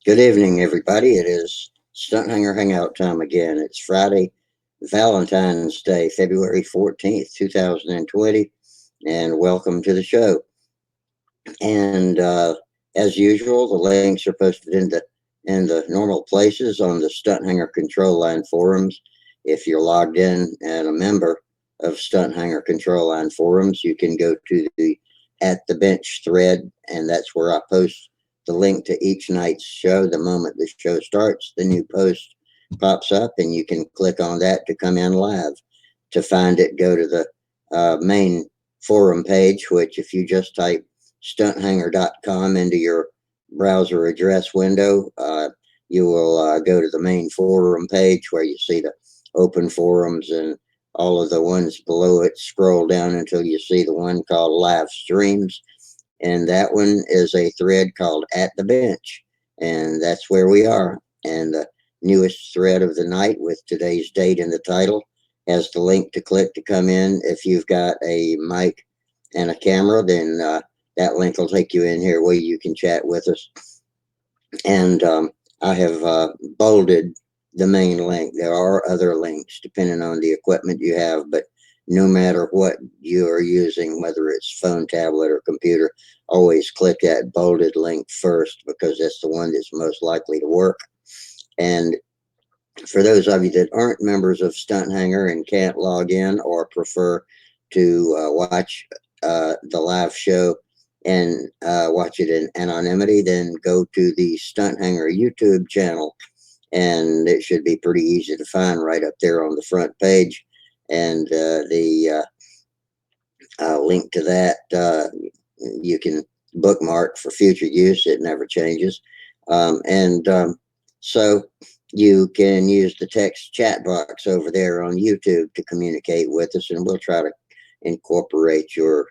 Good evening, everybody. It is Stunthanger Hangout time again. It's Friday, Valentine's Day, February 14th, 2020, and welcome to the show. And as usual, the links are posted in the normal places on the Stunthanger Control Line forums. If you're logged in and a member of Stunthanger Control Line forums, you can go to the At the Bench thread, and that's where I post the link to each night's show. The moment the show starts, the new post pops up, and you can click on that to come in live. To find it, go to the main forum page, which if you just type stunthanger.com into your browser address window, you will go to the main forum page where you see the open forums and all of the ones below it. Scroll down until you see the one called live streams, and that one is a thread called At the Bench, and that's where we are. And the newest thread of the night with today's date in the title has the link to click to come in. If you've got a mic and a camera, then that link will take you in here where you can chat with us. And I have bolded the main link. There are other links depending on the equipment you have, but no matter what you are using, whether it's phone, tablet, or computer, always click that bolded link first because that's the one that's most likely to work. And for those of you that aren't members of Stunthanger and can't log in or prefer to watch the live show and watch it in anonymity, then go to the Stunthanger YouTube channel, and it should be pretty easy to find right up there on the front page. And the link to that you can bookmark for future use. It never changes. So you can use the text chat box over there on YouTube to communicate with us, and we'll try to incorporate your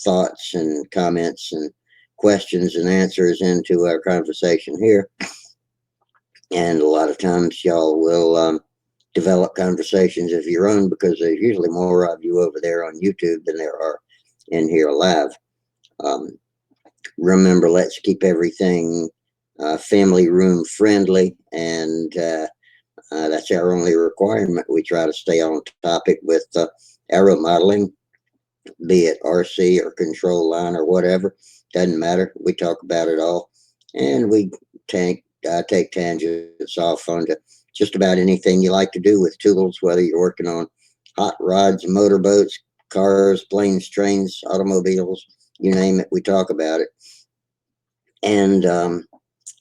thoughts and comments and questions and answers into our conversation here. And a lot of times y'all will develop conversations of your own because there's usually more of you over there on YouTube than there are in here live. Remember, let's keep everything family room friendly, and that's our only requirement. We try to stay on topic with aeromodeling, be it RC or control line or whatever. Doesn't matter. We talk about it all, and we take tangents off onto just about anything you like to do with tools, whether you're working on hot rods, motorboats, cars, planes, trains, automobiles, you name it, we talk about it. And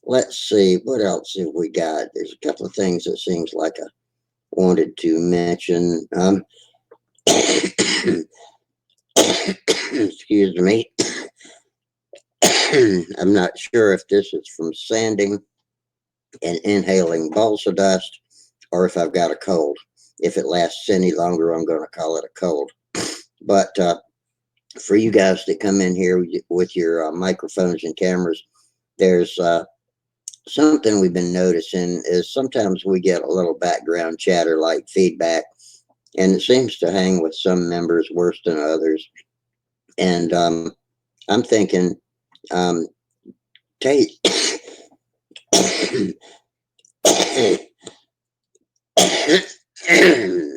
let's see, what else have we got? There's a couple of things that seems like I wanted to mention. Excuse me. I'm not sure if this is from sanding and inhaling balsa dust or if I've got a cold. If it lasts any longer, I'm going to call it a cold. But for you guys that come in here with your microphones and cameras, there's something we've been noticing is sometimes we get a little background chatter like feedback, and it seems to hang with some members worse than others. And I'm thinking, take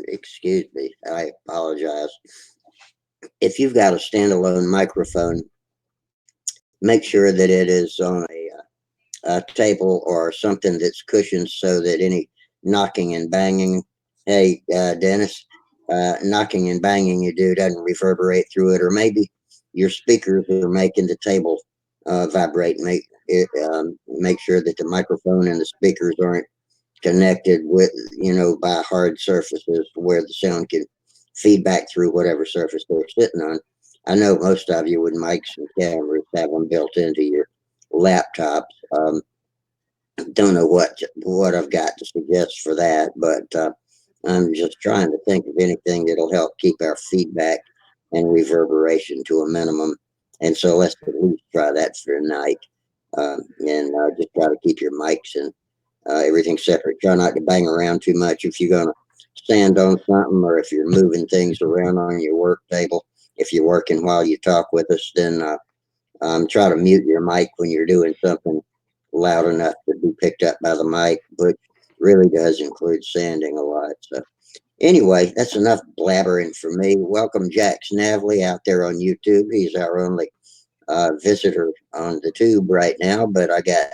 excuse me, I apologize. If you've got a standalone microphone, make sure that it is on a table or something that's cushioned so that any knocking and banging, hey, Dennis, knocking and banging you do doesn't reverberate through it, or maybe your speakers are making the table vibrate. Make sure that the microphone and the speakers aren't connected with, by hard surfaces where the sound can feed back through whatever surface they're sitting on. I know most of you with mics and cameras have them built into your laptops. Don't know what I've got to suggest for that, but I'm just trying to think of anything that'll help keep our feedback and reverberation to a minimum. And so let's at least try that for tonight. And just try to keep your mics and everything separate. Try not to bang around too much. If you're going to stand on something or if you're moving things around on your work table, if you're working while you talk with us, then try to mute your mic when you're doing something loud enough to be picked up by the mic, but really does include sanding a lot. So anyway, that's enough blabbering for me. Welcome Jack Snavely out there on YouTube. He's our only visitor on the tube right now, but I got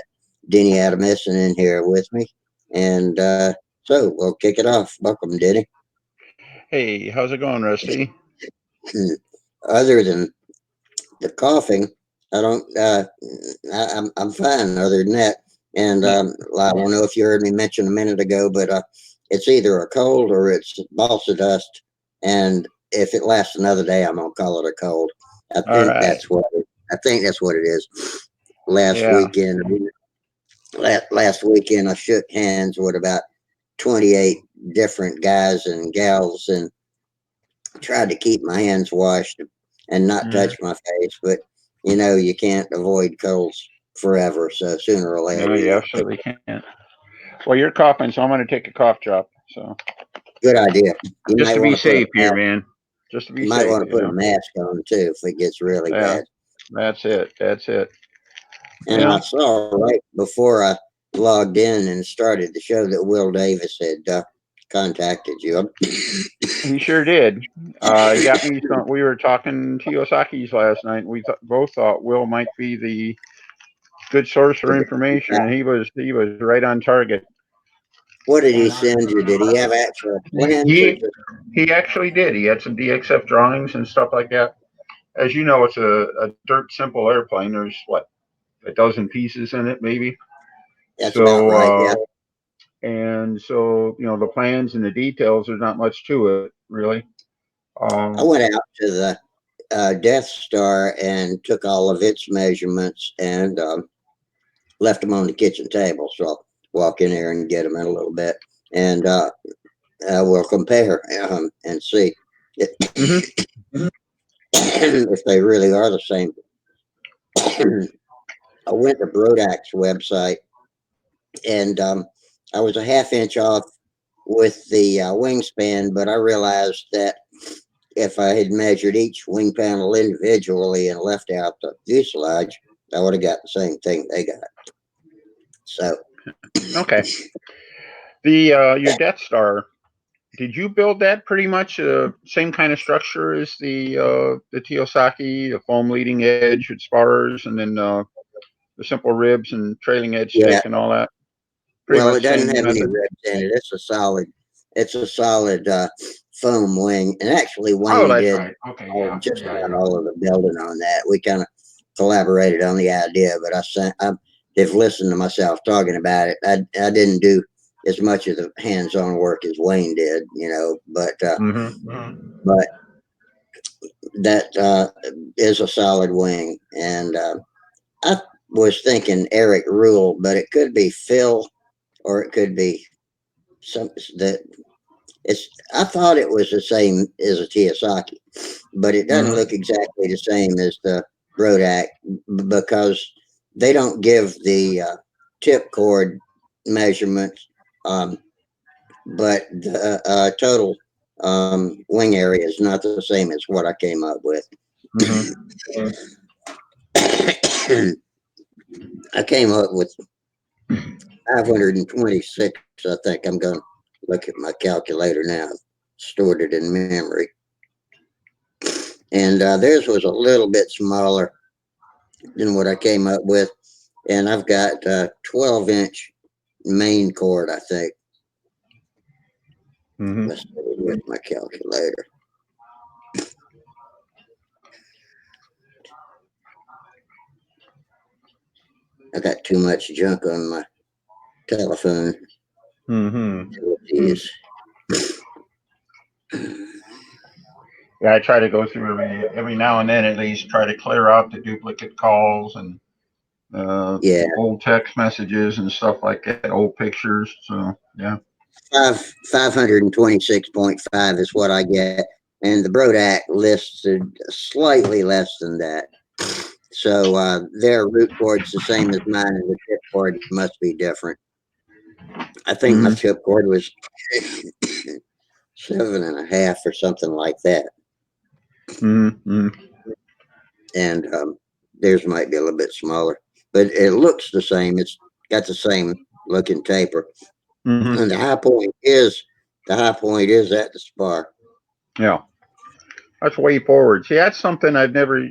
Denny Adamison in here with me. And so we'll kick it off. Welcome, Denny. Hey, how's it going, Rusty? Other than the coughing, I don't. I'm fine. Other than that, and Yeah. I don't know if you heard me mention a minute ago, but it's either a cold or it's balsa dust. And if it lasts another day, I'm gonna call it a cold. I All think right. that's what. I think that's what it is. Last Yeah. weekend, last weekend, I shook hands with about 28 different guys and gals, and tried to keep my hands washed and not touch Mm. my face, but you can't avoid colds forever. So sooner or later, No, you're you gonna pick. absolutely can't. Well, you're coughing, so I'm going to take a cough drop. So Good idea. You just might to want be to put a safe here, mask. man. Just to be You might safe, want to put a mask on too if it gets really Yeah, bad. that's it. That's it. And Yeah. I saw right before I logged in and started the show that Will Davis had contacted you. He sure did. He got me some. We were talking Kiyosaki's last night. And we both thought Will might be the good source for information, and he was right on target. What did he send you? Did he have actual plans or He just? he actually did. He had some DXF drawings and stuff like that. As you know, it's a dirt simple airplane. There's what, a dozen pieces in it, maybe. That's about So, right. Yeah. and so the plans and the details. There's not much to it, really. I Um, went out to the Death Star and took all of its measurements and left them on the kitchen table. So I'll walk in there and get them in a little bit, and we'll compare and see if, hmm if they really are the same. I went to Brodak's website, and I was a half inch off with the wingspan, but I realized that if I had measured each wing panel individually and left out the fuselage, I would have got the same thing they got. So Okay. The your Death Star. Did you build that pretty much same kind of structure as the Tiyosaki, the foam leading edge with spars, and then the simple ribs and trailing edge yeah, stick and all that? Pretty well, it much doesn't same have any method. ribs in it. It's a solid foam wing. And actually, Oh, Wayne that's did right. Okay, yeah, just yeah, about yeah. all of the building on that. We kind of collaborated on the idea, but I have listened to myself talking about it. I didn't do as much of the hands-on work as Wayne did, Mm-hmm. but that is a solid wing. And I was thinking Eric Rule, but it could be Phil or it could be some that it's. I thought it was the same as a Tiyosaki, but it doesn't Mm-hmm. look exactly the same as the Rodak because they don't give the tip cord measurements, um, but the total wing area is not the same as what I came up with. Mm-hmm. I came up with 526. I think I'm going to look at my calculator now. Stored it in memory. And theirs was a little bit smaller than what I came up with. And I've got 12-inch main cord, I think. Let's Mm-hmm. see with my calculator. I got too much junk on my telephone. Mm-hmm. Jeez. Yeah, I try to go through every now and then at least try to clear out the duplicate calls and Yeah, old text messages and stuff like that, old pictures. So yeah. 526.5 is what I get. And the Brodak listed slightly less than that. So their root cord's the same as mine, and the tip cord must be different. I think my Mm-hmm. tip cord was 7.5 or something like that, Mm-hmm. and theirs might be a little bit smaller, but it looks the same. It's got the same looking taper. Mm-hmm. And the high point is at the spar. Yeah, that's way forward. See, that's something I've never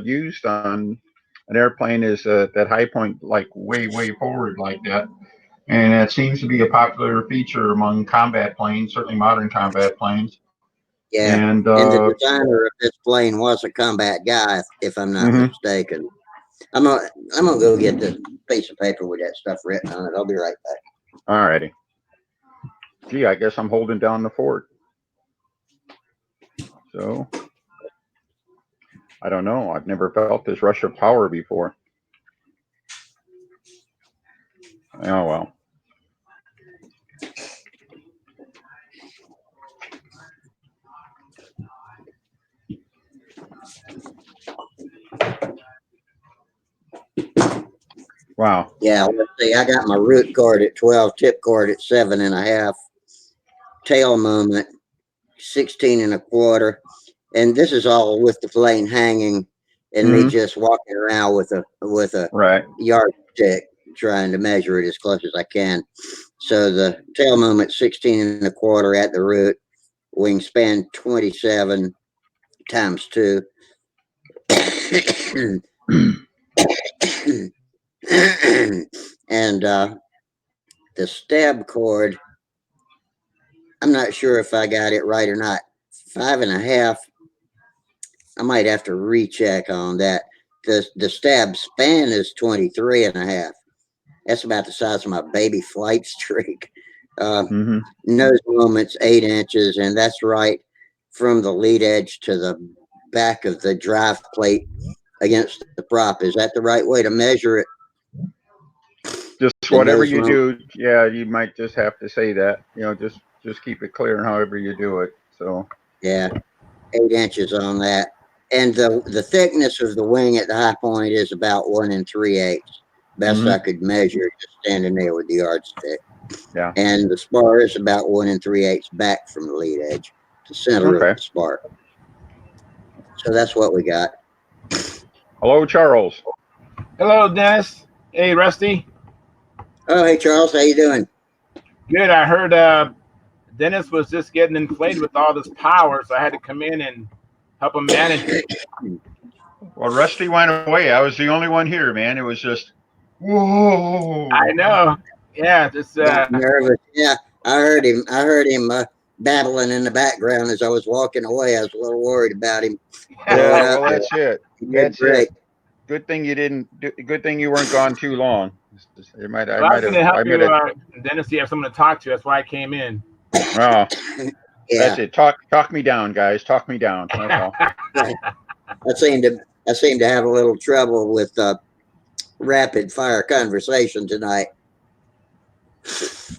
used on an airplane is that high point, like way forward like that. And it seems to be a popular feature among combat planes, certainly modern combat planes. Yeah. And And the designer of this plane was a combat guy, if I'm not mm-hmm. mistaken. I'm gonna I'm gonna go get the piece of paper with that stuff written on it. I'll be right back. All righty. Gee, I guess I'm holding down the fort. So I don't know. I've never felt this rush of power before. Oh well. Wow. Yeah, let's see. I got my root cord at 12, tip cord at 7.5, tail moment 16 and a quarter. And this is all with the plane hanging and me Mm-hmm. just walking around with a Right. yardstick trying to measure it as close as I can. So the tail moment 16 and a quarter at the root, wingspan 27 times 2. And the stab cord, I'm not sure if I got it right or not. 5.5. I might have to recheck on that. The stab span is 23.5. That's about the size of my baby flight streak. Uh, mm-hmm. Nose moment's 8 inches, and that's right from the lead edge to the back of the drive plate against the prop. Is that the right way to measure it? Just The whatever nose you moment? do, yeah, you might just have to say that. Just keep it clear in however you do it. So. Yeah, 8 inches on that. And the thickness of the wing at the high point is about 1 3/8. Best I Mm-hmm. could measure just standing there with the yardstick. Yeah. And the spar is about 1 3/8 back from the lead edge, the center of Okay. the spar. So that's what we got. Hello, Charles. Hello, Dennis. Hey, Rusty. Oh, hey Charles, how you doing? Good. I heard Dennis was just getting inflated with all this power, so I had to come in and help him manage it. Well, Rusty went away. I was the only one here, man. It was just whoa. I know. Yeah, just Got nervous. Yeah, I heard him. I heard him babbling in the background as I was walking away. I was a little worried about him blowing Yeah. up Well, there. that's it. He did That's it. great. Good thing you didn't. Good thing you weren't gone too long. It might. I well, I was might going have. to help I might you, have. Dennis. You have someone to talk to. That's why I came in. Oh, that's Yeah, it. Talk me down, guys. Talk me down. That's all. I I seem to have a little trouble with rapid fire conversation tonight. Oh,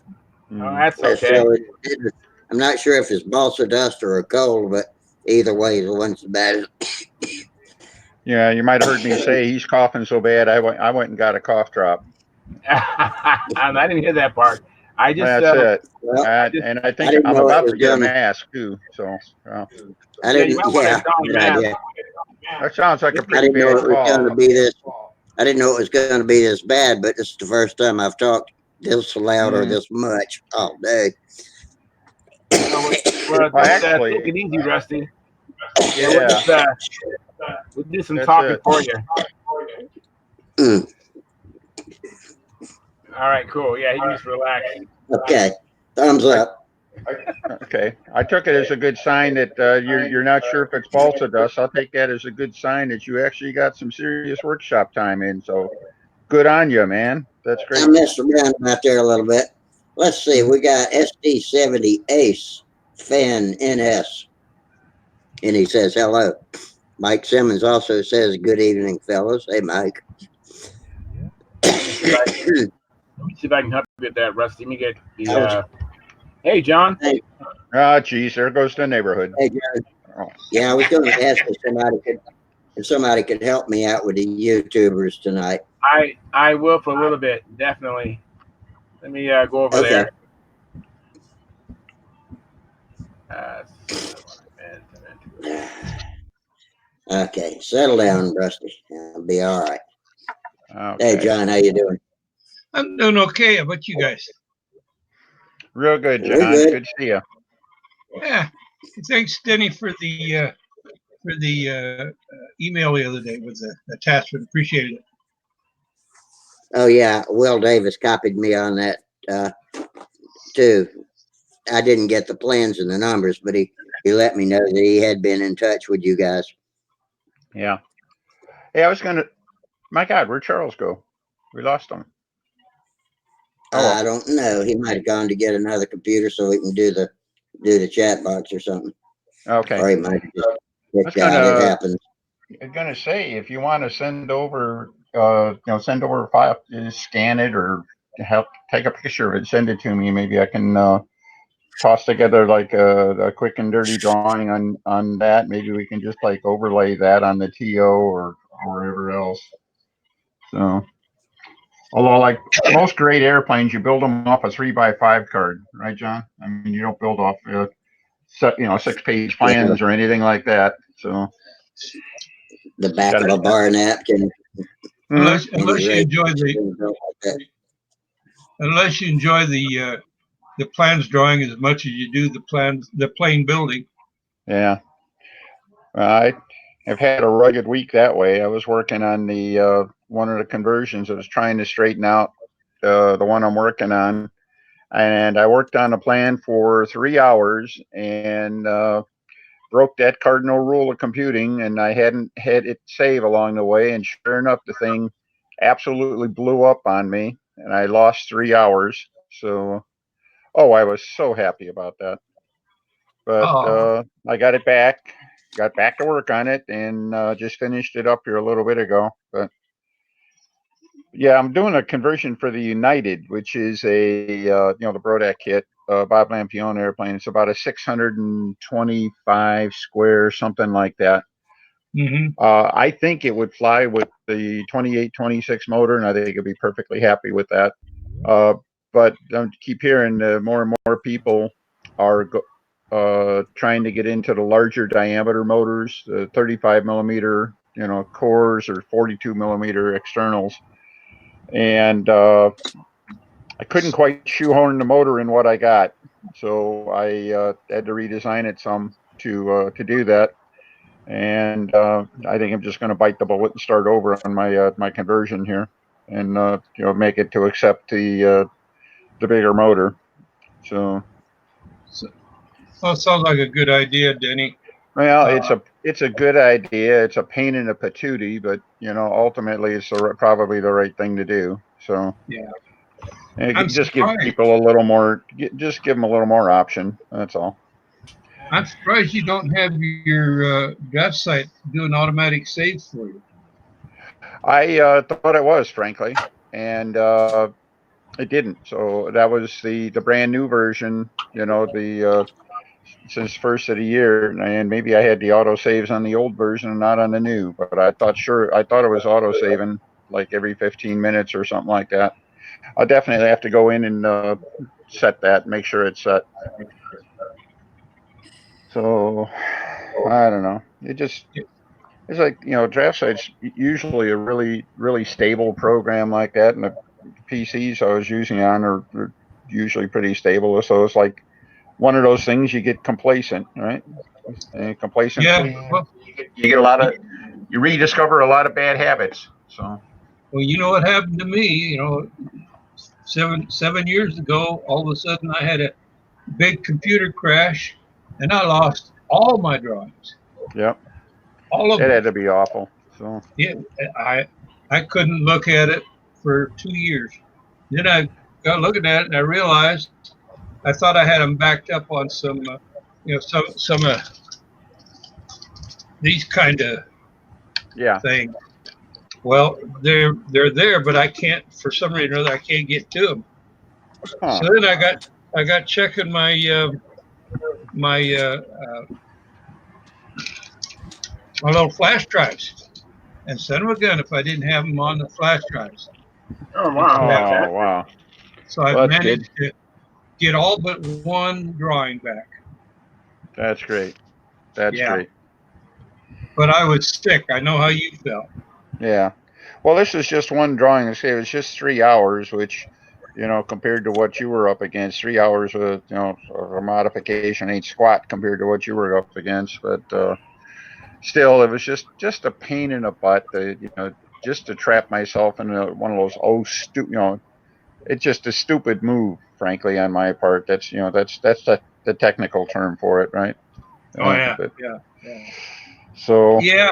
Mm. that's okay. So I'm not sure if it's balsa dust or a cold, but either way, the one's the baddest. Yeah, you might have heard me say he's coughing so bad. I went and got a cough drop. I didn't hear that part. I just, That's it. Well, just, And I I think didn't I'm know it about was to get a gonna. mask too. So I yeah, you didn't. might want to Yeah, don a good mask. idea. that sounds like a I pretty didn't know bad it was going to cough. be this. I didn't know it was going to be this bad, but this is the first time I've talked this loud or Mm. this much all day. Well, Well, just take actually, it easy, Rusty. Yeah, yeah, we'll do some that's talking it. for you. Mm, All right, cool. Yeah, he can just relax. okay, thumbs I up. Okay, I took it as a good sign that you're not sure if it's balsa dust. I'll take that as a good sign that you actually got some serious workshop time in. So good on you, man. That's I great. messed around out there a little bit. Let's see. Mm. We got SD70 Ace Fan NS, and he says hello. Mike Simmons also says good evening, fellas. Hey, Mike. Let me see if I let me see if I can help you with that, Rusty. Let me get the. I was, Hey, John. hey, Ah, geez, there goes the neighborhood. hey, John. Oh, Yeah, I was going to ask if somebody could help me out with the YouTubers tonight. I will for a little bit, definitely. Let me go over Okay. there. Uh, Okay, settle down, Rusty. I'll be all right. Hey, okay. John, how you doing? I'm doing okay. How about you guys? Real good, We're John. good. Good to see you. Yeah. Thanks, Denny, for the email the other day with the attachment. Appreciated it. Oh yeah, Will Davis copied me on that too. I didn't get the plans and the numbers, but he let me know that he had been in touch with you guys. Yeah. Hey, I was gonna. My God, where'd Charles go? We lost him. Oh, I don't know. He might have gone to get another computer so he can do the chat box or something, okay. or he might have just I was kicked out. It happens. gonna say if you want to send over, send over a file, just scan it or help take a picture of it, send it to me. Maybe I can toss together like a quick and dirty drawing on that. Maybe we can just like overlay that on the TO or wherever else. So, although like most great airplanes, you build them off a 3x5 card, right, John? I mean, you don't build off 6-page Yeah, plans or anything like that. So, the back got of it. a bar napkin. Mm-hmm. Unless you Any enjoy the plans drawing as much as you do the plane building. Yeah. I have had a rugged week that way. I was working on the one of the conversions. I was trying to straighten out the one I'm working on, and I worked on a plan for 3 hours and broke that cardinal rule of computing. And I hadn't had it save along the way, and sure enough, the thing absolutely blew up on me, and I lost 3 hours. So, oh, I was so happy about that. But Oh, I got back to work on it, and just finished it up here a little bit ago. But yeah, I'm doing a conversion for the United, which is the Brodak kit, Bob Lampione airplane. It's about a 625 square, something like that. mm-hmm. I think it would fly with the 2826 motor, and I think it'd be perfectly happy with that. Uh, but I keep hearing more and more people are trying to get into the larger diameter motors, the 35 millimeter, cores or 42 millimeter externals, and I couldn't quite shoehorn the motor in what I got, so I had to redesign it some to do that. And I think I'm just going to bite the bullet and start over on my conversion here, and make it to accept the bigger motor. So, Well, it sounds like a good idea, Denny. well, it's a good idea. It's a pain in the patootie, but ultimately it's probably the right thing to do. So, Yeah, and I'm just give surprised. people a little more, just give them a little more option. That's all. I'm surprised you don't have your draft site doing automatic saves for you. I thought it was, frankly, and it didn't. So that was the brand new version. The since first of the year, and maybe I had the auto saves on the old version and not on the new. But I thought it was auto saving like every 15 minutes or something like that. I'll definitely have to go in and set that, make sure it's set. So I don't know. It's like draft site's usually a really stable program like that, and the PCs I was using on are usually pretty stable. So it's like one of those things you get complacent, right? And Yeah, complacency, well, you get a lot of, you rediscover a lot of bad habits. So you know what happened to me? 7 years ago, all of a sudden I had a big computer crash, and I lost all my drawings, yeah, all of that them. had to be awful. So Yeah, I I couldn't look at it for 2 years. Then I got looking at it, and I realized I thought I had them backed up on some, some these kind of yeah, things. Well, they're there, but I can't, for some reason or other, I can't get to them. huh, So then I got checking my my little flash drives, and son of a gun if I didn't have them on the flash drives. Oh And wow, oh wow, so I've well that's good. managed to get all but one drawing back. That's great. That's Yeah, great. but I was sick. I know how you felt. Yeah. Well, this is just one drawing. It was just 3 hours, which, compared to what you were up against, 3 hours with, a modification ain't squat compared to what you were up against. But still, it was just a pain in the butt, just to trap myself in one of those it's just a stupid move, frankly, on my part. That's the technical term for it, right? Oh yeah, But, yeah. so, Yeah,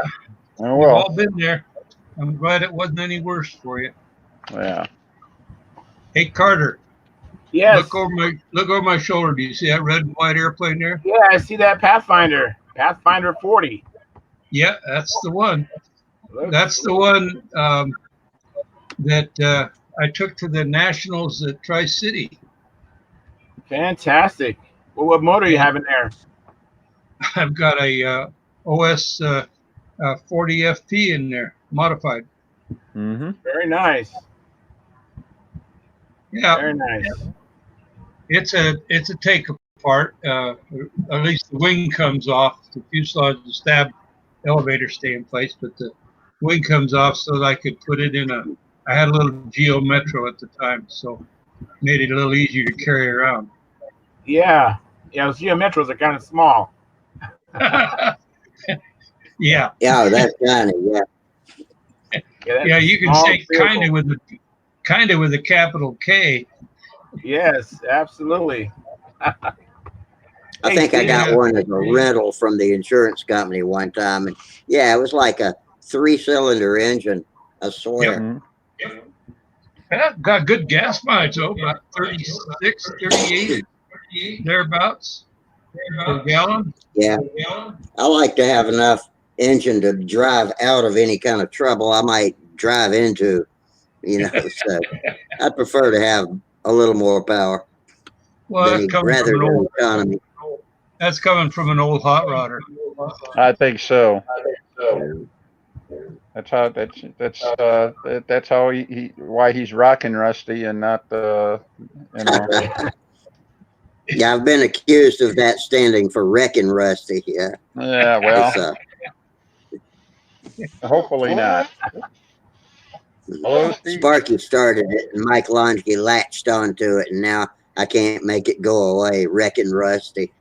oh we've well, all been there. I'm glad it wasn't any worse for you. yeah. Hey Carter, Yes. look over my shoulder. Do you see that red and white airplane there? Yeah, I see that Pathfinder. Pathfinder 40. Yeah, that's the one. Looks That's the one that I took to the Nationals at Tri-City. fantastic. Well, what motor you have in there? I've got a OS 40 FP in there, modified. Mm-hmm. Very nice. Yeah, Very nice. it's a take apart. At least the wing comes off. The fuselage, the stab elevator stay in place, but the wing comes off so that I could put it in a. I had a little Geo Metro at the time, so made it a little easier to carry around. Yeah. Yeah, those Geo Metros are kind of small. Yeah. Yeah, that's tiny. Yeah. Yeah, you can say kind of with a capital K. Yes, absolutely. I think I got one as a rental from the insurance company one time, and yeah, it was like a 3-cylinder engine. I swear. Mm-hmm. Yeah, got good gas mileage though, about 36, 38, thereabouts per gallon. Yeah, I like to have enough engine to drive out of any kind of trouble I might drive into. So I prefer to have a little more power Well, rather than economy. that's coming from an old hot rodder. I think so. Yeah. That's how why he's rocking Rusty and not Yeah, I've been accused of that standing for wrecking Rusty. Yeah. Yeah, well, hopefully not. Hello, Steve. Sparky started it, and Mike Lonski latched onto it, and now I can't make it go away. Wrecking Rusty.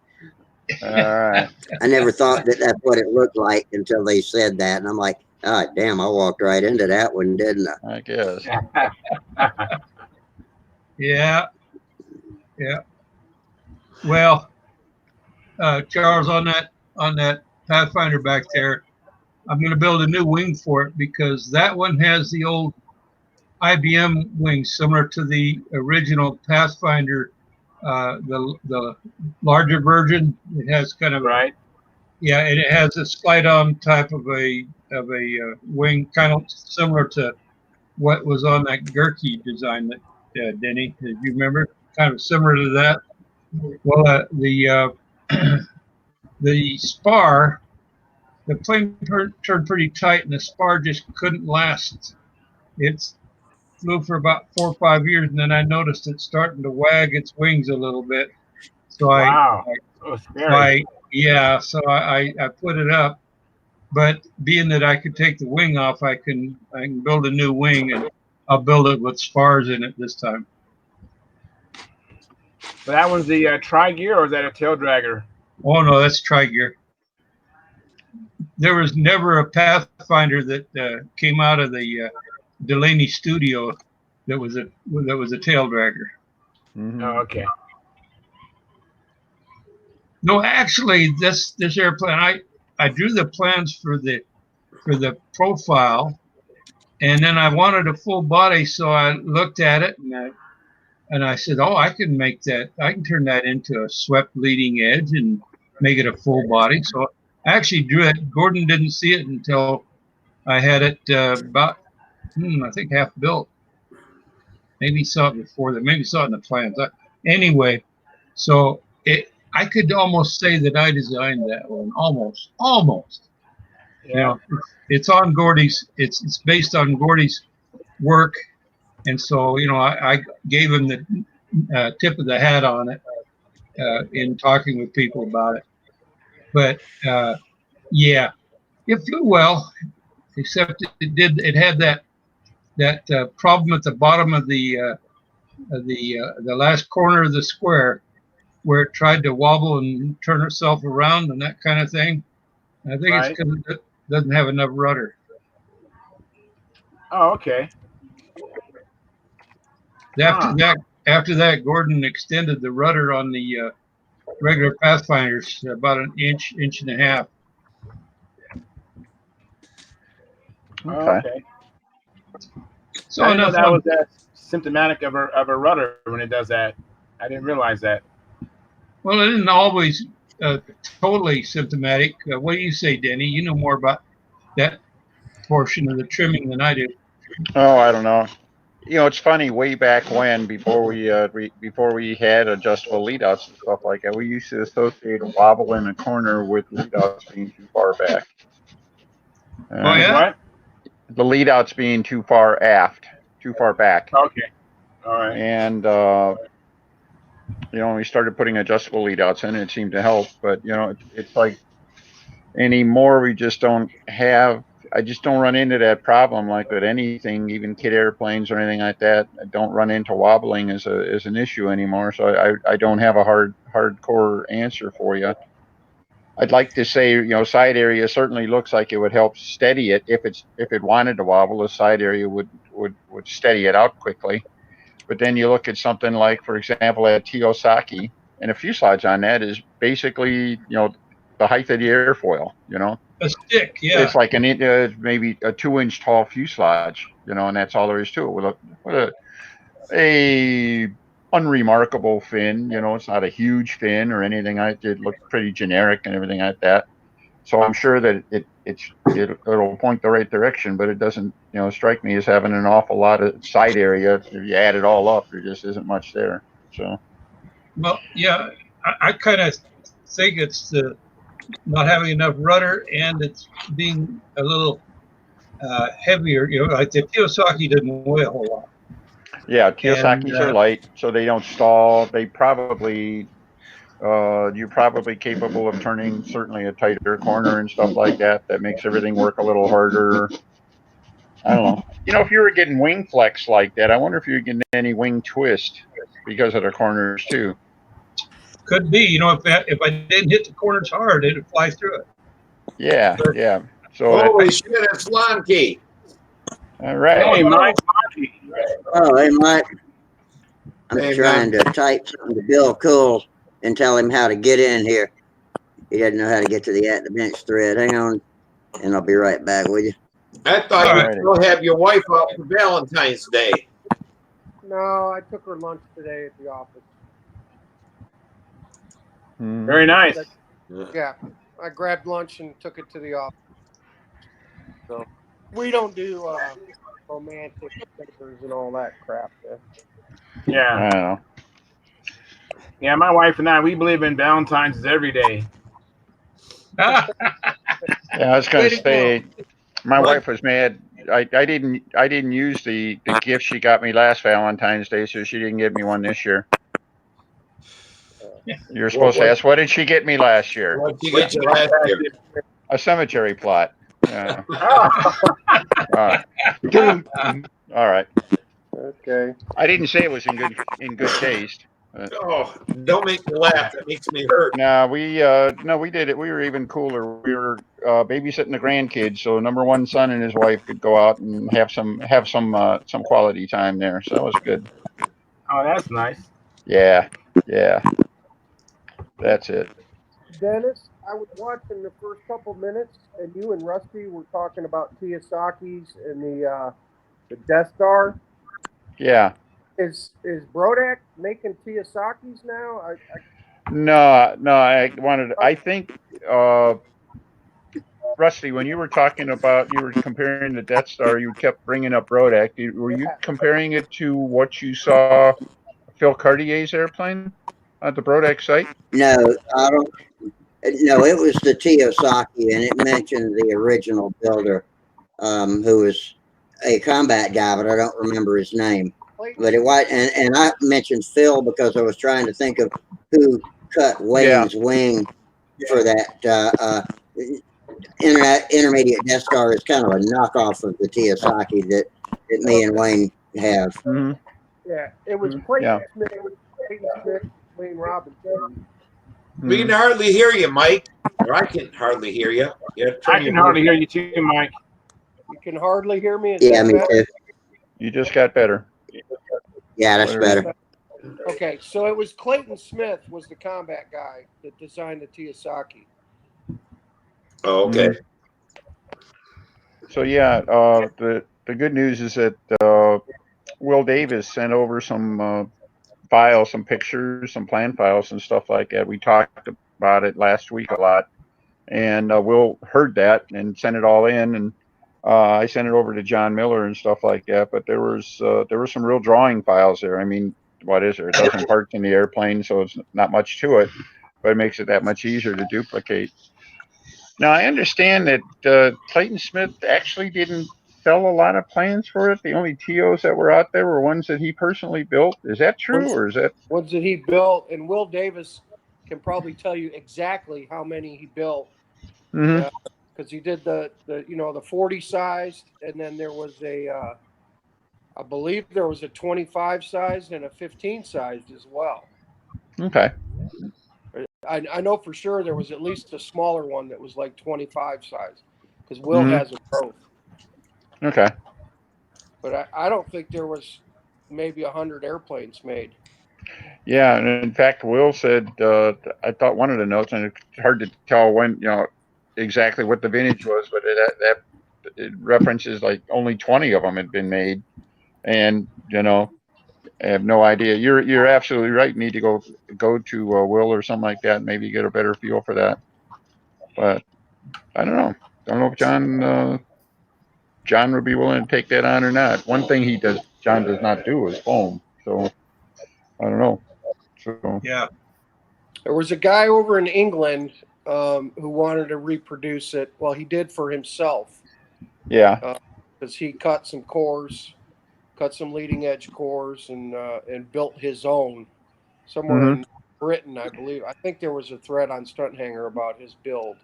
All right. I never thought that that's what it looked like until they said that, and I'm like, oh damn, I walked right into that one, didn't I? I guess. Yeah. Well, Charles, on that Pathfinder back there, I'm going to build a new wing for it because that one has the old IBM wings, similar to the original Pathfinder, the larger version. It has kind of right. and it has a slide-on type of a wing, kind of similar to what was on that Gerke design that Denny, do you remember? Kind of similar to that. Well, the spar, the plane turned pretty tight, and the spar just couldn't last. It flew for about 4 or 5 years, and then I noticed it starting to wag its wings a little bit. So Wow. So scary. I put it up. But being that I could take the wing off, I can build a new wing, and I'll build it with spars in it this time. So that one's the tri-gear, or is that a tail dragger? Oh no, that's tri-gear. There was never a Pathfinder that came out of the Delaney studio that was a tail dragger. Mm-hmm. Oh, okay. No, actually, this airplane, I drew the plans for the profile, and then I wanted a full body, so I looked at it and I said, oh, I can make that. I can turn that into a swept leading edge and make it a full body. So I actually drew it. Gordon didn't see it until I had it about, I think half built. Maybe he saw it before that. Maybe he saw it in the plans. Anyway, so I could almost say that I designed that one. Almost. Yeah. It's on Gordy's. It's based on Gordy's work, and so I gave him the tip of the hat on it in talking with people about it. But it flew well, except it had that that problem at the bottom of the last corner of the square, where it tried to wobble and turn itself around and that kind of thing. I think it's Right. because it doesn't have enough rudder. Oh, okay. After Huh. after that, Gordon extended the rudder on the regular Pathfinders about an inch, inch and a half. Oh, Okay. okay. So I didn't know enough that on. was that symptomatic of a rudder when it does that. I didn't realize that. Well, it isn't always totally symptomatic. What do you say, Denny? You know more about that portion of the trimming than I do. Oh, I don't know. It's funny. Way back when, before we had adjustable lead outs and stuff like that, we used to associate a wobble in a corner with lead outs being too far back. Oh With yeah. what? The lead outs being too far aft, too far back, Okay. All right. and we started putting adjustable lead outs in. It seemed to help, but it's like anymore we just don't have. I just don't run into that problem like with anything, even kit airplanes or anything like that. I don't run into wobbling as an issue anymore. So I don't have a hardcore answer for you. I'd like to say, side area certainly looks like it would help steady it if it wanted to wobble. The side area would steady it out quickly. But then you look at something like, for example, at Tiyosaki, and a fuselage on that is basically, the height of the airfoil. A stick, yeah. It's like maybe a 2-inch tall fuselage, and that's all there is to it. With a unremarkable fin, it's not a huge fin or anything. It looks pretty generic and everything like that. So I'm sure that it'll point the right direction, but it doesn't, strike me as having an awful lot of side area. If you add it all up, there just isn't much there. So Well, yeah, I kind of think it's the not having enough rudder and it's being a little heavier. Like the Kiyosaki didn't weigh a whole lot. yeah, And Kiyosakis are light, so they don't stall. You're probably capable of turning certainly a tighter corner and stuff like that. That makes everything work a little harder. I don't know. If you were getting wing flex like that, I wonder if you're getting any wing twist because of the corners too. could be, if I didn't hit the corners hard, it'd fly through it. Yeah, yeah. So Holy shit, it's Lonky. all right. Hey, Mike. Oh, hey, Mike. I'm Hey, trying man. to type something to Bill Cool and tell him how to get in here. He doesn't know how to get to the at the bench thread. Hang on, and I'll be right back with you. I thought All you'd right. still have your wife out for Valentine's Day. No, I took her lunch today at the office. Very nice. Yeah, I grabbed lunch and took it to the office. So we don't do romantic dinners and all that crap. Yeah. I don't know. Yeah, my wife and I, we believe in Valentine's every day. Yeah, I was going to say, my What? wife was mad. I didn't use the gift she got me last Valentine's Day, so she didn't get me one this year. You're supposed to ask, what did she get me last year? What'd you get you last year? A cemetery plot. Yeah. Oh, All right. Okay. I didn't say it was in good taste. Oh, don't make me laugh. That makes me hurt. No, we did it. We were even cooler. We were babysitting the grandkids, so number one son and his wife could go out and have some quality time there. So that was good. oh, that's nice. Yeah, yeah. That's it. Dennis, I was watching the first couple minutes, and you and Rusty were talking about Tiyosaki's and the Death Star. Yeah. Is Brodak making Tiyosaki's now? No. I think, Rusty, when you were comparing the Death Star, you kept bringing up Brodak. Were you comparing it to what you saw Phil Cartier's airplane at the Brodak site? No, I don't. No, it was the Tiyosaki, and it mentioned the original builder, who was a combat guy, but I don't remember his name. But it was, and I mentioned Phil because I was trying to think of who cut Wayne's wing for that intermediate Death Star. Is kind of a knockoff of the Tiyosaki that that me and Wayne have. Hmm. Yeah, it was Yeah. Clayton Smith, Wayne Robinson. We can hardly hear you, Mike. Or I can hardly hear you. You have to turn I your can hardly hear you too, Mike. You can hardly hear me. Is Yeah, that me better? too. You just got better. Yeah, that's better. Okay, so it was Clayton Smith was the combat guy that designed the Tiyosaki. Oh, okay. So yeah, the good news is that Will Davis sent over some files, some pictures, some plan files, and stuff like that. We talked about it last week a lot, and Will heard that and sent it all in, and I sent it over to John Miller and stuff like that. But there were some real drawing files there. I mean, what is there? A dozen parts in the airplane, so it's not much to it, but it makes it that much easier to duplicate. Now I understand that Clayton Smith actually didn't sell a lot of plans for it. The only TOs that were out there were ones that he personally built. Is that true, or is that? Ones that he built, and Will Davis can probably tell you exactly how many he built Mm-hmm. because he did the 40 sized, and then there was I believe there was a 25 sized and a 15 sized as well. Okay. I know for sure there was at least a smaller one that was like 25 size because Will Mhm. has a both. Okay. But I don't think there was maybe 100 airplanes made. Yeah, and in fact, Will said I thought one of the notes, and it's hard to tell when exactly what the vintage was, but it references like only 20 of them had been made, and I have no idea. You're absolutely right. You need to go to Will or something like that, and maybe get a better feel for that. But I don't know. Don't know if John would be willing to take that on or not. One thing John does not do is foam. So I don't know. So Yeah. There was a guy over in England who wanted to reproduce it. Well, he did for himself yeah. because he cut some cores, cut some leading edge cores, and built his own somewhere Mm-hmm. in Britain, I believe. I think there was a thread on Stunthangar about his build.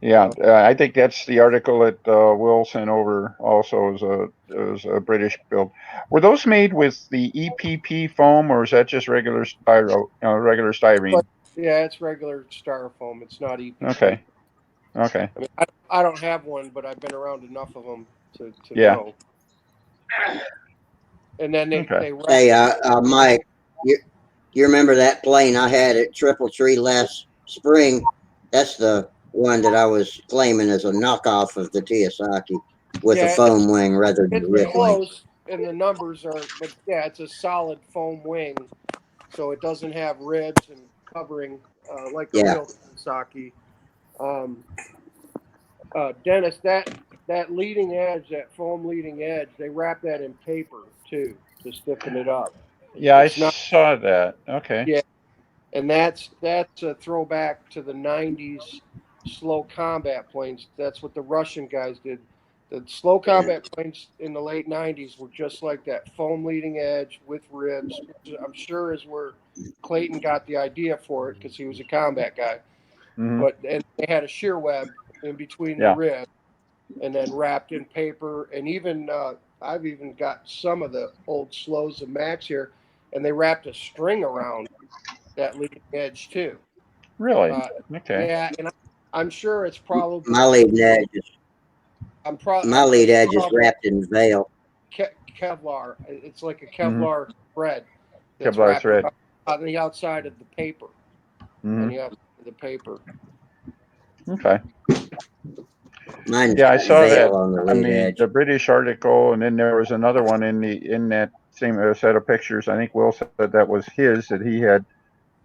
Yeah, I think that's the article that Will sent over. Also, is a British build. Were those made with the EPP foam, or is that just regular regular But styrene? yeah, it's regular styrofoam. It's not EPP. Okay, okay, I mean, I don't have one, but I've been around enough of them to yeah, know. And then okay. they wrap. Hey, Mike, you remember that plane I had at Triple Tree last spring? That's the one that I was claiming as a knockoff of the Tiyosaki with a Yeah, foam wing rather than a it's rip wing. close, and the numbers are, but yeah, it's a solid foam wing, so it doesn't have ribs and covering like a Yeah, real Kawasaki. Um, Dennis, that leading edge, that foam leading edge, they wrap that in paper too to stiffen it up. Yeah, I It's not, saw that. Okay. yeah, and that's a throwback to the '90s slow combat planes. That's what the Russian guys did. The slow combat planes in the late '90s were just like that, foam leading edge with ribs. Which I'm sure is where Clayton got the idea for it because he was a combat guy. Hmm. And they had a shear web in between the Yeah. ribs, and then wrapped in paper. And even I've even got some of the old slows of Max here, and they wrapped a string around that leading edge too. Really? Uh, Okay. yeah, and I'm sure it's probably my lead edge is my I'm lead sure edge is probably wrapped in veil. Kevlar. It's like a Hmm. Kevlar thread that's Kevlar wrapped thread. on the outside of the paper. Hmm. On the outside of the paper. Okay. Mine's Yeah, I got saw veil that on the on lead the edge. British article, and then there was another one in that same set of pictures. I think Will said that was his that he had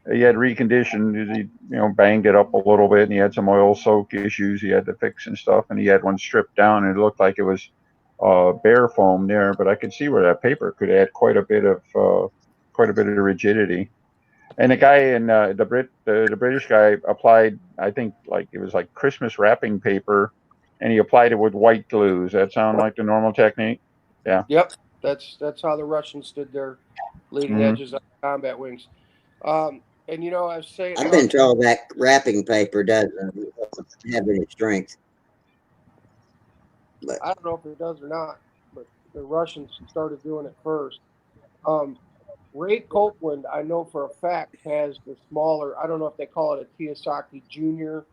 reconditioned. He banged it up a little bit, and he had some oil soak issues he had to fix and stuff. And he had one stripped down, and it looked like it was bare foam there. But I could see where that paper could add quite a bit of rigidity. And the guy in the British guy applied, I think, like it was like Christmas wrapping paper, and he applied it with white glue. Does that sound like the normal technique? Yeah. Yep, that's how the Russians did their leading Hmm. edges on combat wings. And I was saying I've been about told that wrapping paper doesn't have any strength, but I don't know if it does or not, but The Russians started doing it first. Ray Copeland, I know for a fact, has the smaller. I don't know if they call it a Tiyosaki Junior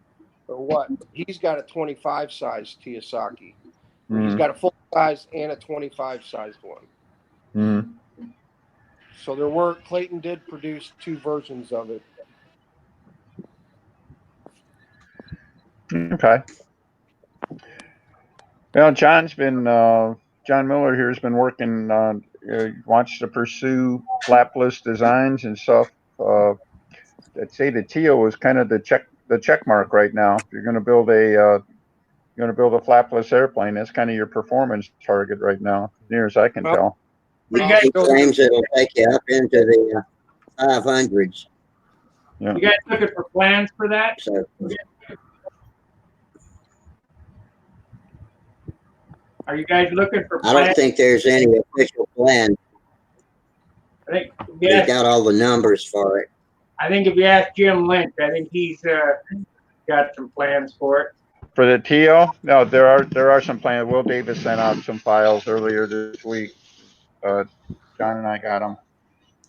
or what. He's got a 25 size Tiyosaki. He's got a full size and a 25 sized one. Mm-hmm. So there were Clayton did produce two versions of it. Okay. Well, John Miller here has been working on, wants to pursue flapless designs and stuff. I'd say the Tio is kind of the check mark right now. If you're going to build a flapless airplane, that's kind of your performance target right now, near as I can tell. What do you guys He claims it'll take you up into the 500s. Yeah. You guys looking for plans for that? So Are you guys looking for I plans? don't think there's any official plan. I think We've got all the numbers for it. I think if you ask Jim Lynch, I think he's got some plans for it. For the Tio, no, there are some plans. Will Davis sent out some files earlier this week. John and I got them,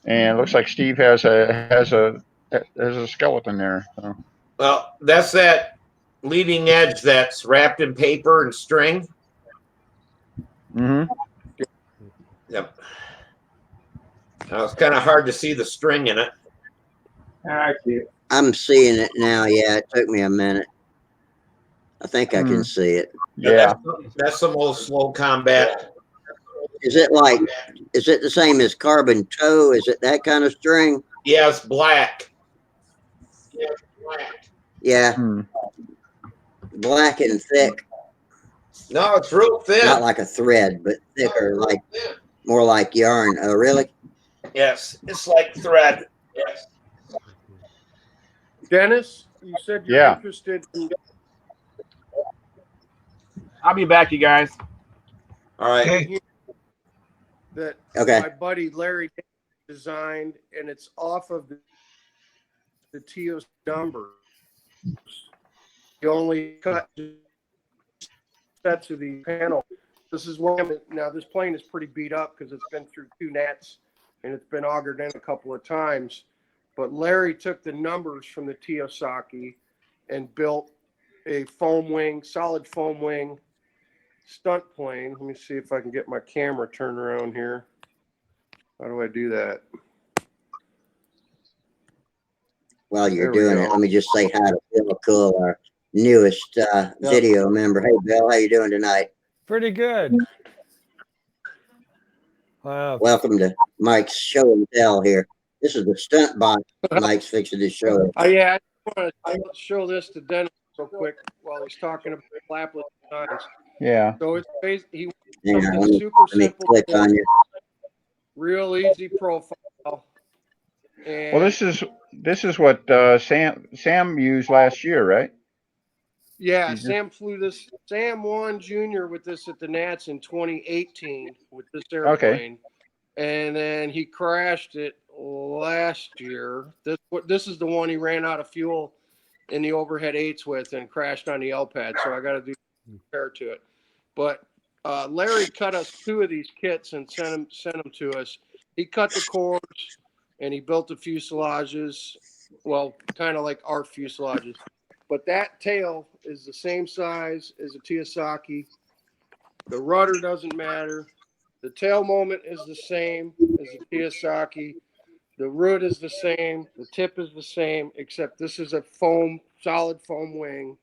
and it looks like Steve has a skeleton there. So. Well, that's that leading edge that's wrapped in paper and string. Mm-hmm. Yep. Now, it's kind of hard to see the string in it. I see it. I'm seeing it now. Yeah, it took me a minute. I think I can see it. Yeah. That's some old slow combat. Is it the same as carbon toe? Is it that kind of string? Yeah, it's black. Yeah, Hmm. black and thick. No, it's real thin. Not like a thread, but thicker, like more like yarn. Oh, really? Yes, it's like thread. Yes. Dennis, you said you're Yeah. interested in I'll be back, you guys. All right. Okay. that Okay. my buddy Larry designed, and it's off of the Tio's numbers. You only cut sets of the panel. This is one. Now this plane is pretty beat up because it's been through two nets and it's been augered in a couple of times. But Larry took the numbers from the Tiyosaki and built a foam wing, solid foam wing stunt plane. Let me see if I can get my camera turned around here. How do I do that? While you're There we doing go. it, let me just say hi to Bill Cool, our newest video member. Hey, Bill, how you doing tonight? Pretty good. Wow. Welcome to Mike's show and tell here. This is the stunt bot Mike's fixing to show. Yeah, I want to show this to Dennis real quick while he's talking about flapless designs. Yeah. So it's basically Hang on, something let me super simple, click on you. real easy profile. And Well, this is what Sam used last year, right? yeah, Sam flew this. Sam won junior with this at the Nats in 2018 with this airplane, and then he crashed it last year. This is the one he ran out of fuel in the overhead eights with and crashed on the L pad. So I got to do repair to it. But Larry cut us two of these kits and sent them to us. He cut the cores and he built the fuselages. Well, kind of like our fuselages. But that tail is the same size as a Tiyosaki. The rudder doesn't matter. The tail moment is the same as a Tiyosaki. The root is the same. The tip is the same, except this is a solid foam wing.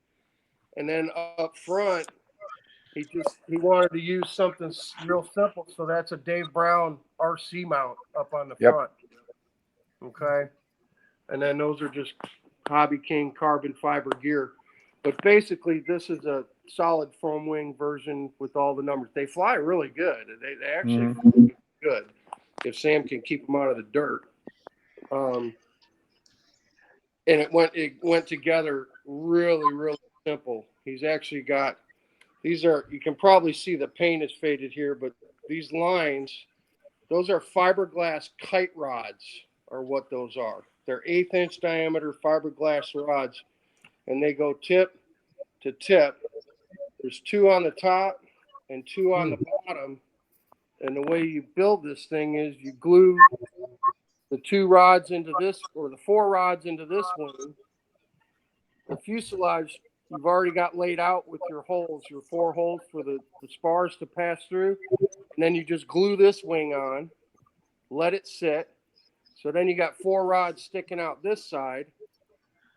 And then up front, he wanted to use something real simple. So that's a Dave Brown RC mount up on the front. Okay. And then those are just Hobby King carbon fiber gear. But basically, this is a solid foam wing version with all the numbers. They fly really good. They actually fly good if Sam can keep them out of the dirt. And it went together really, really simple. He's actually got these are, you can probably see the paint is faded here, but these lines, those are fiberglass kite rods, are what those are. They're 1/8 inch diameter fiberglass rods, and they go tip to tip. There's two on the top and two on the bottom, And the way you build this thing is you glue the 2 rods into this, or the 4 rods into this wing. The fuselage you've already got laid out with your holes, your 4 holes for the spars to pass through. And then you just glue this wing on, let it sit. So then you got 4 rods sticking out this side.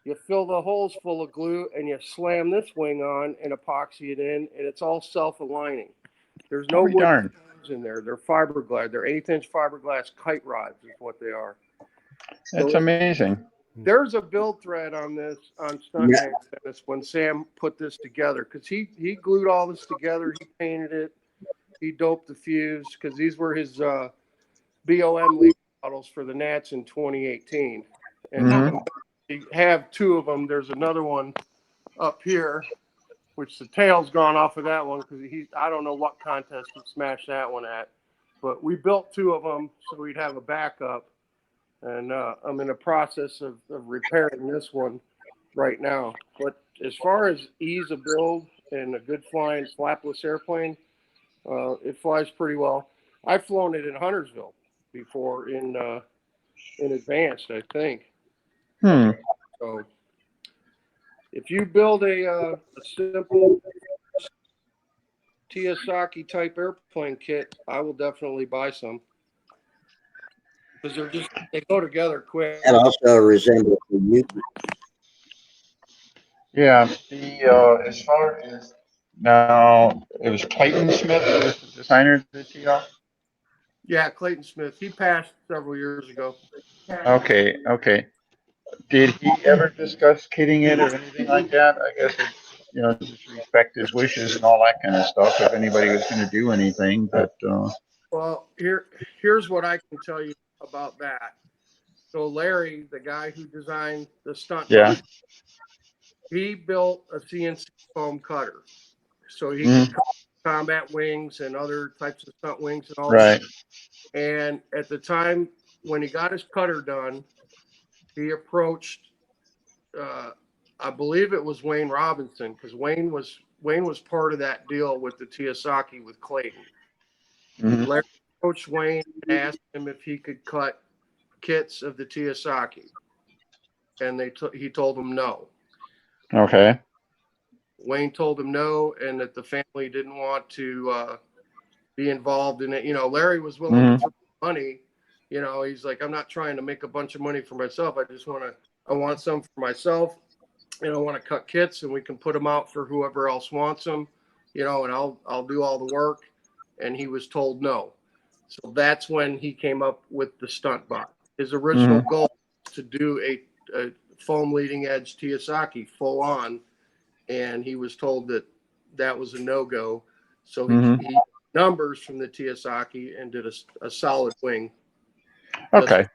You fill the holes full of glue and you slam this wing on and epoxy it in, and it's all self-aligning. There's no wood Darn. in there. They're fiberglass. They're 1/8-inch fiberglass kite rods is what they are. That's So amazing. there's a build thread on this on Stunthangar when Sam put this together, because he glued all this together. He painted it. He doped the fuse, because these were his BOM lead models for the Nats in 2018. And we have 2 of them. There's another one up here, which the tail's gone off of that one because I don't know what contest he smashed that one at. But we built 2 of them so we'd have a backup. And I'm in the process of repairing this one right now. But as far as ease of build and a good flying flapless airplane, it flies pretty well. I've flown it in Huntersville before in advanced, I think. So if you build a simple Kiyosaki type airplane kit, I will definitely buy some, because they go together quick. That also resembles the U. Yeah. The as far as now, it was Clayton Smith who was the designer of the TL. Yeah, Clayton Smith. He passed several years ago. Okay. Okay. Did he ever discuss kitting it or anything like that? I guess it's, just respect his wishes and all that kind of stuff. If anybody was going to do anything, but Well, here's what I can tell you about that. So Larry, the guy who designed the stunt bike, he built a CNC foam cutter, so he could cut combat wings and other types of stunt wings and all that. And at the time when he got his cutter done, he approached, I believe it was Wayne Robinson, because Wayne was part of that deal with the Kiyosaki with Clayton. Larry approached Wayne and asked him if he could cut kits of the Kiyosaki, and he told him no. Okay. Wayne told him no, and that the family didn't want to be involved in it. Larry was willing to throw money. He's like, I'm not trying to make a bunch of money for myself. I want some for myself, and I want to cut kits, and we can put them out for whoever else wants them, and I'll do all the work. And he was told no. So that's when he came up with the stunt bot. His original goal was to do a foam leading edge Kiyosaki full on, and he was told that was a no-go. So he numbers from the Kiyosaki and did a solid wing. Okay.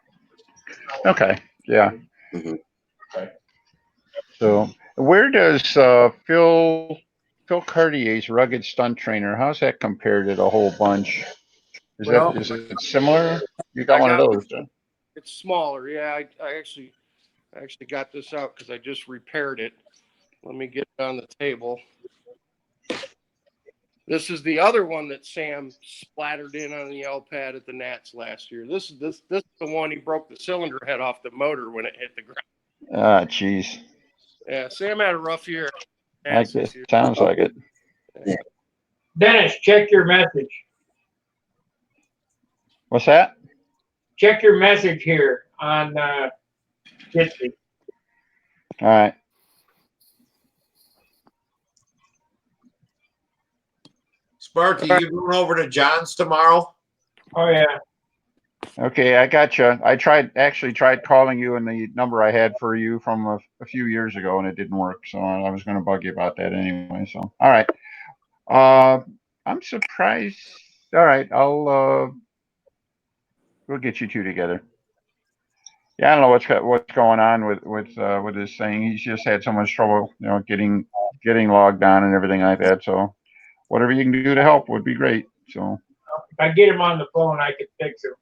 Okay. Yeah. So where does Phil Cartier's Rugged Stunt Trainer, how's that compared to the whole bunch? Is it similar? You got one of those, huh? It's smaller. Yeah, I actually got this out because I just repaired it. Let me get it on the table. This is the other one that Sam splattered in on the L pad at the Nats last year. This is the one he broke the cylinder head off the motor when it hit the ground. Ah, jeez. Yeah, Sam had a rough year. Sounds like it. Yeah. Dennis, check your message. What's that? Check your message here on Jitsi. All right. Sparky, you going over to John's tomorrow? Oh yeah. Okay, I got you. I tried calling you and the number I had for you from a few years ago, and it didn't work. So I was going to bug you about that anyway. So all right. I'm surprised. All right, we'll get you 2 together. Yeah, I don't know what's going on with his thing. He's just had so much trouble, getting logged on and everything like that. So whatever you can do to help would be great. So if I get him on the phone, I could fix him.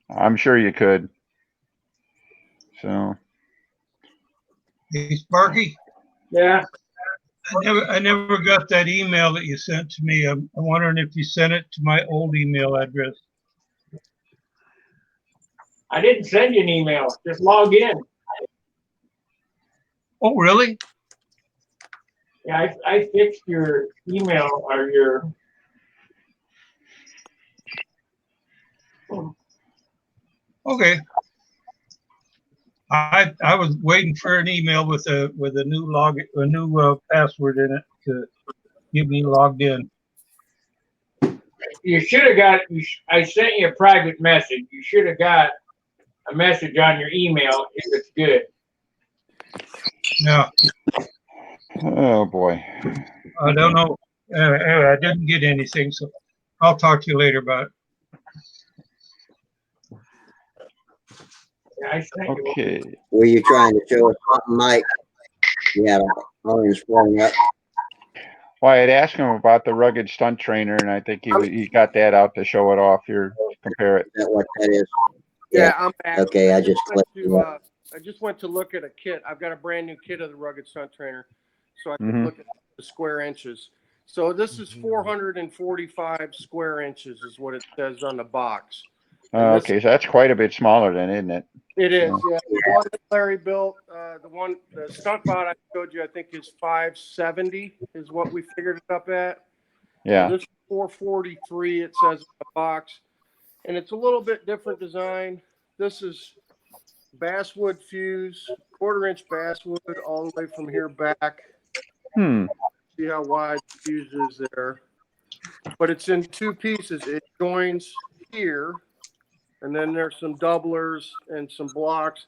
I'm sure you could. So Hey, Sparky. Yeah. I never got that email that you sent to me. I'm wondering if you sent it to my old email address. I didn't send you an email. Just log in. Oh, really? Yeah, I fixed your email or your. Okay. I was waiting for an email with a new password in it to get me logged in. You should have got. I sent you a private message. You should have got a message on your email if it's good. Yeah, Oh boy. I don't know. I didn't get anything, so I'll talk to you later about it. Yeah, I sent you. Okay. Were you trying to show us something, Mike? You had an orange flowing up. Well, I had asked him about the rugged stunt trainer, and I think he got that out to show it off here. Compare it. Is that what that is? Yeah, I'm back. Okay, I just went clicked to, it. I just went to look at a kit. I've got a brand new kit of the Rugged Stunt Trainer, so I can Mhm. look at the square inches. So this is 445 square inches, is what it says on the box. And this, Okay, so that's quite a bit smaller then, isn't it? it is, yeah. The one that Larry built, the stunt bot I showed you, I think is 570 is what we figured it up at. Yeah. So this is 443, it says in the box, and it's a little bit different design. This is basswood fuse, 1/4 inch basswood all the way from here back. Hmm. See how wide the fuse is there. But it's in two pieces. It joins here, and then there's some doublers and some blocks.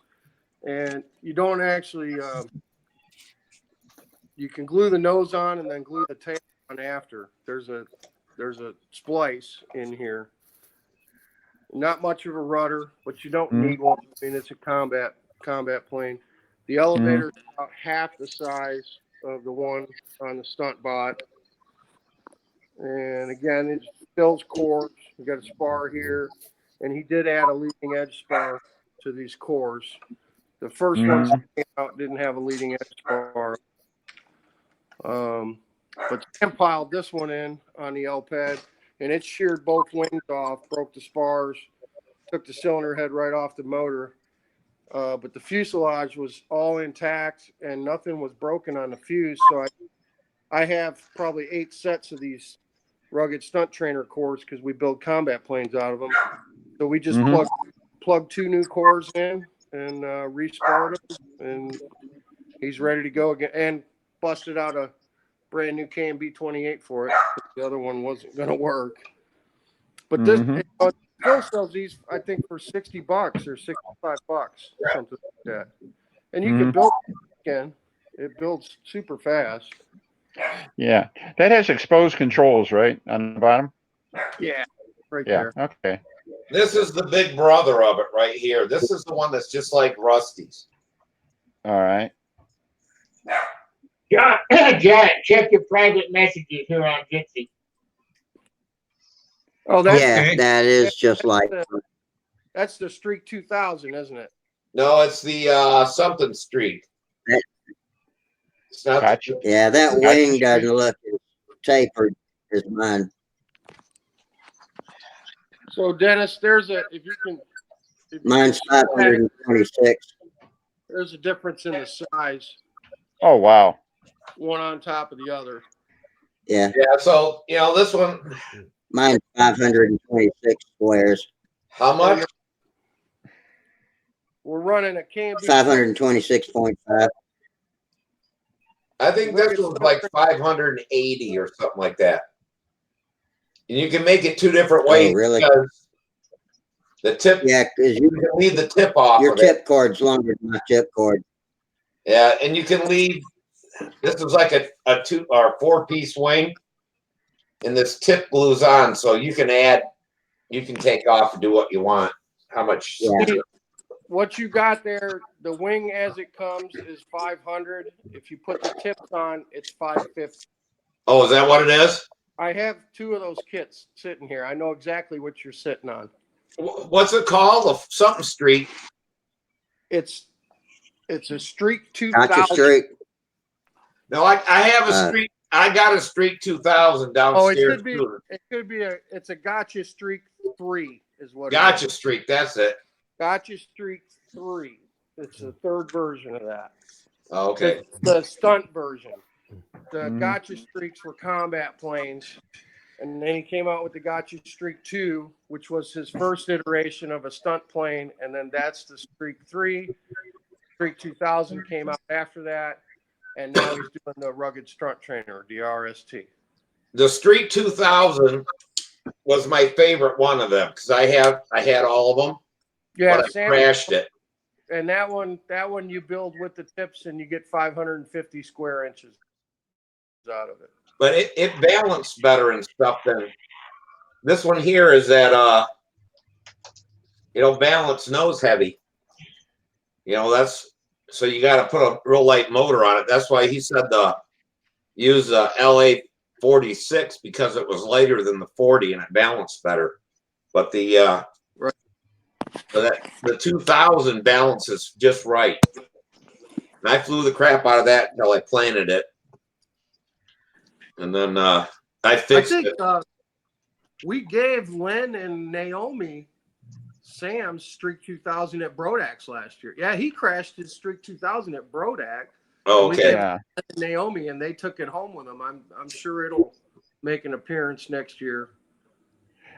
And you don't actually, you can glue the nose on and then glue the tail on after. There's a splice in here. Not much of a rudder, but you don't need one. I mean, it's a combat plane. The elevator is about half the size of the one on the stunt bot. And again, it fills cores. We got a spar here, and he did add a leading edge spar to these cores. The first one that came out didn't have a leading edge spar. But Sam piled this one in on the L-pad, and it sheared both wings off, broke the spars, took the cylinder head right off the motor. But the fuselage was all intact and nothing was broken on the fuse. So I have probably 8 sets of these Rugged Stunt Trainer cores because we build combat planes out of them. So we just plugged 2 new cores in and resparred them, and he's ready to go again. And busted out a brand new KMB 28 for it. The other one wasn't going to work. But this, Phil sells these, I think, for $60 or $65, something like that. And you can build it again. It builds super fast. Yeah. That has exposed controls, right? On the bottom? Yeah, right Yeah. there. Okay. This is the big brother of it right here. This is the one that's just like Rusty's. All right. John, Jack, check your private messages here on Jitsi. Oh, that's Yeah, that is just like. That's the Streak 2000, isn't it? No, it's the something streak. It's not. Gotcha. Yeah, that wing doesn't look as tapered as mine. So Dennis, there's a if you can. Mine's 526. There's a difference in the size, Oh wow. one on top of the other. Yeah, Yeah. So this one. mine's 526 squares. How much? We're running a KMB 526.5. I think this one's like 580 or something like that. And you can make it 2 different ways. Oh, really? Because the tip. Yeah, because You can leave the tip off. your of tip cord's longer than my tip cord. Yeah, and you can leave. This is like a 2 or 4-piece wing, and this tip glues on, so you can add. You can take off and do what you want. How much? Yeah. What you got there, the wing as it comes is 500. If you put the tips on, it's 550. Oh, is that what it is? I have 2 of those kits sitting here. I know exactly what you're sitting on. What's it called? Something streak. It's a Streak 2000. Gotcha, Streak. No, I have a streak. I got a streak 2000 downstairs. Oh, it could be. It could be It's a Gotcha Streak 3, is what. Gotcha Streak. That's it. Gotcha Streak 3. It's the third version of that. Okay. The stunt version. The Gotcha Streaks were combat planes, and then he came out with the Gotcha Streak 2, which was his first iteration of a stunt plane, and then that's the Streak 3. Streak 2000 came out after that, and now he's doing the Rugged Stunt Trainer, the RST. The Streak 2000 was my favorite one of them because I had all of them. Yeah, but I crashed it. And that one you build with the tips, and you get 550 square inches out of it. But it balanced better and stuff than this one here. Is that balance nose heavy. That's so you got to put a real light motor on it. That's why he said use a LA 46 because it was lighter than the 40 and it balanced better. But the the 2000 balances just right. And I flew the crap out of that until I planted it. And then I fixed it. We gave Lynn and Naomi Sam's Streak 2000 at Brodax last year. Yeah, he crashed his Streak 2000 at Brodax. Oh, okay. Yeah. Naomi, and they took it home with them. I'm sure it'll make an appearance next year.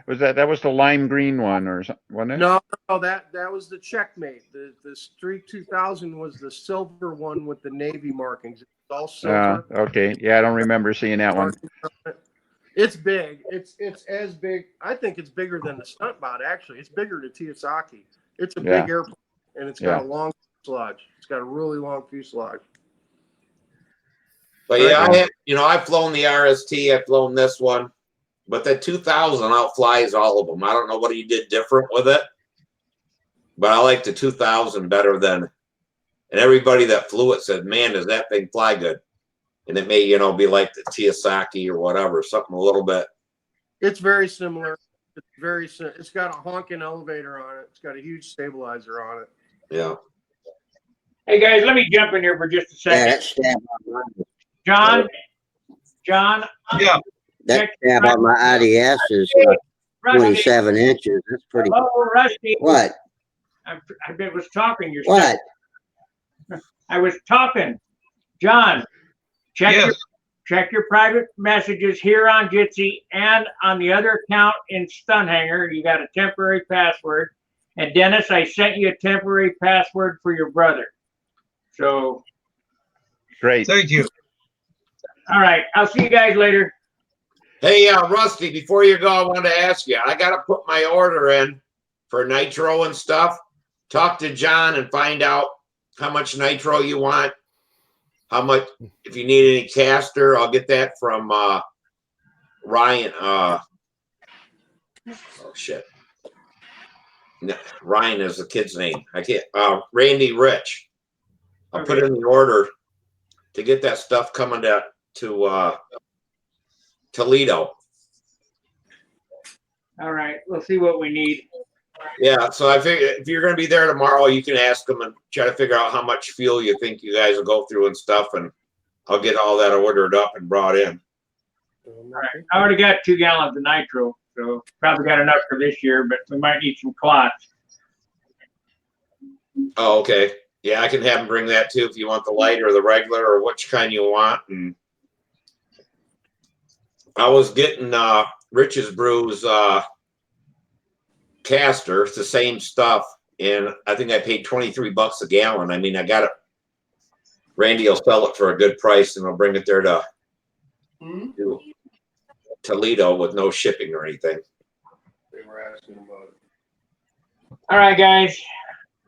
Was that was the lime green one or something, wasn't it? No, that was the Checkmate. The Streak 2000 was the silver one with the navy markings. It's all silver. Okay. Yeah, I don't remember seeing that one. It's big. It's as big. I think it's bigger than the Stuntbot, actually. It's bigger than Tiyosaki. It's a big airplane, and it's got a long fuselage. It's got a really long fuselage. But yeah, I've flown the RST. I've flown this one. But that 2000 outflies all of them. I don't know what he did different with it. But I like the 2000 better than. And everybody that flew it said, man, does that thing fly good? And it may, be like the Tiyosaki or whatever, something a little bit. It's very similar. It's got a honking elevator on it. It's got a huge stabilizer on it. Yeah. Hey guys, let me jump in here for just a second. John. Yeah. That tab on my IDS is 27 inches. That's pretty. Oh, Rusty. What? I was talking. What? I was talking. John, check your private messages here on Jitsi and on the other account in Stunthangar. You got a temporary password. And Dennis, I sent you a temporary password for your brother. So. Great. Thank you. All right. I'll see you guys later. Hey, Rusty, before you go, I wanted to ask you. I got to put my order in for nitro and stuff. Talk to John and find out how much nitro you want. How much, if you need any caster, I'll get that from Ryan. Oh, shit. No, Ryan is the kid's name. I can't. Randy Rich. I'll put in the order to get that stuff coming to Toledo. All right. We'll see what we need. Yeah, so I figure if you're going to be there tomorrow, you can ask them and try to figure out how much fuel you think you guys will go through and stuff, and I'll get all that ordered up and brought in. All right. I already got 2 gallons of nitro, so probably got enough for this year, but we might need some clots. Oh, okay. Yeah, I can have them bring that too if you want the light or the regular or which kind you want. And I was getting Rich's Brew's caster. It's the same stuff, and I think I paid $23 a gallon. I mean, I got it. Randy will sell it for a good price, and I'll bring it there to Toledo with no shipping or anything. They were asking about it. All right, guys.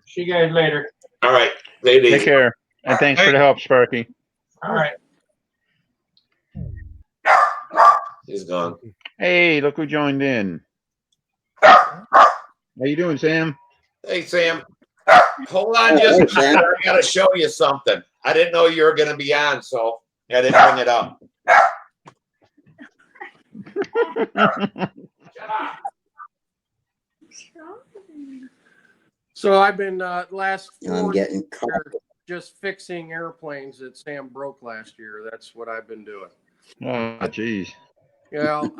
See you guys later. All right. Take care. And thanks for the help, Sparky. All right. He's gone. Hey, look who joined in. How you doing, Sam? Hey, Sam. Hold on just a minute. I got to show you something. I didn't know you were going to be on, so I didn't bring it up. So I've been last I'm getting just fixing airplanes that Sam broke last year. That's what I've been doing. Oh, jeez. You know,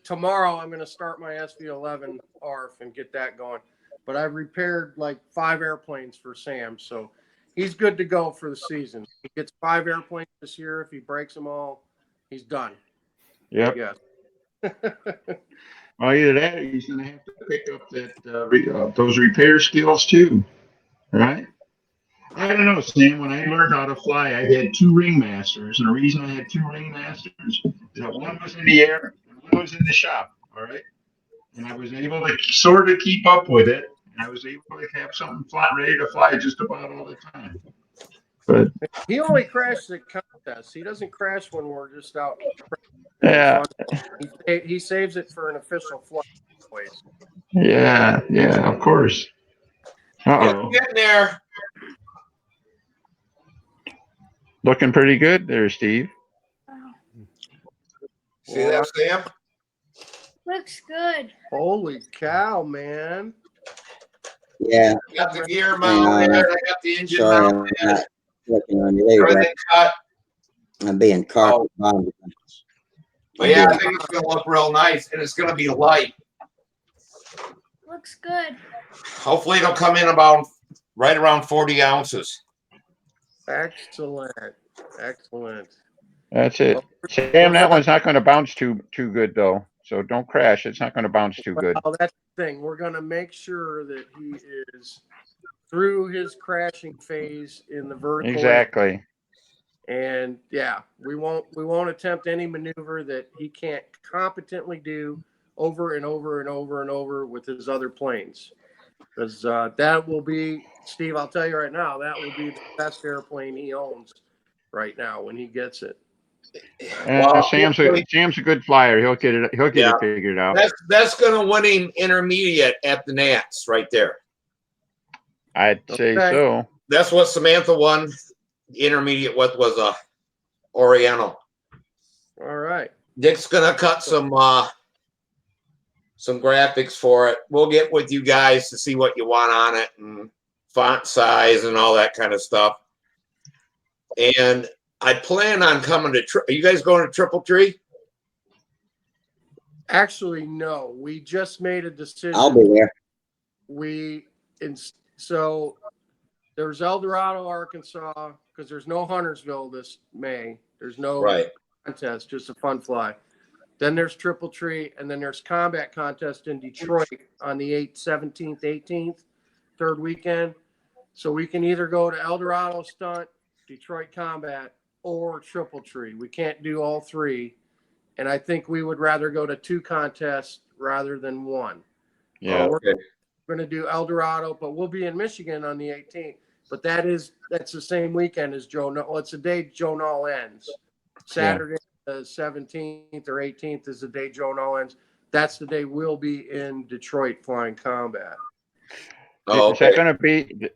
tomorrow I'm going to start my SV11 ARF and get that going. But I've repaired like 5 airplanes for Sam, so he's good to go for the season. He gets 5 airplanes this year. If he breaks them all, he's done. Yep. Yes. Well, either that or he's going to have to pick up those repair skills too, right? I don't know, Sam. When I learned how to fly, I had 2 ringmasters, and the reason I had 2 ringmasters is that one was in the air and one was in the shop. All right, and I was able to sort of keep up with it, and I was able to have something ready to fly just about all the time. But he only crashes at contests. He doesn't crash when we're just out. yeah, He saves it for an official flight. Always. yeah, of course. Uh-oh. Getting there. Looking pretty good there, Steve. See that, Sam? Looks good. Holy cow, man. Yeah. Got the gear mounted. I got the engine Sorry, I'm mounted. not looking on you there. Everything cut. I'm being carpet bombed. But yeah, I think it's going to look real nice, and it's going to be light. Looks good. Hopefully, it'll come in right around 40 ounces. Excellent. That's it. Sam, that one's not going to bounce too good though. So don't crash. It's not going to bounce too good. Well, that's the thing. We're going to make sure that he is through his crashing phase in the vertical. Exactly. And yeah, we won't attempt any maneuver that he can't competently do over and over and over and over with his other planes. Because that will be, Steve, I'll tell you right now, that will be the best airplane he owns right now when he gets it. And Sam's a good flyer. He'll get it figured out. That's going to win him intermediate at the Nats right there. I'd say so. That's what Samantha won. Intermediate with was a Oriental. All right. Dick's going to cut some graphics for it. We'll get with you guys to see what you want on it and font size and all that kind of stuff. And I plan on coming to. Are you guys going to Triple Tree? Actually, no. We just made a decision. I'll be there. So there's El Dorado, Arkansas, because there's no Huntersville this May. There's no contest, just a fun fly. Then there's Triple Tree, and then there's Combat Contest in Detroit on the 17th, 18th, third weekend. So we can either go to El Dorado Stunt, Detroit Combat, or Triple Tree. We can't do all 3. And I think we would rather go to 2 contests rather than 1. Yeah. We're going to do El Dorado, but we'll be in Michigan on the 18th. But that's the same weekend as Joe. Well, it's the day Joe Null ends. Saturday, the 17th or 18th is the day Joe Null ends. That's the day we'll be in Detroit flying combat. Oh, okay.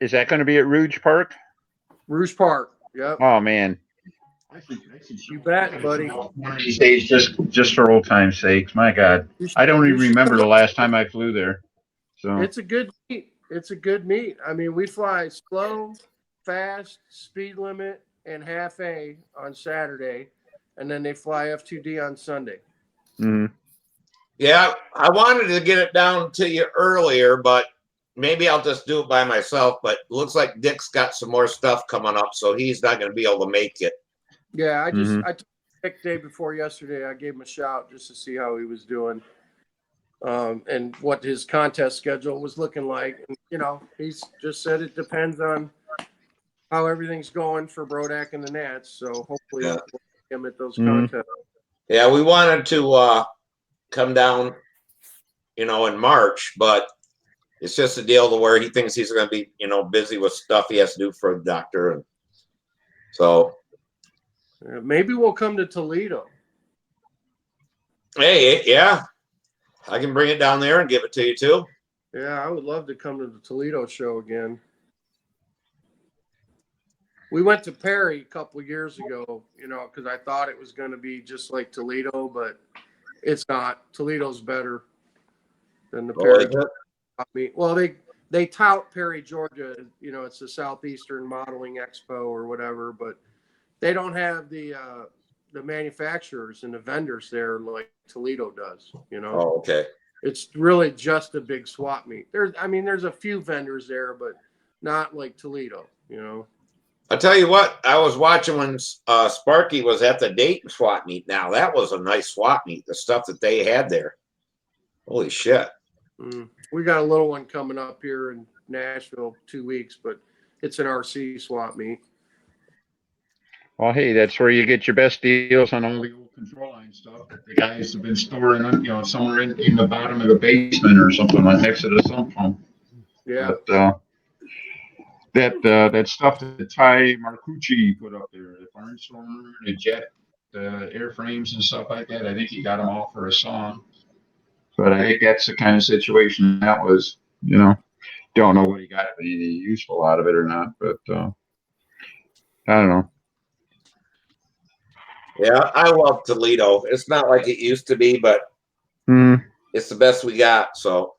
Is that going to be at Rouge Park? Rouge Park. Yep. Oh man. You bet, buddy. One of these days, just for old time's sakes. My God, I don't even remember the last time I flew there. So it's a good meet. I mean, we fly slow, fast, speed limit, and half A on Saturday, and then they fly F2D on Sunday. Mm-hmm. Yeah, I wanted to get it down to you earlier, but maybe I'll just do it by myself. But it looks like Dick's got some more stuff coming up, so he's not going to be able to make it. Yeah, I took the day before yesterday. I gave him a shout just to see how he was doing. And what his contest schedule was looking like. And, he's just said it depends on how everything's going for Brodak and the Nats. So hopefully we'll get him at those contests. Yeah, we wanted to come down, in March, but it's just a deal to where he thinks he's going to be, busy with stuff he has to do for a doctor. And so maybe we'll come to Toledo. Hey, yeah. I can bring it down there and give it to you too. Yeah, I would love to come to the Toledo show again. We went to Perry a couple of years ago, because I thought it was going to be just like Toledo, but it's not. Toledo's better than the Perry. Well, they tout Perry, Georgia. You know, it's the Southeastern Modeling Expo or whatever, but they don't have the manufacturers and the vendors there like Toledo does. You know. Oh, okay. It's really just a big swap meet. There's a few vendors there, but not like Toledo. You know. I'll tell you what, I was watching when Sparky was at the Dayton swap meet. Now that was a nice swap meet. The stuff that they had there. Holy shit. We got a little one coming up here in Nashville 2 weeks, but it's an RC swap meet. Well, hey, that's where you get your best deals on all the old control line stuff that the guys have been storing, somewhere in the bottom of the basement or something like next to the sump pump. Yeah. But that stuff that Ty Marcucci put up there, the Barnstormer, the jet, the airframes and stuff like that, I think he got them all for a song. But I think that's the kind of situation that was, don't know what he got any useful out of it or not, but I don't know. Yeah, I love Toledo. It's not like it used to be, but it's the best we got. So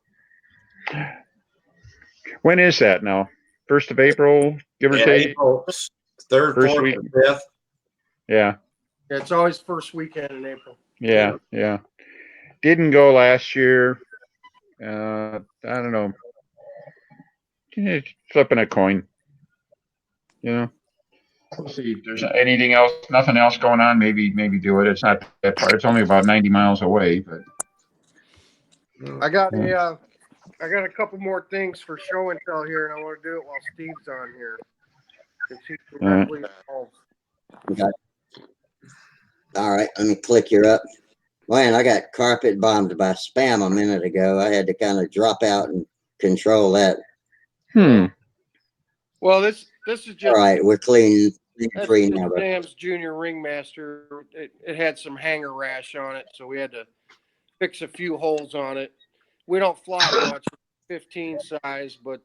when is that now? 1st of April, give or take? April 3rd, First 4th, week. and 5th. Yeah. It's always first weekend in April. Yeah. Didn't go last year. I don't know. Flipping a coin. We'll see if there's anything else, nothing else going on. Maybe do it. It's not that far. It's only about 90 miles away, but I got a couple more things for show and tell here, and I want to do it while Steve's on here. He's directly involved. Okay. All right, let me click you up. Man, I got carpet bombed by spam a minute ago. I had to kind of drop out and control that. Well, this is just all right. We're clean. Free now. Sam's Junior Ringmaster. It had some hanger rash on it, so we had to fix a few holes on it. We don't fly much, 15 size, but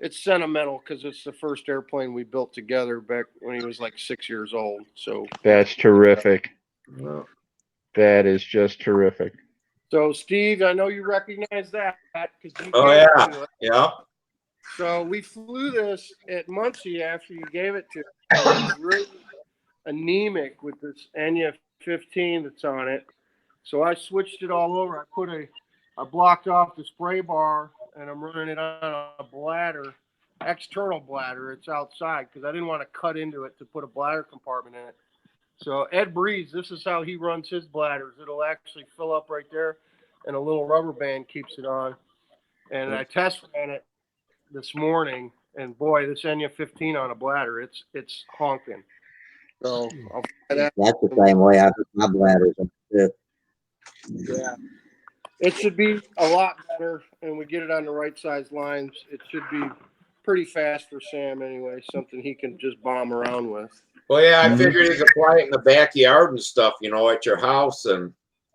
it's sentimental because it's the first airplane we built together back when he was like 6 years old. So that's terrific. That is just terrific. So, Steve, I know you recognize that because you Oh gave it yeah, to us. yeah. So we flew this at Muncie after you gave it to us. It was really anemic with this Enya 15 that's on it. So I switched it all over. I blocked off the spray bar and I'm running it on a bladder, external bladder. It's outside because I didn't want to cut into it to put a bladder compartment in it. So Ed Breeze, this is how he runs his bladders. It'll actually fill up right there and a little rubber band keeps it on. And I test ran it this morning, and boy, this Enya 15 on a bladder, it's honking. So I'll try that. That's the same way I put my bladders. Yeah, it should be a lot better, and we get it on the right size lines. It should be pretty fast for Sam anyway. Something he can just bomb around with. Well, yeah, I figured you could fly it in the backyard and stuff, at your house, and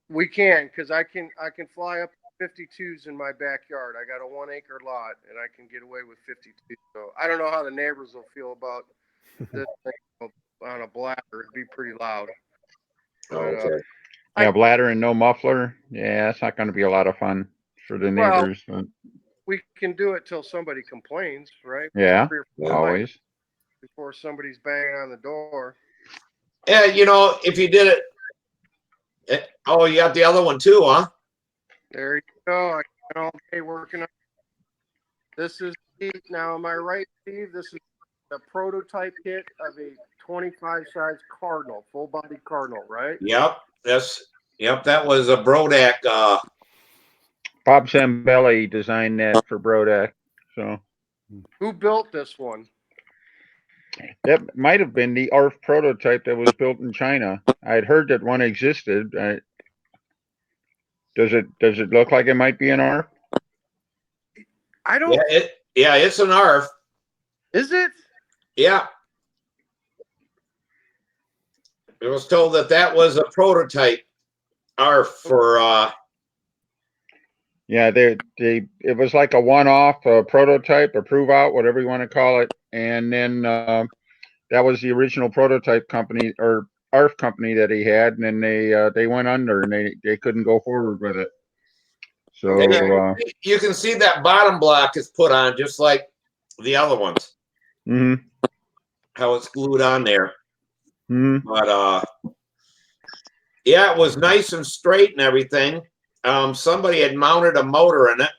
we can because I can fly up 52s in my backyard. I got a 1 acre lot and I can get away with 52. So I don't know how the neighbors will feel about this thing on a bladder. It'd be pretty loud. Okay. Yeah, bladder and no muffler. Yeah, that's not going to be a lot of fun for the neighbors. But we can do it till somebody complains, right? Yeah, always. Before somebody's banging on the door. Yeah, if you did it. Oh, you got the other one too, huh? There you go. I spent all day working on this. Is now, am I right, Steve? This is the prototype kit of a 25 size Cardinal, full body Cardinal, right? Yep. That was a Brodak. Bob Zambelli designed that for Brodak. So who built this one? That might have been the ARF prototype that was built in China. I had heard that one existed. Does it look like it might be an ARF? I don't. Yeah, it's an ARF. Is it? Yeah. It was told that was a prototype ARF for. Yeah, it was like a one-off, a prototype, a prove-out, whatever you want to call it, and then that was the original prototype company or ARF company that he had, and then they went under and they couldn't go forward with it. So you can see that bottom block is put on just like the other ones. mhm. How it's glued on there. Mhm. But yeah, it was nice and straight and everything. Somebody had mounted a motor in it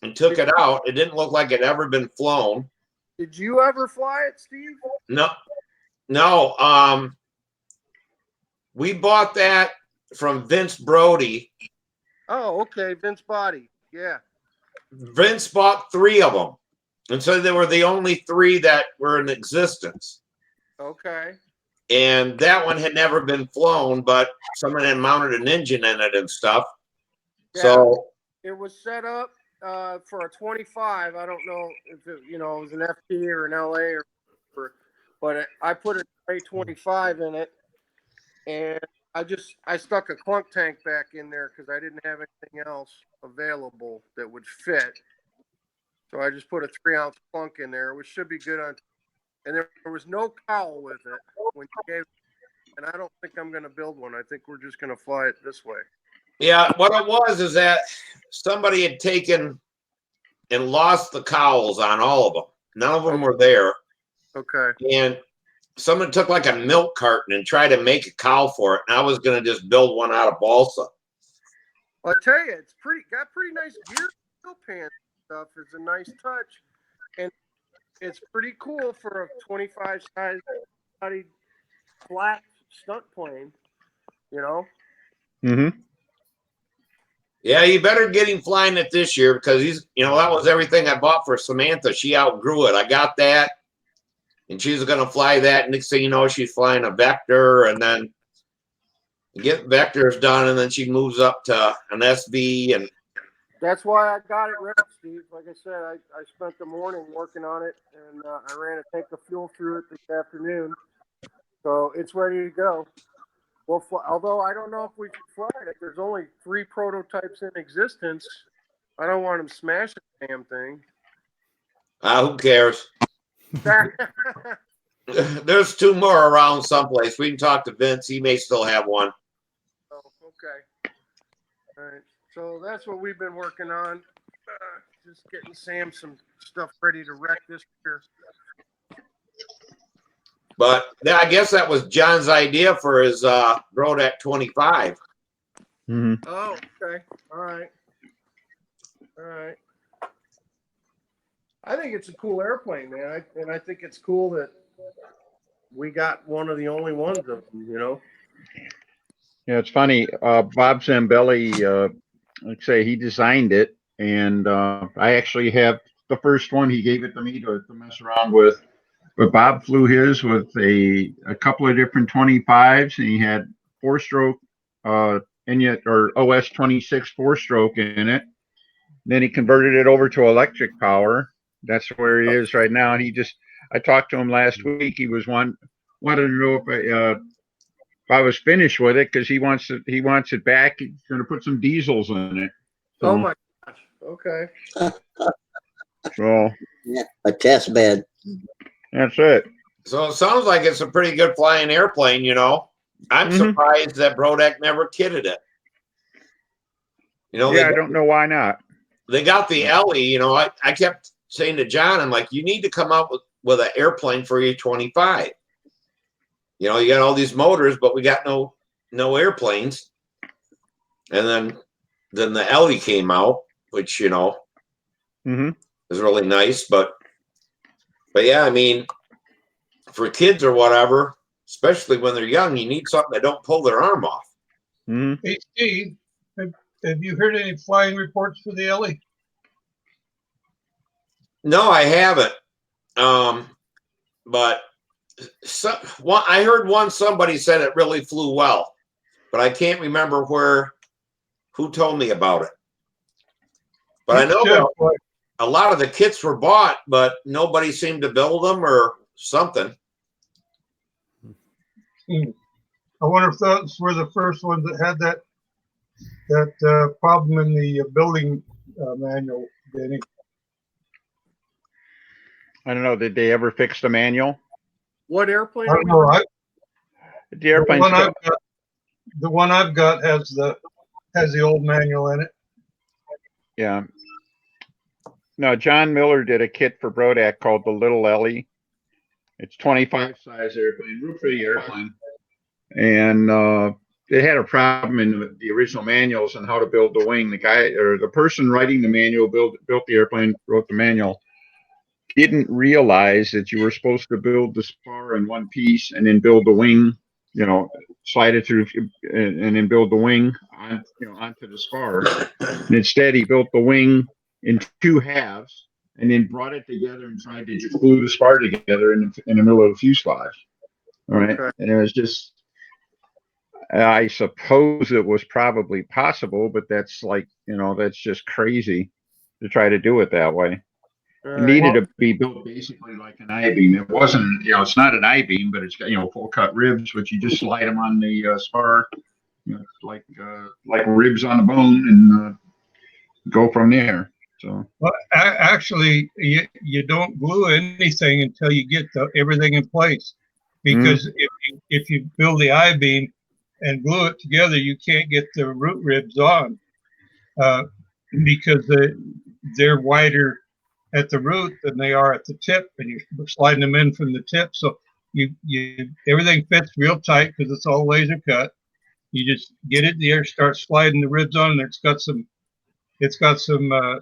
and took it out. It didn't look like it ever been flown. Did you ever fly it, Steve? No. We bought that from Vince Brody. Oh, okay. Vince Body. Yeah. Vince bought 3 of them. And so they were the only 3 that were in existence. Okay. And that one had never been flown, but someone had mounted an engine in it and stuff. Yeah. So it was set up for a 25. I don't know if it, it was an FP or an LA but I put a A25 in it, and I stuck a clunk tank back in there because I didn't have anything else available that would fit. So I just put a 3-ounce clunk in there, which should be good on. And there was no cowl with it when you gave. And I don't think I'm going to build one. I think we're just going to fly it this way. yeah, what it was is that somebody had taken and lost the cowls on all of them. None of them were there. Okay. And someone took like a milk carton and tried to make a cowl for it. And I was going to just build one out of balsa. Well, I tell you, it's got pretty nice gear. Steel pan stuff is a nice touch, and it's pretty cool for a 25 size body flat stunt plane. Mhm. Yeah, you better get him flying it this year because he's, that was everything I bought for Samantha. She outgrew it. I got that, and she's going to fly that. Next thing you know, she's flying a Vector, and then get Vectors done, and then she moves up to an SV. And that's why I got it ready, Steve. Like I said, I spent the morning working on it, and I ran a tank of fuel through it this afternoon, so it's ready to go. Well, although I don't know if we can fly it, there's only 3 prototypes in existence. I don't want them smashing the damn thing. who cares? There's 2 more around someplace. We can talk to Vince. He may still have one. Oh, okay. All right. So that's what we've been working on. Just getting Sam some stuff ready to wreck this year. But yeah, I guess that was John's idea for his Brodak 25. Mhm. Oh, okay. All right. I think it's a cool airplane, man. And I think it's cool that we got one of the only ones of them, Yeah, it's funny. Bob Zambelli, like I say, he designed it, and I actually have the first one. He gave it to me to mess around with. But Bob flew his with a couple of different 25s, and he had 4-stroke OS 26 4-stroke in it. Then he converted it over to electric power. That's where he is right now. And I talked to him last week. He wanted to know if I was finished with it because he wants it back. He's going to put some diesels in it. So, oh my gosh. Okay. So Yeah, a test bed. that's it. So it sounds like it's a pretty good flying airplane, I'm surprised that Brodak never kitted it. I don't know why not. They got the Ellie, I kept saying to John, I'm like, you need to come up with an airplane for your 25. You got all these motors, but we got no airplanes. And then the Ellie came out, which, Mhm. is really nice. But yeah, I mean, for kids or whatever, especially when they're young, you need something that don't pull their arm off. Mhm. Hey, Steve, have you heard any flying reports for the Ellie? No, I haven't. But I heard somebody said it really flew well, but I can't remember who told me about it. But I know a lot of the kits were bought, but nobody seemed to build them or something. I wonder if those were the first ones that had that problem in the building manual, Danny. I don't know. Did they ever fix the manual? What airplane? I don't know. The airplane's The one I've got has the old manual in it. Yeah. No, John Miller did a kit for Brodak called the Little Ellie. It's 25 size airplane, real pretty airplane. And it had a problem in the original manuals on how to build the wing. The guy or the person writing the manual built the airplane, wrote the manual, didn't realize that you were supposed to build the spar in one piece and then build the wing, slide it through and then build the wing on, onto the spar. And instead, he built the wing in two halves and then brought it together and tried to just glue the spar together in the middle of the fuselage. All right. Okay. And it was just, I suppose it was probably possible, but that's like, that's just crazy to try to do it that way. All It right. needed to be built basically like an I-beam. It wasn't, it's not an I-beam, but it's got, full cut ribs, but you just slide them on the spar, like ribs on a bone and go from there. So, Well, actually, you don't glue anything until you get everything in place, because if you build the I-beam and glue it together, you can't get the root ribs on because they're wider at the root than they are at the tip, and you're sliding them in from the tip. So you everything fits real tight because it's all laser cut. You just get it there, start sliding the ribs on, and it's got some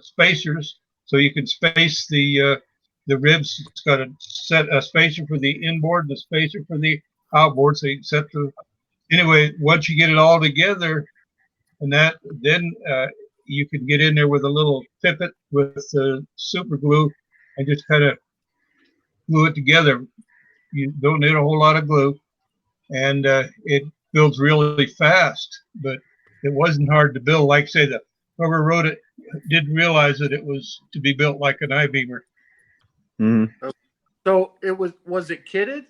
spacers, so you can space the ribs. It's got a spacer for the inboard and a spacer for the outboard, so you can set the. Anyway, once you get it all together, and then you can get in there with a little pipet with super glue and just kind of glue it together. You don't need a whole lot of glue, and it builds really fast. But it wasn't hard to build. Like say, whoever wrote it didn't realize that it was to be built like an I-beamer. Mm-hmm. So was it kitted?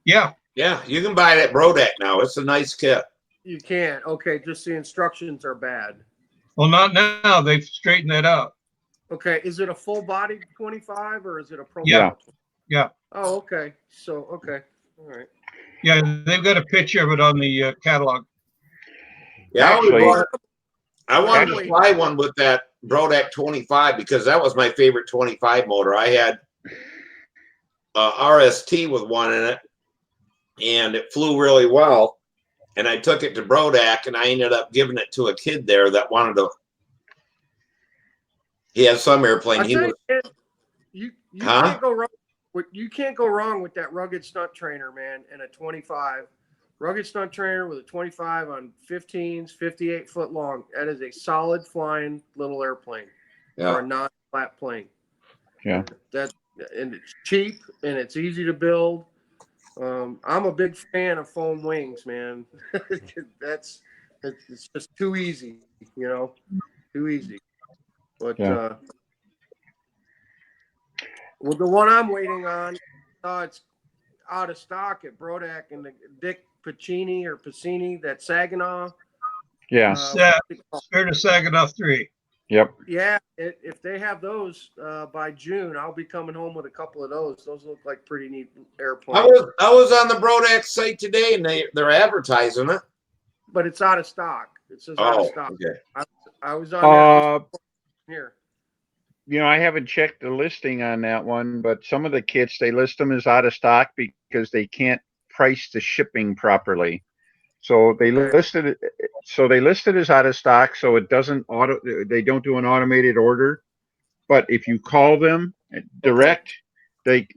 Yeah. Yeah, you can buy it at Brodak now. It's a nice kit. You can. Okay, just the instructions are bad. Well, not now. They've straightened that out. Okay, is it a full body 25 or is it a profile? Yeah. Yeah. Oh, okay. So, okay. All right. Yeah, they've got a picture of it on the catalog. Yeah, Actually, I wanted to fly one with that Brodak 25 because that was my favorite 25 motor. I had RST with one in it, and it flew really well. And I took it to Brodak, and I ended up giving it to a kid there that wanted to. He has some airplane. You can't go wrong. You can't go wrong with that rugged stunt trainer, man, and a 25. Rugged stunt trainer with a 25 on 15s, 58 foot long. That is a solid flying little airplane or a non-flat plane. Yeah. And it's cheap and it's easy to build. I'm a big fan of foam wings, man. It's just too easy, too easy. But well, the one I'm waiting on, it's out of stock at Brodak and the Dick Pacini, that Saginaw. Yeah. Spirit of Saginaw 3. Yep. Yeah, if they have those by June, I'll be coming home with a couple of those. Those look like pretty neat airplanes. I was on the Brodak site today, and they're advertising it. But it's out of stock. It says out of stock. Okay. I was on here. I haven't checked the listing on that one, but some of the kits, they list them as out of stock because they can't price the shipping properly. So they listed it as out of stock, so it doesn't they don't do an automated order. But if you call them direct, they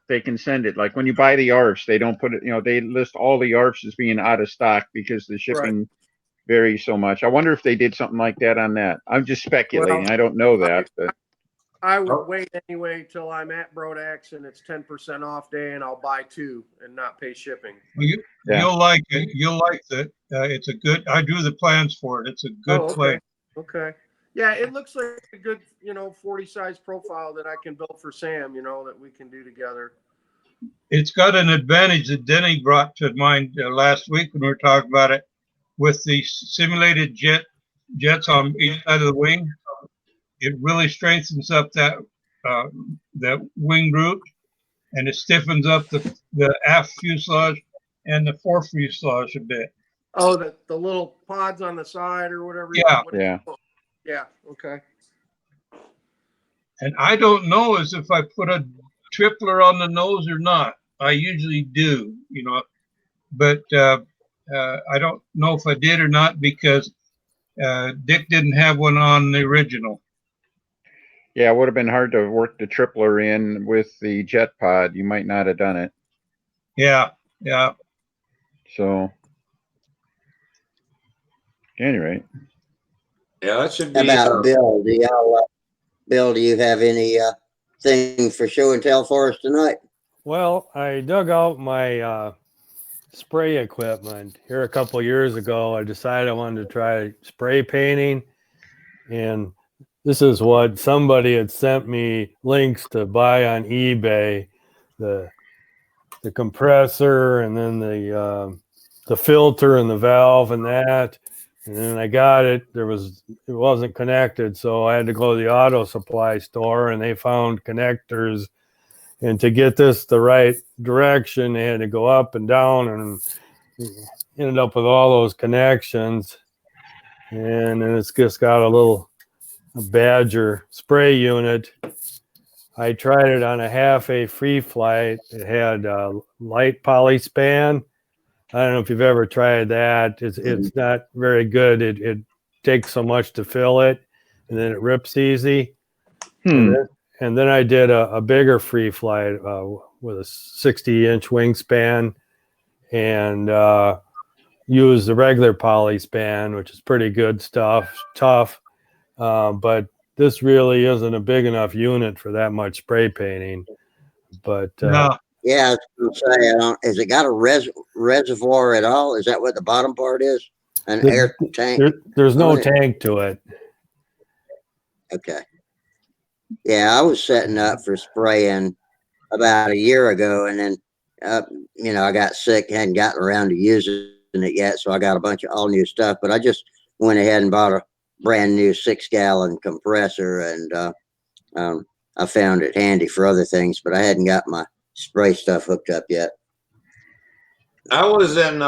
can send it. Like when you buy the ARFs, they don't put it, they list all the ARFs as being out of stock because the shipping varies so much. I wonder if they did something like that on that. I'm just speculating. I don't know that, but I would wait anyway till I'm at Brodak's and it's 10% off day, and I'll buy two and not pay shipping. Well, you'll like it. You'll like it. It's a good. I drew the plans for it. It's a good plane. Okay. Yeah, it looks like a good, 40 size profile that I can build for Sam. That we can do together. It's got an advantage that Denny brought to mind last week when we were talking about it, with the simulated jets on each side of the wing. It really strengthens up that wing root, and it stiffens up the aft fuselage and the fore fuselage a bit. Oh, the little pods on the side or whatever. Yeah. Yeah. Okay. And I don't know as if I put a tripler on the nose or not. I usually do, but I don't know if I did or not because Dick didn't have one on the original. Yeah, it would have been hard to work the tripler in with the jet pod. You might not have done it. Yeah. So, anyway. Yeah, that should How be. about Bill? Bill, do you have any thing for show and tell for us tonight? Well, I dug out my spray equipment here a couple years ago. I decided I wanted to try spray painting, and this is what somebody had sent me links to buy on eBay: the compressor, and then the filter and the valve and that. And then I got it. It wasn't connected, so I had to go to the auto supply store, and they found connectors. And to get this the right direction, they had to go up and down, and ended up with all those connections. And then it's just got a Badger spray unit. I tried it on a half-A free flight. It had light poly span. I don't know if you've ever tried that. It's not very good. It takes so much to fill it, and then it rips easy. And then I did a bigger free flight with a 60-inch wingspan, and used the regular poly span, which is pretty good stuff, tough. But this really isn't a big enough unit for that much spray painting. But No. Yeah, I was gonna say, has it got a reservoir at all? Is that what the bottom part is? An air tank? There's no tank to it. Okay. Yeah, I was setting up for spraying about a year ago, and then, I got sick, hadn't gotten around to using it yet, so I got a bunch of all new stuff. But I just went ahead and bought a brand new 6-gallon compressor, and I found it handy for other things, but I hadn't got my spray stuff hooked up yet. I was in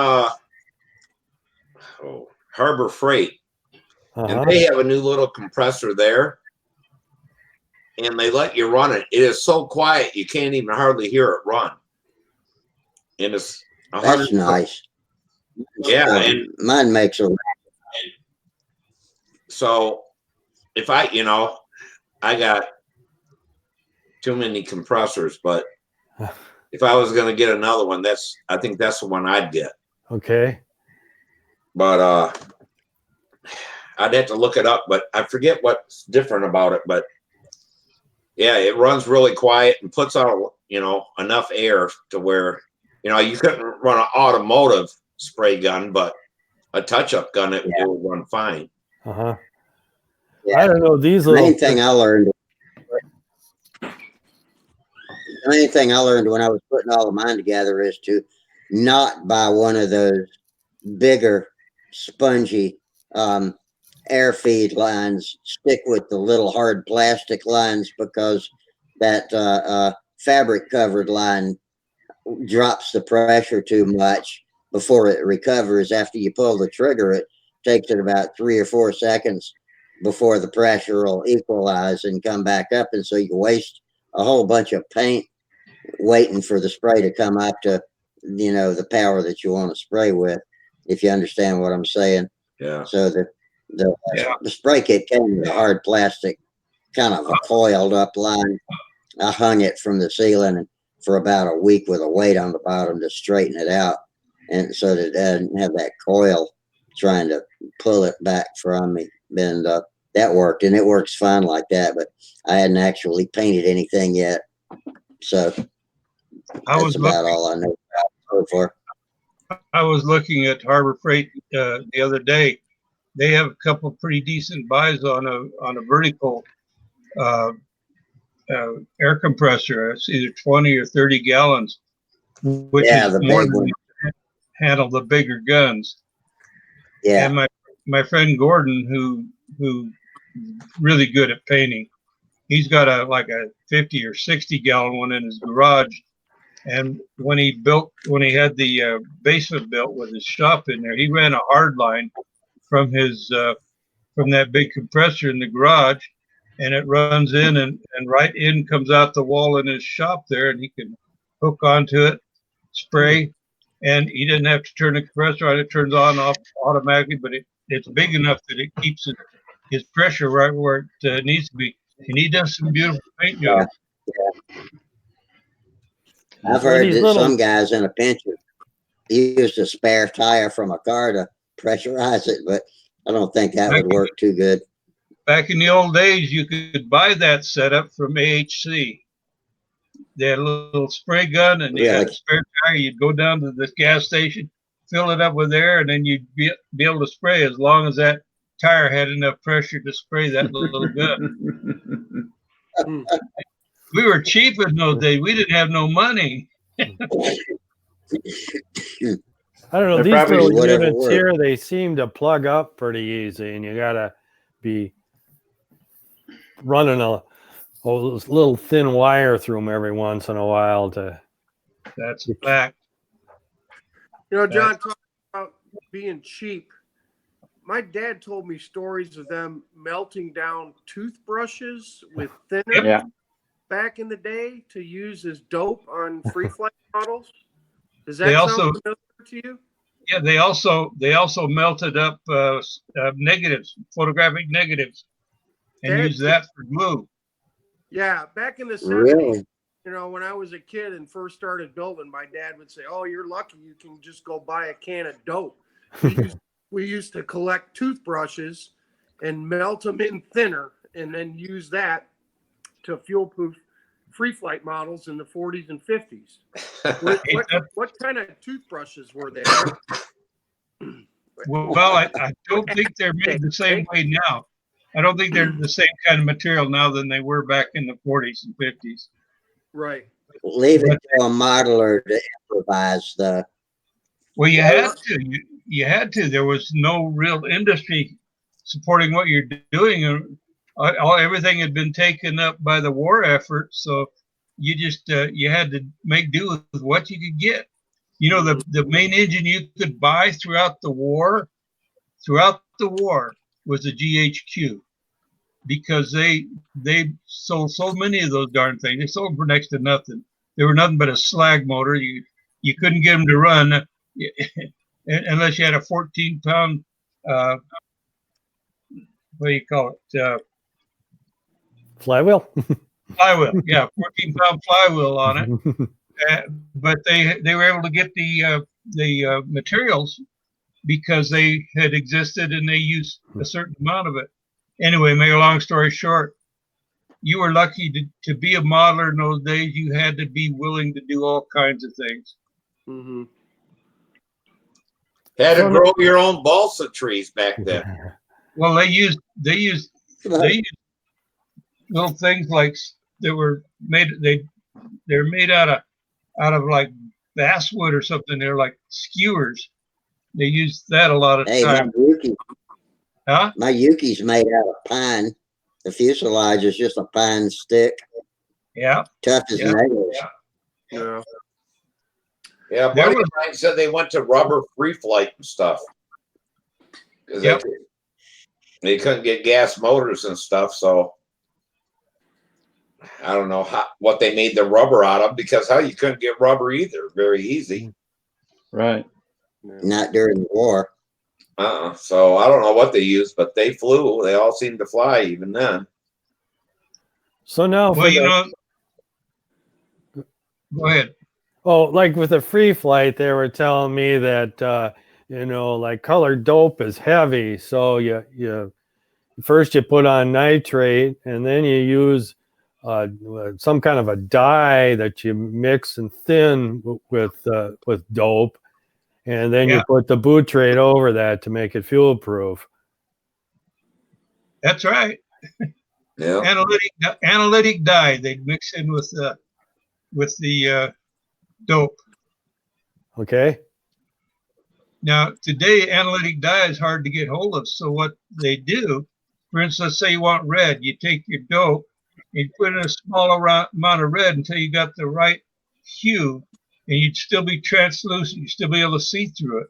Harbor Freight, and they have a new little compressor there, and they let you run it. It is so quiet you can't even hardly hear it run. And it's That's nice. Yeah, and mine makes a. So if I got too many compressors, but if I was going to get another one, I think that's the one I'd get. Okay. But I'd have to look it up, but I forget what's different about it. But yeah, it runs really quiet and puts out, enough air to where, you couldn't run an automotive spray gun, but a touch-up gun, it would run fine. Yeah. I don't know. The main thing I learned when I was putting all of mine together is to not buy one of those bigger, spongy air feed lines. Stick with the little hard plastic lines, because that fabric covered line drops the pressure too much before it recovers. After you pull the trigger, it takes it about 3 or 4 seconds before the pressure will equalize and come back up, and so you waste a whole bunch of paint waiting for the spray to come up to the power that you want to spray with, if you understand what I'm saying. Yeah. So the spray kit came with a hard plastic, kind of a coiled up line. I hung it from the ceiling for about a week with a weight on the bottom to straighten it out, and so that it doesn't have that coil trying to pull it back from me. And that worked, and it works fine like that. But I hadn't actually painted anything yet, so that's about all I know about so far. I was looking at Harbor Freight the other day. They have a couple of pretty decent buys on a vertical air compressor. It's either 20 or 30 gallons, which is more than handle the bigger guns. Yeah. And my friend Gordon, who really good at painting, he's got a 50 or 60 gallon one in his garage. And when he had the basement built with his shop in there, he ran a hard line from that big compressor in the garage and it runs in and right in comes out the wall in his shop there, and he can hook onto it, spray, and he didn't have to turn the compressor on. It turns on off automatically, but it's big enough that it keeps his pressure right where it needs to be. And he does some beautiful paint jobs. I've So heard these that little- some guys in a pinch used a spare tire from a car to pressurize it, but I don't think that would work too good. Back in the old days, you could buy that setup from AHC. They had a little spray gun, and you had a spare tire. You'd go down to the gas station, fill it up with air, and then you'd be able to spray as long as that tire had enough pressure to spray that little gun. We were cheap in those days. We didn't have no money. I don't know. They're These probably little whatever units works. here, they seem to plug up pretty easy, and you gotta be running a little thin wire through them every once in a while to. That's a fact. You know, John, talking about being cheap. My dad told me stories of them melting down toothbrushes with thinner Yeah. back in the day to use as dope on free flight models. Does that They sound also- familiar to you? Yeah, they also melted up negatives, photographic negatives, and used that for glue. Yeah, back in the 70s, Really? you know, when I was a kid and first started building, my dad would say, "Oh, you're lucky you can just go buy a can of dope." We used to collect toothbrushes and melt them in thinner and then use that to fuel-proof free flight models in the 40s and 50s. What kind of toothbrushes were there? Well, I don't think they're made the same way now. I don't think they're the same kind of material now than they were back in the 40s and 50s. Right. Leave it to a modeler to improvise the. Well, you had to. You had to. There was no real industry supporting what you're doing. Everything had been taken up by the war effort, so you just you had to make do with what you could get. You know, the main engine you could buy throughout the war was the GHQ, because they sold so many of those darn things. They sold them for next to nothing. They were nothing but a slag motor. You couldn't get them to run unless you had a 14-pound what do you call it? Flywheel. Flywheel. Yeah, 14-pound flywheel on it. But they were able to get the materials because they had existed and they used a certain amount of it. Anyway, make a long story short, you were lucky to be a modeler in those days. You had to be willing to do all kinds of things. Mm-hmm. Had to grow your own balsa trees back then. Well, they used little things like they were made. They're made out of like basswood or something. They're like skewers. They use that a lot of time. My Yuki's made out of pine. The fuselage is just a pine stick. Yeah. Tough as nails. Yeah. Yeah, buddy of mine said they went to rubber free flight and stuff. Yep. They couldn't get gas motors and stuff, so I don't know what they made the rubber out of, because you couldn't get rubber either very easy. Right. Not during the war. So I don't know what they used, but they flew. They all seemed to fly even then. So now, well, you know, go ahead. Oh, like with the free flight, they were telling me that you know, like colored dope is heavy, so you first you put on nitrate, and then you use some kind of a dye that you mix and thin with dope, and then you put the butyrate over that to make it fuel proof. That's right. Yeah. Analytic dye they'd mix in with the dope. Okay. Now today, analytic dye is hard to get hold of. So what they do, for instance, let's say you want red, you take your dope and you put in a small amount of red until you got the right hue, and you'd still be translucent. You'd still be able to see through it,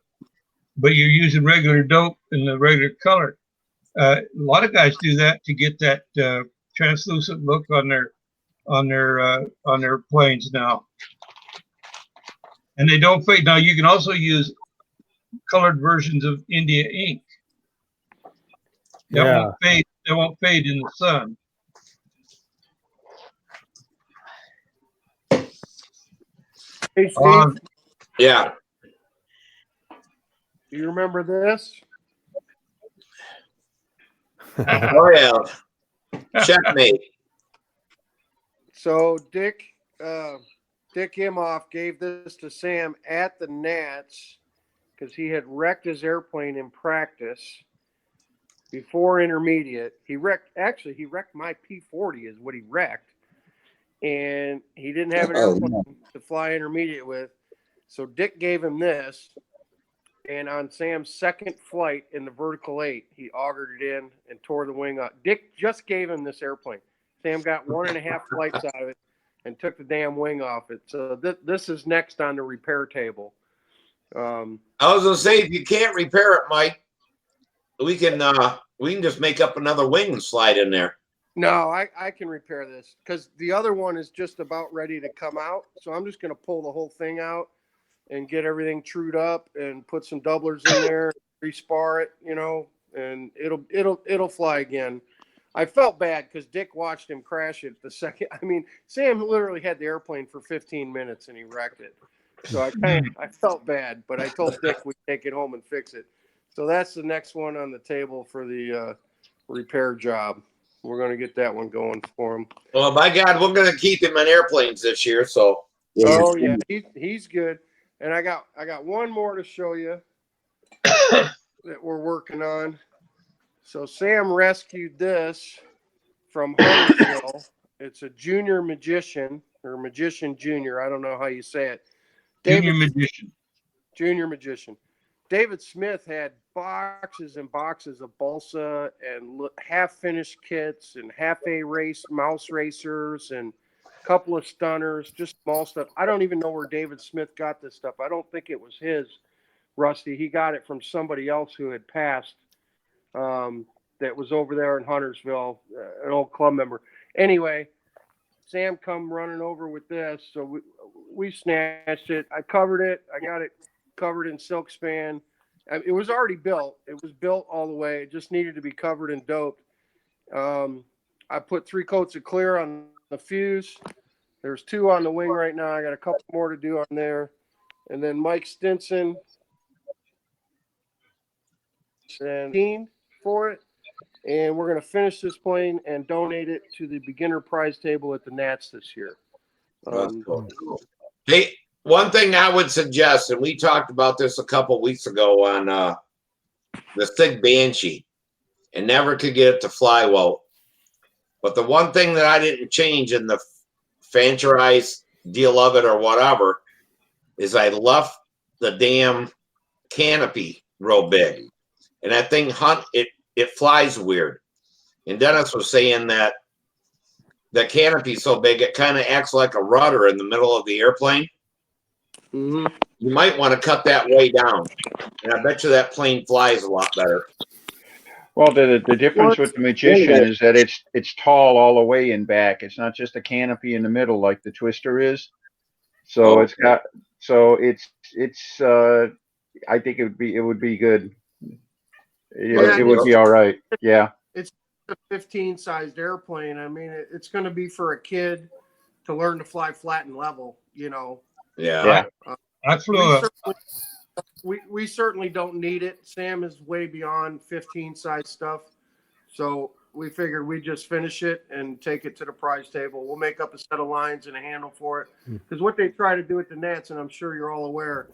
but you're using regular dope in the regular color. A lot of guys do that to get that translucent look on their planes now. And they don't fade. Now you can also use colored versions of India ink. That won't fade. That won't fade in the sun. Hey, Steve, Yeah. do you remember this? Oh yeah. Checkmate. So Dick Imhoff gave this to Sam at the Nats because he had wrecked his airplane in practice before intermediate. He wrecked my P-40 is what he wrecked. And he didn't have an airplane to fly intermediate with. So Dick gave him this. And on Sam's second flight in the vertical 8, he augured it in and tore the wing up. Dick just gave him this airplane. Sam got 1.5 flights out of it and took the damn wing off it. So this is next on the repair table. I was gonna say, if you can't repair it, Mike, we can just make up another wing and slide in there. No, I can repair this because the other one is just about ready to come out. So I'm just going to pull the whole thing out and get everything trued up and put some doublers in there, respar it, and it'll fly again. I felt bad because Dick watched him crash it the second. I mean, Sam literally had the airplane for 15 minutes and he wrecked it. So I felt bad, but I told Dick we'd take it home and fix it. So that's the next one on the table for the repair job. We're going to get that one going for him. Well, by God, we're going to keep him in airplanes this year. So. Oh yeah, he's good. And I got one more to show you that we're working on. So Sam rescued this from Huntersville. It's a junior magician or magician junior. I don't know how you say it. Junior magician. David Smith had boxes and boxes of balsa and half-finished kits and half-A race mouse racers and a couple of stunners, just small stuff. I don't even know where David Smith got this stuff. I don't think it was his, Rusty. He got it from somebody else who had passed that was over there in Huntersville, an old club member. Anyway, Sam come running over with this, so we snatched it. I covered it. I got it covered in silk span. It was already built. It was built all the way. It just needed to be covered and doped. I put 3 coats of clear on the fuse. There's 2 on the wing right now. I got a couple more to do on there. And then Mike Stinson and for it. And we're going to finish this plane and donate it to the beginner prize table at the Nats this year. Cool. Hey, one thing I would suggest, and we talked about this a couple weeks ago on the Sig Banshee, and never could get it to fly well. But the one thing that I didn't change in the franchise deal of it or whatever is I left the damn canopy real big. And that thing it flies weird. And Dennis was saying that the canopy's so big it kind of acts like a rudder in the middle of the airplane. Mm-hmm. You might want to cut that way down. And I bet you that plane flies a lot better. Well, the difference with the Magician is that it's tall all the way in back. It's not just a canopy in the middle like the Twister is. So it's got I think it would be good. It would be all right. Yeah. It's a 15 sized airplane. I mean, it's going to be for a kid to learn to fly flat and level, Yeah. I flew we certainly don't need it. Sam is way beyond 15 size stuff. So we figured we'd just finish it and take it to the prize table. We'll make up a set of lines and a handle for it. Because what they try to do at the Nats, and I'm sure you're all aware,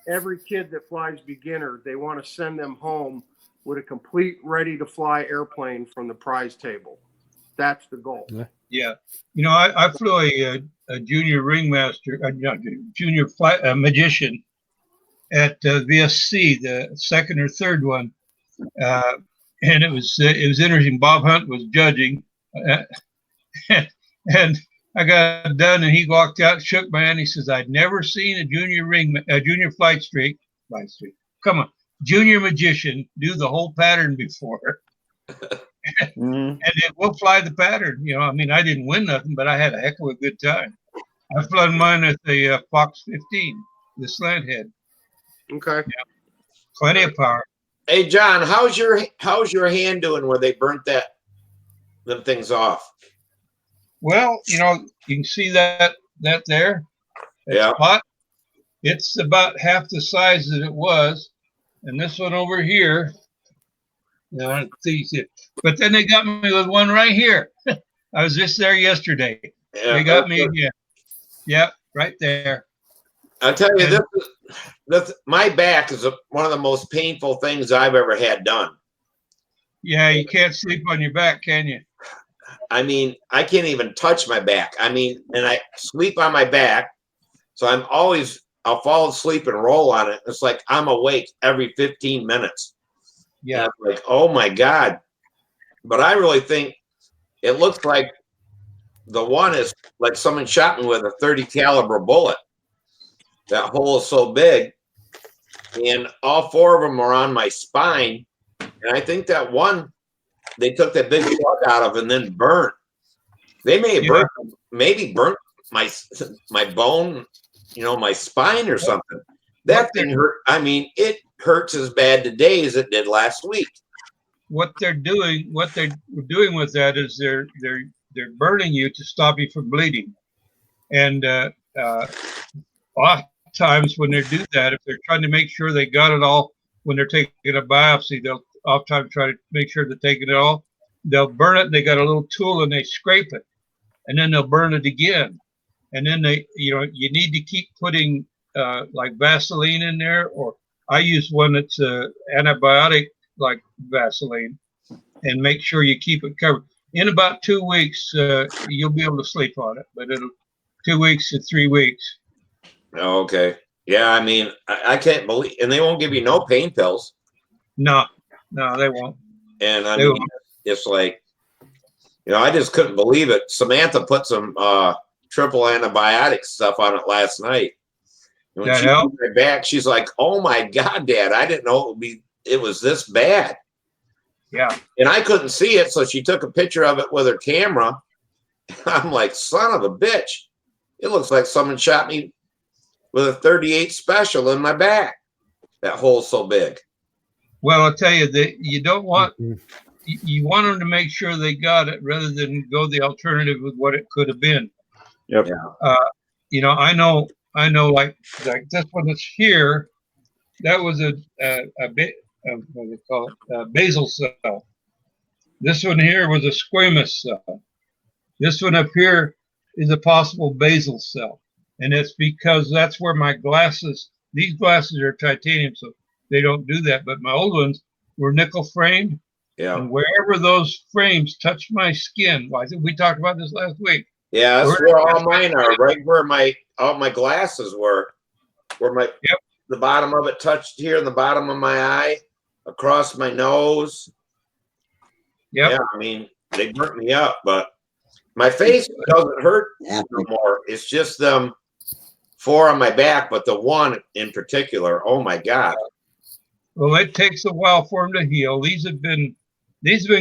every kid that flies beginner, they want to send them home with a complete ready-to-fly airplane from the prize table. That's the goal. Yeah. I flew a junior ringmaster, junior magician at VSC, the second or third one. And it was interesting. Bob Hunt was judging. And I got done and he walked out, shook my hand. He says, I'd never seen a junior flight streak. Come on. Junior magician do the whole pattern before. Mm. And it will fly the pattern. You know, I mean, I didn't win nothing, but I had a heck of a good time. I flooded mine at the Fox 15, the slant head. Okay. Plenty of power. Hey John, how's your hand doing where they burnt them things off? Well, you know, you can see that there. That Yeah. spot. It's about half the size that it was, and this one over here. Yeah, but then they got me with one right here. I was just there yesterday. Yeah, They got me again. Yep, right there. I'll tell you, And- my back is one of the most painful things I've ever had done. Yeah, you can't sleep on your back, can you? I mean, I can't even touch my back. I mean, and I sleep on my back, so I'll fall asleep and roll on it. It's like I'm awake every 15 minutes. Yeah. And I'm like, oh my God. But I really think it looks like the one is like someone shot me with a 30 caliber bullet. That hole is so big. And all four of them are on my spine. And I think that one they took that big plug out of and then burnt. They may have burnt my bone, you know, my spine or something. That thing hurt. I mean, it hurts as bad today as it did last week. What they're doing with that is they're burning you to stop you from bleeding. And oftentimes when they do that, if they're trying to make sure they got it all when they're taking a biopsy, they'll oftentimes try to make sure they're taking it all. They'll burn it. They got a little tool and they scrape it, and then they'll burn it again. And then you need to keep putting like Vaseline in there, or I use one that's antibiotic like Vaseline, and make sure you keep it covered. In about 2 weeks, you'll be able to sleep on it, but it'll 2 weeks to 3 weeks. Okay. Yeah, I mean, I can't believe, and they won't give you no pain pills. No, they won't. And I mean, it's like, you know, I just couldn't believe it. Samantha put some triple antibiotic stuff on it last night. And when she put my back, she's like, "Oh my God, Dad! I didn't know it was this bad." Yeah. And I couldn't see it, so she took a picture of it with her camera. I'm like, "Son of a bitch! It looks like someone shot me with a 38 special in my back. That hole's so big." Well, I'll tell you that you don't want. You want them to make sure they got it rather than go the alternative with what it could have been. Yep. You know, I know, like this one that's here, that was a what do they call it? A basal cell. This one here was a squamous cell. This one up here is a possible basal cell. And it's because that's where my glasses, these glasses are titanium, so they don't do that. But my old ones were nickel framed. Yeah. And wherever those frames touch my skin, well, I think we talked about this last week. Yeah, that's where all mine are, right where all my glasses were. Where the bottom of it touched here in the bottom of my eye, across my nose. Yep. Yeah, I mean, they burnt me up, but my face doesn't hurt no more. It's just them 4 on my back, but the one in particular, oh my God. Well, it takes a while for them to heal. These have been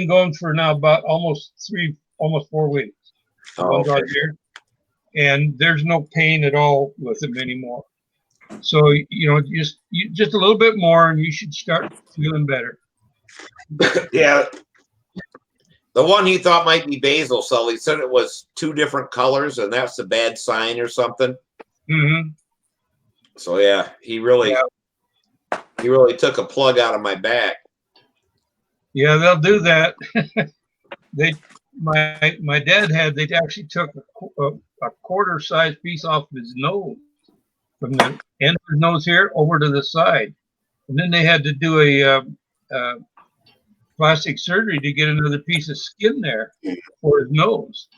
going for now about almost 4 weeks. Oh, okay. Here, and there's no pain at all with them anymore. So you know, just a little bit more, and you should start feeling better. Yeah. The one he thought might be basal cell, he said it was 2 different colors, and that's a bad sign or something. Mm-hmm. So yeah, he really took a plug out of my back. Yeah, they'll do that. My dad they actually took a quarter size piece off of his nose, from the end of his nose here over to the side, and then they had to do a plastic surgery to get another piece of skin there for his nose.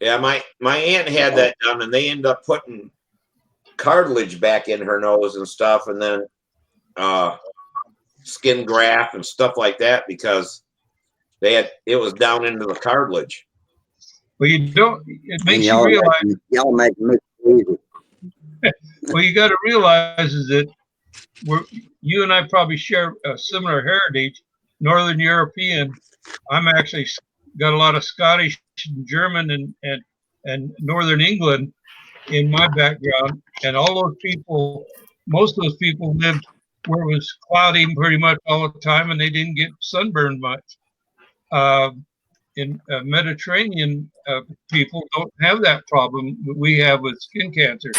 Yeah, my aunt had that done, and they ended up putting cartilage back in her nose and stuff, and then skin graft and stuff like that, because it was down into the cartilage. Well, it makes you realize. Y'all make me easy. Well, you got to realize is that you and I probably share a similar heritage. Northern European. I'm actually got a lot of Scottish and German and Northern England in my background. And all those people, most of those people lived where it was cloudy pretty much all the time and they didn't get sunburned much. In Mediterranean people don't have that problem that we have with skin cancer.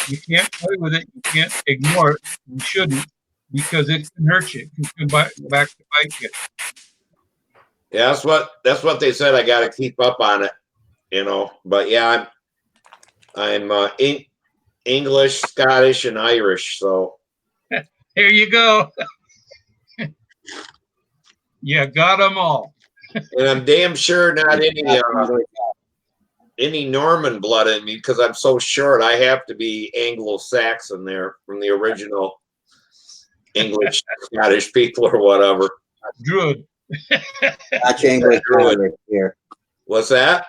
You can't play with it. You can't ignore it. You shouldn't, because it can hurt you. It can come back to bite you. Yeah, that's what they said. I got to keep up on it, you know. But yeah, I'm English, Scottish, and Irish. So Here you go. You got them all. and I'm damn sure not any Norman blood in me because I'm so short. I have to be Anglo-Saxon there from the original English, Scottish people or whatever. Good. Scotch English Irish here. What's that?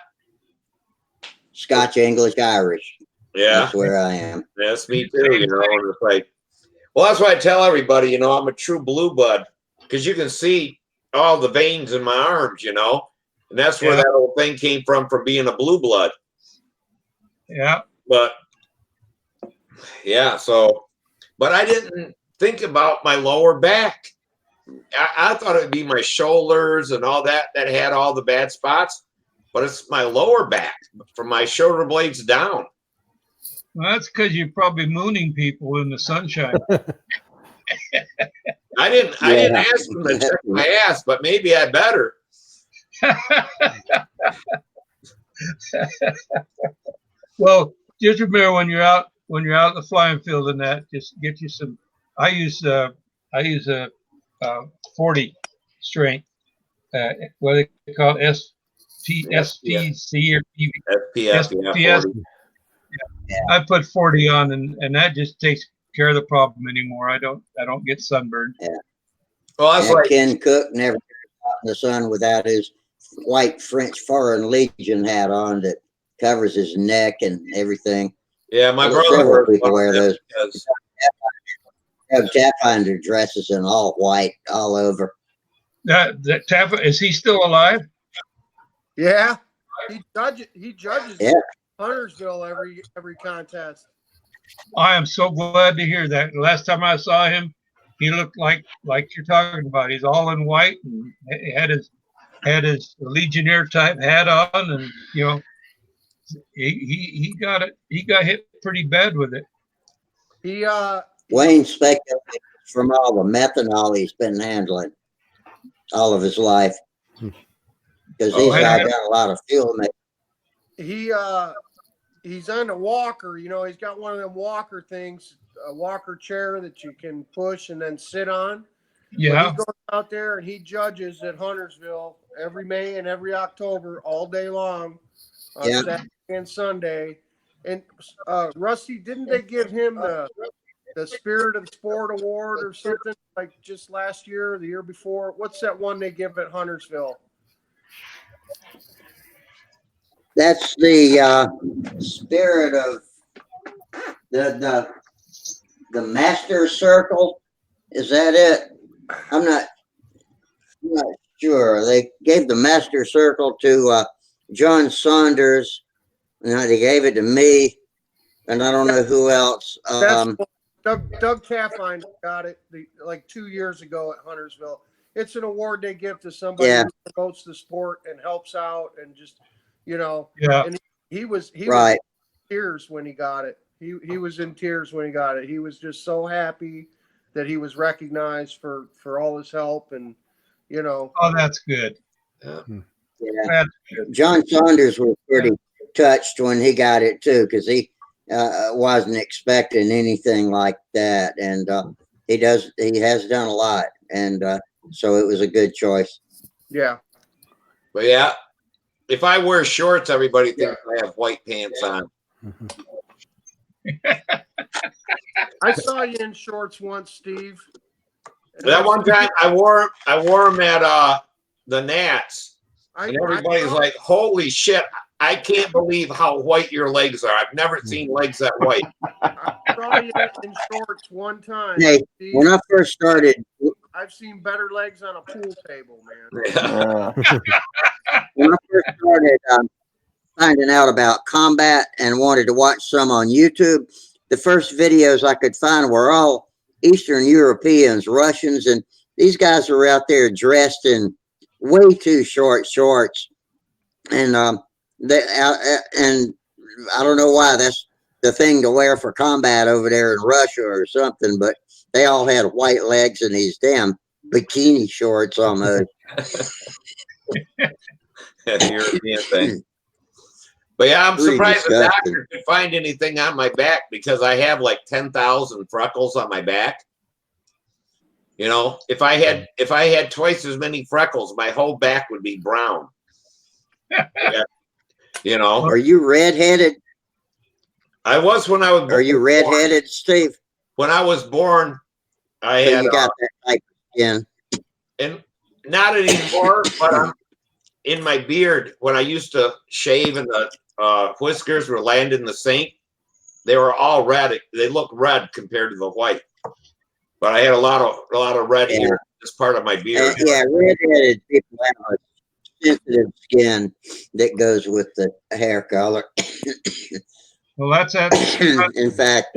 Scotch English Irish. Yeah, That's where I am. that's me too. You know, and it's like, well, that's why I tell everybody. You know, I'm a true blue blood because you can see all the veins in my arms. You know, and that's where that whole thing came from being a blue blood. Yeah. But yeah, so, but I didn't think about my lower back. I thought it would be my shoulders and all that had all the bad spots, but it's my lower back from my shoulder blades down. Well, that's because you're probably mooning people in the sunshine. I didn't ask them to check my ass, but maybe I better. Well, just remember when you're out in the flying field and that, just get you some. I use a 40 strength. What do they call it? SPC or SPS. SPS. Yeah. I put 40 on, and that just takes care of the problem anymore. I don't get sunburned. Yeah. Well, that's like Ken Cook never got out in the sun without his white French Foreign Legion hat on that covers his neck and everything. Yeah, my brother. Several people wear those. Have Pathfinder dresses in all white all over. That Tappa, is he still alive? Yeah, he judges Yeah. Huntersville every contest. I am so glad to hear that. The last time I saw him, he looked like you're talking about. He's all in white and had his Legionnaire type hat on, and you know, he got it. He got hit pretty bad with it. Wayne speculates from all the methanol he's been handling all of his life because he's done a lot of fuel making. He's on a walker, you know, he's got one of them walker things, a walker chair that you can push and then sit on. Yeah. But he goes out there and he judges at Huntersville every May and every October all day long on Saturday and Sunday. And Rusty, didn't they give him the Spirit of the Sport Award or something like just last year or the year before? What's that one they give at Huntersville? That's the spirit of the Master Circle. Is that it? I'm not sure. They gave the Master Circle to John Saunders. They gave it to me, and I don't know who else. Doug Taffine got it like 2 years ago at Huntersville. It's an award they give to somebody who promotes the sport and helps out and just, you know. Yeah. And he was in tears when he got it. He was in tears when he got it. He was just so happy that he was recognized for all his help and, you know. Oh, that's good. Yeah. That's good. John Saunders was pretty touched when he got it too, because he wasn't expecting anything like that, and he has done a lot, and so it was a good choice. Yeah. But yeah, if I wear shorts, everybody thinks I have white pants on. I saw you in shorts once, Steve. That one time I wore them at the Nats, and everybody's like, "Holy shit! I can't believe how white your legs are. I've never seen legs that white." I saw you in shorts one time. Hey, Steve. when I first started I've seen better legs on a pool table, man. Yeah. When I first started finding out about combat and wanted to watch some on YouTube, the first videos I could find were all Eastern Europeans, Russians, and these guys were out there dressed in way too short shorts, and and I don't know why that's the thing to wear for combat over there in Russia or something, but they all had white legs and these damn bikini shorts almost. European thing. But yeah, I'm Pretty surprised the disgusting. doctor could find anything on my back because I have like 10,000 freckles on my back. You know, if I had twice as many freckles, my whole back would be brown. Yeah. You know. Are you redheaded? I was when I was born. Are you redheaded, Steve? When I was born, I So had you got that type of skin. and not anymore, but I'm in my beard when I used to shave and the whiskers were land in the sink, they were all red. They look red compared to the white. But I had a lot of red here as part of my beard. Yeah, redheaded people have a sensitive skin that goes with the hair color. Well, that's that. In fact,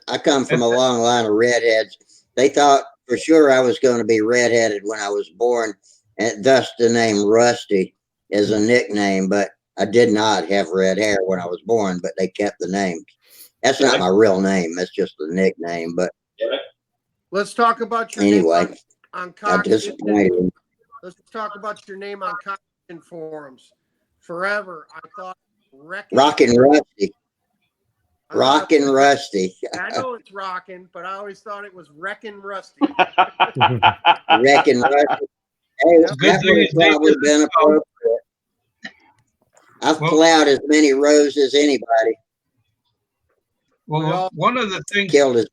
I come from a long line of redheads. They thought for sure I was going to be redheaded when I was born, and thus the name Rusty is a nickname, but I did not have red hair when I was born, but they kept the name. That's not my real name. That's just a nickname. But Let's talk about your anyway, name on I disappointed. Let's talk about your name on cockpit forums. Forever, I thought Rockin' Rusty. Rockin' Rusty. I know it's rockin', but I always thought it was Wreckin' Rusty. Wreckin' Rusty. Hey, that would have probably been appropriate. I've plowed as many rows as anybody. Well, one of the things you can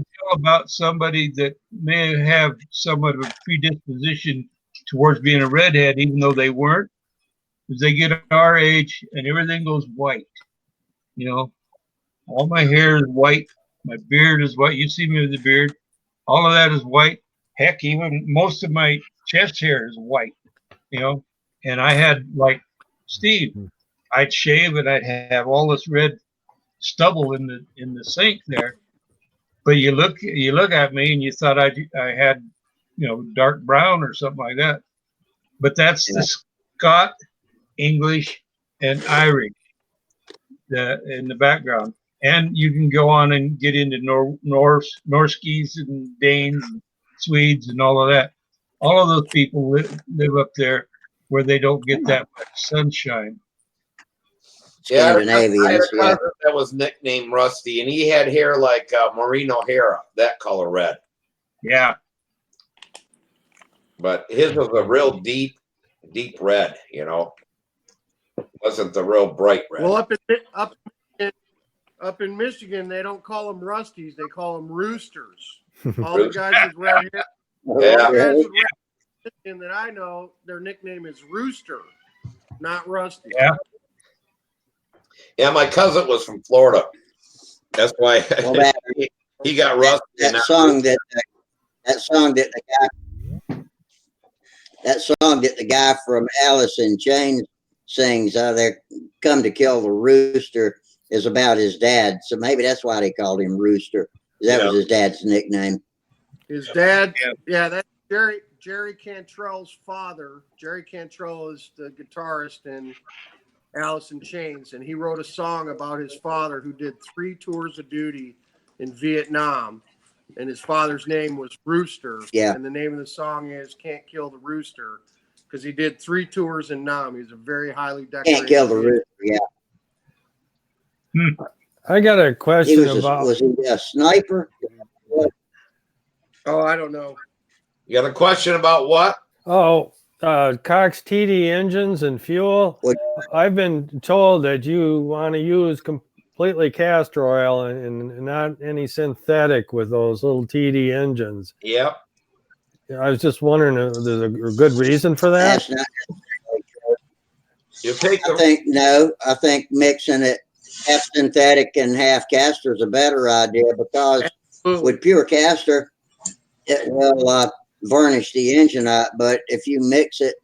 tell about somebody that may have somewhat of a predisposition towards being a redhead, even though they weren't, is they get our age and everything goes white. You know, all my hair is white, my beard is white. You see me with the beard, all of that is white. Heck, even most of my chest hair is white. You know, and I had like Steve, I'd shave and I'd have all this red stubble in the sink there, but you look at me and you thought I had, you know, dark brown or something like that, but that's the Scott, English, and Irish in the background. And you can go on and get into Norskis and Danes, and Swedes, and all of that. All of those people live up there where they don't get that much sunshine. Scandinavians, I had a cousin that was nicknamed Rusty, and he had hair like Maureen O'Hara, that color red. Yeah. But his was a real deep red, you know. Wasn't the real bright red. Well, up in Michigan, they don't call them Rusties; they call them Roosters. All the guys with red hair, all the guys with red hair that I know, their nickname is Rooster, not Rusty. Yeah. Yeah, my cousin was from Florida. That's why he got Rusty. That song that the guy from Alice in Chains sings, "They come to kill the rooster," is about his dad. So maybe that's why they called him Rooster. That was his dad's nickname. His dad, that's Jerry Cantrell's father. Jerry Cantrell is the guitarist in Alice in Chains, and he wrote a song about his father who did 3 tours of duty in Vietnam, and his father's name was Rooster. And the name of the song is "Can't Kill the Rooster," because he did 3 tours in Nam. He was a very highly decorated. Can't kill the rooster. Yeah. I got a question was he a sniper? Oh, I don't know. You got a question about what? Oh, Cox TD engines and fuel. I've been told that you want to use completely castor oil and not any synthetic with those little TD engines. Yep. I was just wondering if there's a good reason for that. That's not I think mixing it half synthetic and half castor is a better idea, because with pure castor, it will varnish the engine up. But if you mix it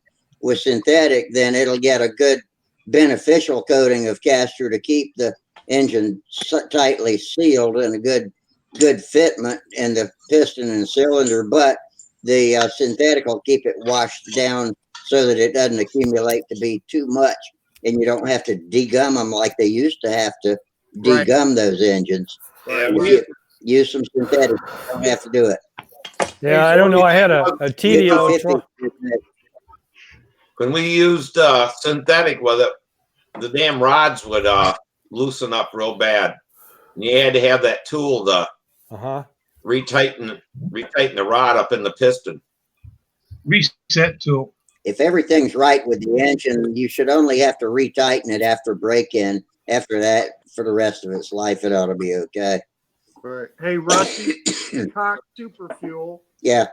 with synthetic, then it'll get a good beneficial coating of castor to keep the engine tightly sealed and a good fitment in the piston and cylinder. But the synthetic will keep it washed down so that it doesn't accumulate to be too much, and you don't have to degum them like they used to have to degum those engines. Yeah, If you use some synthetic, you don't have to do it. Yeah, I don't know. I had a TDO 50-50. When we used synthetic with it, the damn rods would loosen up real bad. And you had to have that tool to retighten the rod up in the piston. Reset tool. If everything's right with the engine, you should only have to retighten it after break-in. After that, for the rest of its life, it ought to be okay. Right. Hey, Rusty, Cox Super Fuel. Yeah.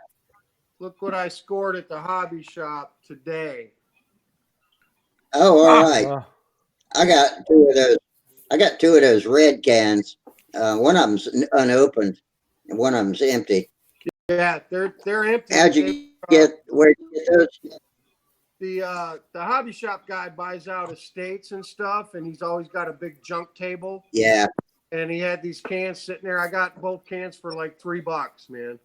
Look what I scored at the hobby shop today. Oh, all right. I got two of those. I got two of those red cans. One of them's unopened, and one of them's empty. Yeah, they're empty. How'd you get? Where'd you get those? The hobby shop guy buys out estates and stuff, and he's always got a big junk table. Yeah. And he had these cans sitting there. I got both cans for like $3, man.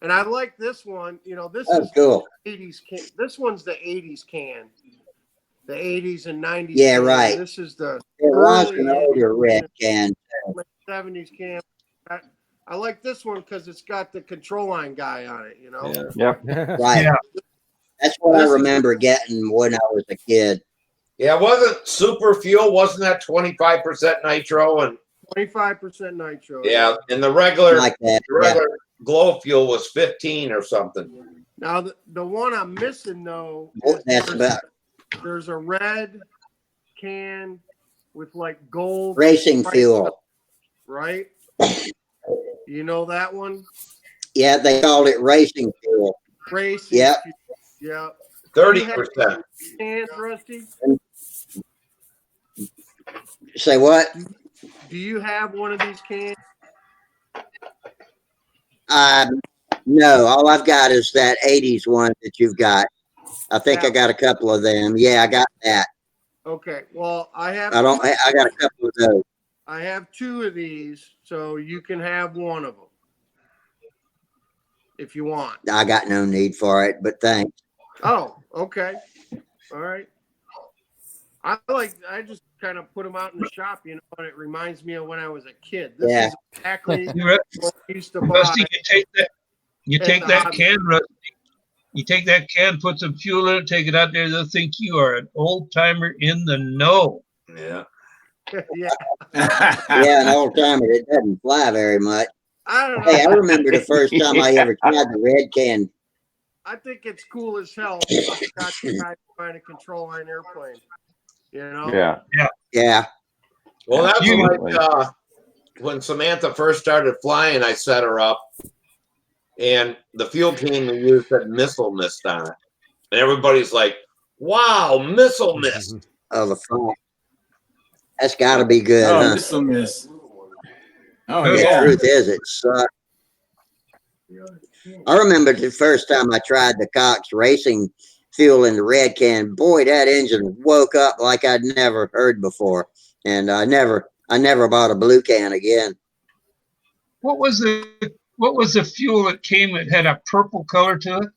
And I like this one. You know, this is cool. 80s can. This one's the 80s can. The 80s and 90s. Yeah, can. right. This is the There was an older red can. 70s can. I like this one because it's got the control line guy on it, you know? Yep. Right. Yeah. That's what I remember getting when I was a kid. Yeah, wasn't super fuel? Wasn't that 25% nitro and 25% nitro? yeah, and the regular Like that. the regular glow fuel was 15 or something. Now the one I'm missing though, That's about there's a red can with like gold racing price fuel. up, right? You know that one? Yeah, they called it racing fuel. Racing. Yep. Yeah. 30%. Cans, Rusty? Say what? Do you have one of these cans? No, all I've got is that 80s one that you've got. I think Yeah. I got a couple of them. Yeah, I got that. Okay. Well, I got a couple of those. I have two of these, so you can have one of them if you want. I got no need for it, but thanks. Oh, okay. All right. I just kind of put them out in the shop, you know, and it reminds me of when I was a kid. This is exactly what I used to buy. Rusty, you at take the that hobby can, Rusty. You take that can, put some fuel in it, take it out there. They'll think you are an old timer in the know. Yeah. Yeah. Yeah, an old timer that doesn't fly very much. I don't know. Hey, I remember the first time I ever tried the red can. I think it's cool as hell. I got the guy trying to control line airplane. You know? Yeah. Well, that's Absolutely. like when Samantha first started flying, I set her up, and the fuel can we used had missile mist on it, and everybody's like, "Wow, missile mist!" Oh, the fly. That's got to be good, Oh, huh? missile miss. Oh The yeah. truth is, it sucks. I remember the first time I tried the Cox racing fuel in the red can. Boy, that engine woke up like I'd never heard before, and I never bought a blue can again. What was the fuel that came? It had a purple color to it.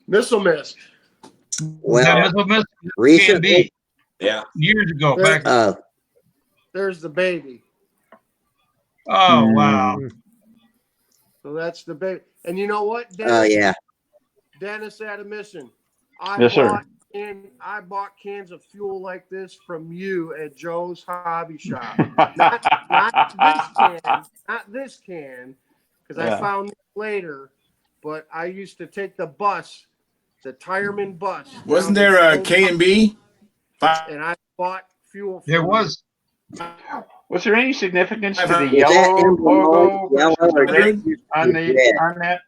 Missile mist. Well, That missile mist? Can recently, be. Yeah. Years ago, back. There's the baby. Oh wow! So that's the baby. And you know what, Dennis? Oh yeah. Dennis had a mission. Yes, sir. I bought cans of fuel like this from you at Joe's Hobby Shop. not this can, because I found it later. But I used to take the bus, the Tireman bus. Wasn't there a K&B? And I bought fuel. There was. Was there any significance to the Was that yellow emblem logo yellow versus or the red red? on that?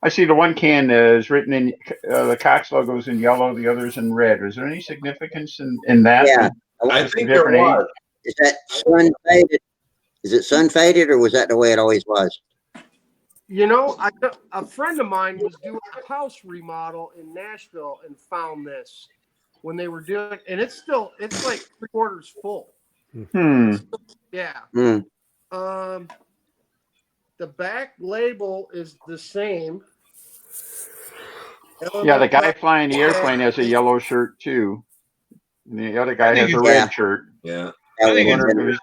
I see the one can is written in the Cox logo's in yellow, the other's in red. Is there any significance in that? Yeah. I think there was. Is that sun faded? Is it sun faded or was that the way it always was? You know, a friend of mine was doing a house remodel in Nashville and found this when they were doing, and it's like 3/4 full. Hmm. Yeah. Mm. The back label is the same. Yeah, the guy flying the airplane has a yellow shirt too. And the other guy has a red shirt. Yeah. That I think would it's have been,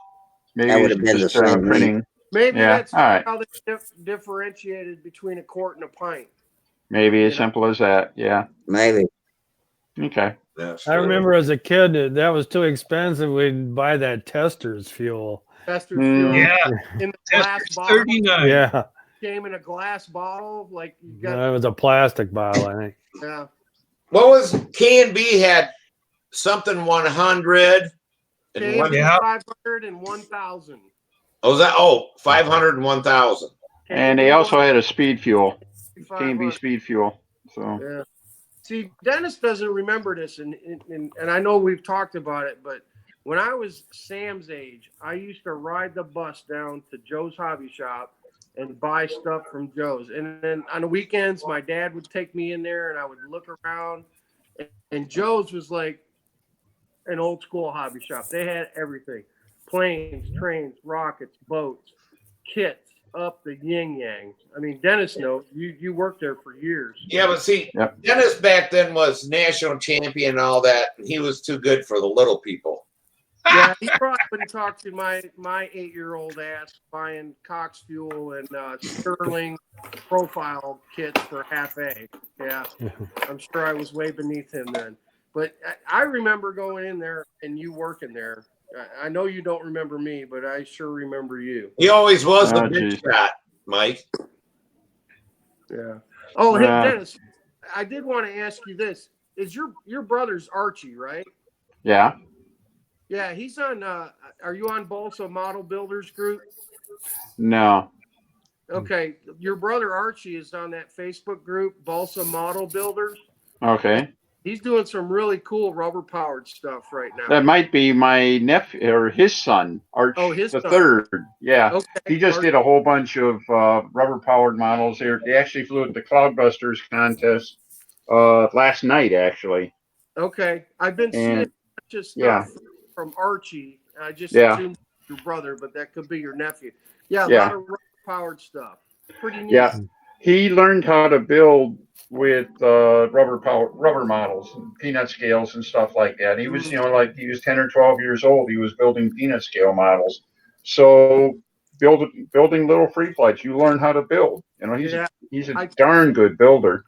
Maybe that would it's have been the just same name. printing. Maybe Yeah. that's All right. how they differentiated between a quart and a pint. Maybe as simple as that. Yeah. Maybe. Okay. That's I remember as a kid that was too expensive. We'd buy that tester's fuel. Tester's fuel Yeah. in the glass Tester's bottle. 39. Yeah, Came in a glass bottle, like you got. no, it was a plastic bottle, I think. Yeah. What was K&B had something 100 and Came one. Yeah. 500 and 1,000. Oh, was that 500 and 1,000. And they also had a speed fuel. K&B 500. speed fuel. So Yeah. See, Dennis doesn't remember this, and I know we've talked about it, but when I was Sam's age, I used to ride the bus down to Joe's Hobby Shop and buy stuff from Joe's. And then on the weekends, my dad would take me in there and I would look around. And Joe's was like an old school hobby shop. They had everything: planes, trains, rockets, boats, kits, up the yin yang. I mean, Dennis knows you worked there for years. Yeah, but see, Dennis back then was national champion and all that, and he was too good for the little people. Yeah, he probably wouldn't talk to my 8-year-old ass buying Cox Fuel and Sterling profile kits for half A. Yeah, I'm sure I was way beneath him then. But I remember going in there and you working there. I know you don't remember me, but I sure remember you. He always was the Oh, big geez. shot, Mike. Yeah. Oh, hey, Dennis, I did want to ask you this. Is your brother's Archie, right? yeah. Yeah, he's on. Are you on Balsa Model Builders Group? No. Okay, your brother Archie is on that Facebook group, Balsa Model Builders. Okay. He's doing some really cool rubber powered stuff right now. That might be my nephew or his son, Arch his the son. third. Yeah. Okay. He just did a whole bunch of rubber powered models here. They actually flew at the Cloudbusters contest last night, actually. Okay, I've been seeing a bunch of stuff from Archie. I just assumed your brother, but that could be your nephew. Yeah, a lot of rubber powered stuff. Pretty neat. Yeah. He learned how to build with rubber models, and peanut scales and stuff like that. He was, like he was 10 or 12 years old. He was building peanut scale models. So building little free flights, you learn how to build. He's a darn good builder.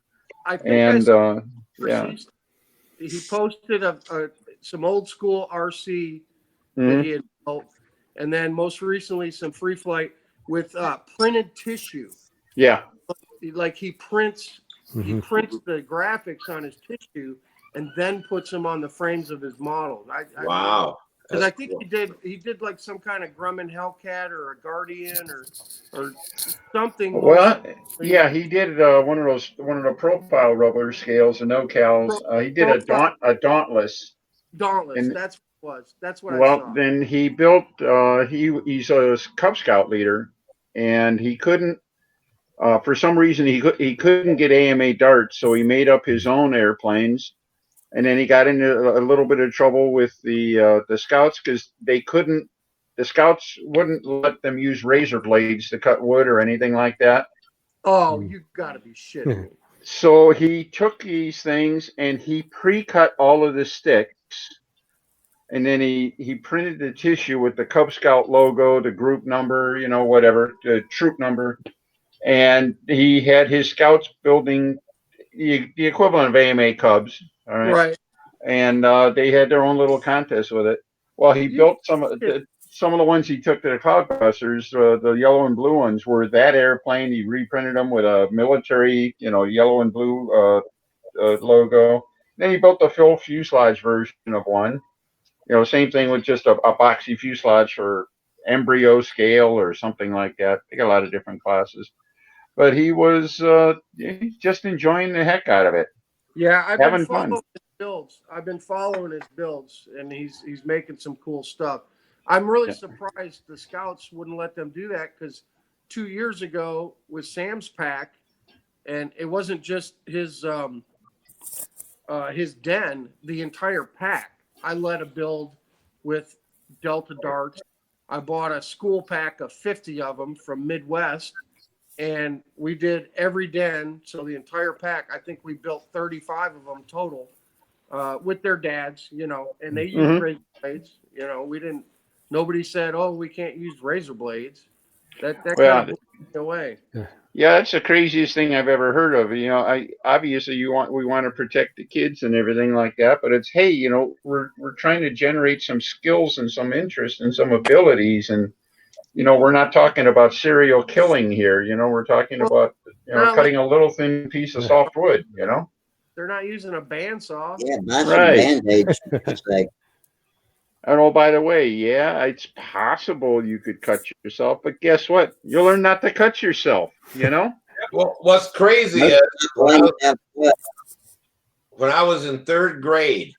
I think yeah. He posted some old school RC that he had built, and then most recently some free flight with printed tissue. Yeah. Like he prints the graphics on his tissue and then puts them on the frames of his models. Wow. Because I think he did like some kind of Grumman Hellcat or a Guardian or something. Well, yeah, he did one of the profile rubber scales, the no-cals. He did a Dauntless. Dauntless, that's what it was. That's what I saw. Well, then he built. He's a Cub Scout leader, and he couldn't. For some reason, he couldn't get AMA darts, so he made up his own airplanes. And then he got into a little bit of trouble with the Scouts because they couldn't. The Scouts wouldn't let them use razor blades to cut wood or anything like that. Oh, you got to be shitting me. So he took these things and he pre-cut all of the sticks, and then he printed the tissue with the Cub Scout logo, the group number, whatever, the troop number, and he had his Scouts building the equivalent of AMA Cubs. All right. Right. And they had their own little contest with it. Well, he built some of the ones he took to the Cloudbusters. The yellow and blue ones were that airplane. He reprinted them with a military, yellow and blue logo. Then he built the full fuselage version of one. Same thing with just a boxy fuselage for embryo scale or something like that. They got a lot of different classes. But he was just enjoying the heck out of it. Yeah, I've been following his builds. I've been following his builds, and he's making some cool stuff. I'm really surprised the scouts wouldn't let them do that, because 2 years ago with Sam's pack, and it wasn't just his den, the entire pack. I led a build with Delta darts. I bought a school pack of 50 of them from Midwest, and we did every den. So the entire pack, I think we built 35 of them total, with their dads, and they used razor blades. We didn't, nobody said, oh, we can't use razor blades. That kind of blew me away. Yeah, that's the craziest thing I've ever heard of. Obviously we want to protect the kids and everything like that, but it's, hey, we're trying to generate some skills and some interest and some abilities, and we're not talking about serial killing here. We're talking about cutting a little thin piece of soft wood. They're not using a bandsaw. Yeah, buy some Band-Aids. And oh, by the way, yeah, it's possible you could cut yourself, but guess what? You'll learn not to cut yourself, Well, what's crazy is when I was in 3rd grade,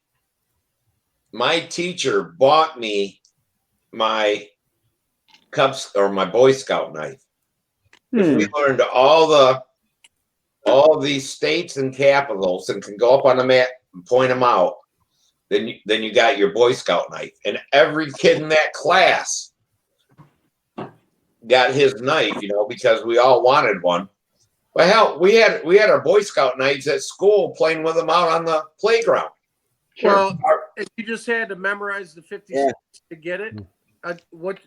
my teacher bought me my Cubs or my Boy Scout knife. We learned all these states and capitals and can go up on the map and point them out. Then you got your Boy Scout knife, and every kid in that class got his knife, because we all wanted one. But hell, we had our Boy Scout knives at school, playing with them out on the playground. Well, if you just had to memorize the 50 states to get it, what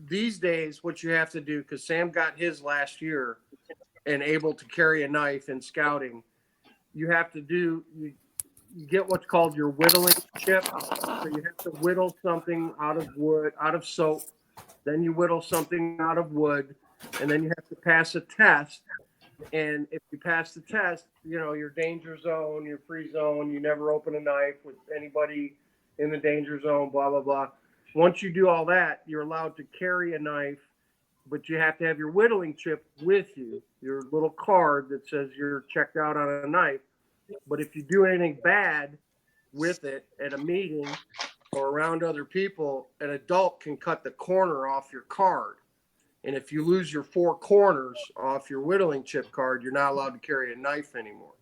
these days what you have to do, because Sam got his last year and able to carry a knife in scouting, you have to do. You get what's called your whittling chip. So you have to whittle something out of wood, out of soap. Then you whittle something out of wood, and then you have to pass a test. And if you pass the test, your danger zone, your free zone, you never open a knife with anybody in the danger zone, blah, blah, blah. Once you do all that, you're allowed to carry a knife, but you have to have your whittling chip with you, your little card that says you're checked out on a knife. But if you do anything bad with it at a meeting or around other people, an adult can cut the corner off your card. And if you lose your 4 corners off your whittling chip card, you're not allowed to carry a knife anymore.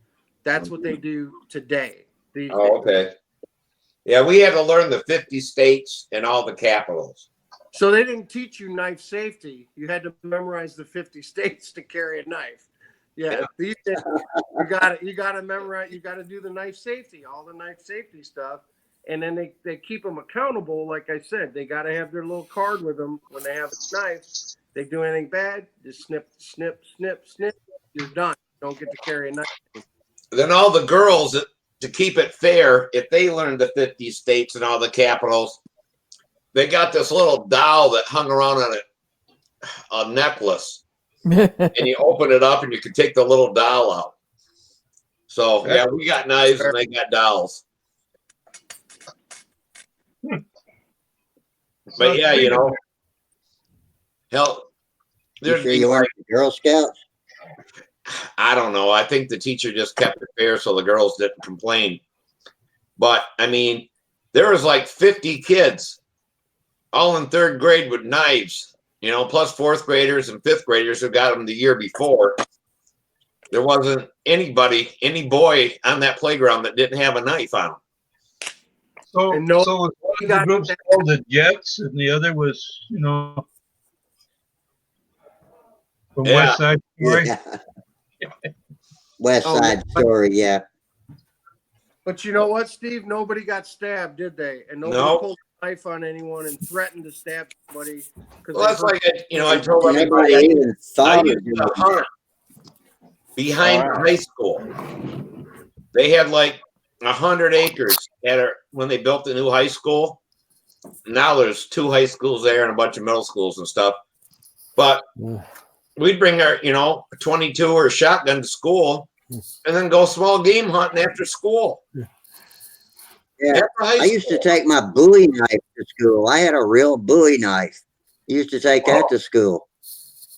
That's what they do today. These days. Okay. Yeah, we had to learn the 50 states and all the capitals. So they didn't teach you knife safety. You had to memorize the 50 states to carry a knife. Yeah. These days, you gotta memorize, you gotta do the knife safety, all the knife safety stuff. And then they keep them accountable. Like I said, they got to have their little card with them when they have a knife. They do anything bad, just snip, snip, snip, snip. You're done. You don't get to carry a knife. Then all the girls, to keep it fair, if they learned the 50 states and all the capitals, they got this little doll that hung around on a necklace. And you open it up and you can take the little doll out. So, yeah, we got knives and they got dolls. But yeah, hell, You sure you weren't a Girl Scout? I don't know. I think the teacher just kept it fair so the girls didn't complain. But I mean, there was like 50 kids, all in 3rd grade with knives, plus 4th graders and 5th graders who got them the year before. There wasn't any boy on that playground that didn't have a knife on him. So one of the groups called the Jets, and the other was, from West Side Story. Yeah. West Side Story, yeah. But you know what, Steve? Nobody got stabbed, did they? And nobody pulled a knife on anyone and threatened to stab somebody. Well, that's like I told everybody I used to hunt behind the high school. They had like 100 acres when they built the new high school. Now there's 2 high schools there and a bunch of middle schools and stuff. But we'd bring our, 22 or a shotgun to school and then go small game hunting after school. Yeah, I used to take my Bowie knife to school. I had a real Bowie knife. I used to take that to school.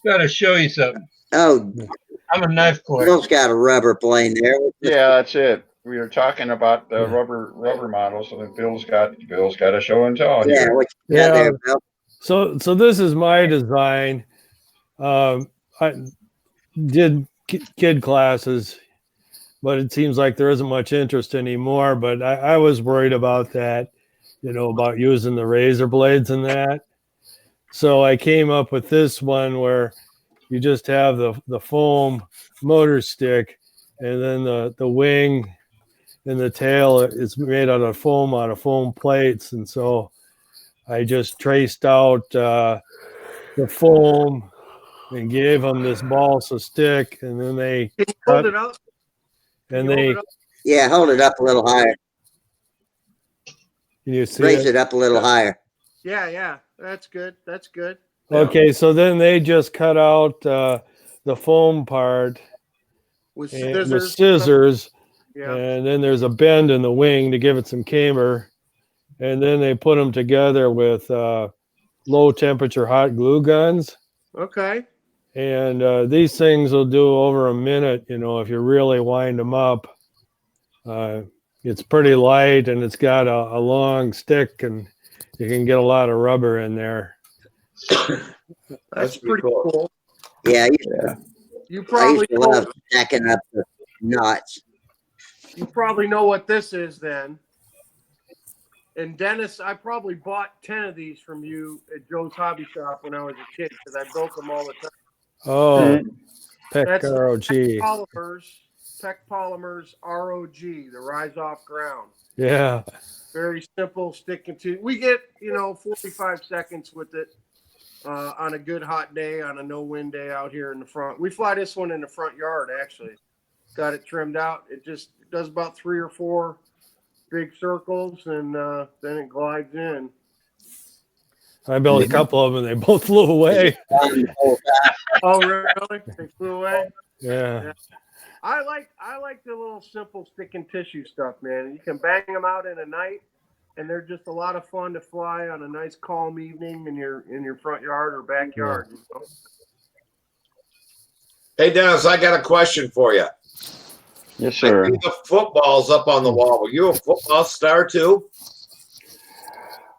Got to show you something. Oh, I'm a knife collector. Girl's got a rubber plane there. Yeah, that's it. we were talking about the rubber models, so that Bill's got a show and tell Yeah, here. what you got there, Bill? So this is my design. I did kid classes, but it seems like there isn't much interest anymore. But I was worried about that, about using the razor blades and that. So I came up with this one where you just have the foam motor stick, and then the wing and the tail is made out of foam plates. And so I just traced out the foam and gave them this balsa stick, and then they Can you hold it up? and they Yeah, hold it up a little higher. can you see Raise it? it up a little higher. Yeah. That's good. That's good. Okay, so then they just cut out the foam part With and scissors. with scissors, Yeah. and then there's a bend in the wing to give it some camber, and then they put them together with low temperature hot glue guns. Okay. And these things will do over a minute, if you really wind them up. It's pretty light, and it's got a long stick, and you can get a lot of rubber in there. That's pretty cool. Yeah, You I probably used to love stacking up the knots. You probably know what this is then. And Dennis, I probably bought 10 of these from you at Joe's Hobby Shop when I was a kid because I built them all the time. Oh, That's ROG. Peck Polymers ROG, the Rise Off Ground. Yeah. Very simple, sticking to. We get 45 seconds with it on a good hot day, on a no wind day out here in the front. We fly this one in the front yard actually. Got it trimmed out. It does about 3 or 4 big circles, and then it glides in. I built a couple of them, and they both flew away. Oh, really? They flew away? Yeah. I like the little simple stick and tissue stuff, man. You can bang them out in a night, and they're just a lot of fun to fly on a nice calm evening in your front yard or backyard. Yeah. Hey, Dennis, I got a question for you. Yes, sir. I see the footballs up on the wall. Were you a football star too?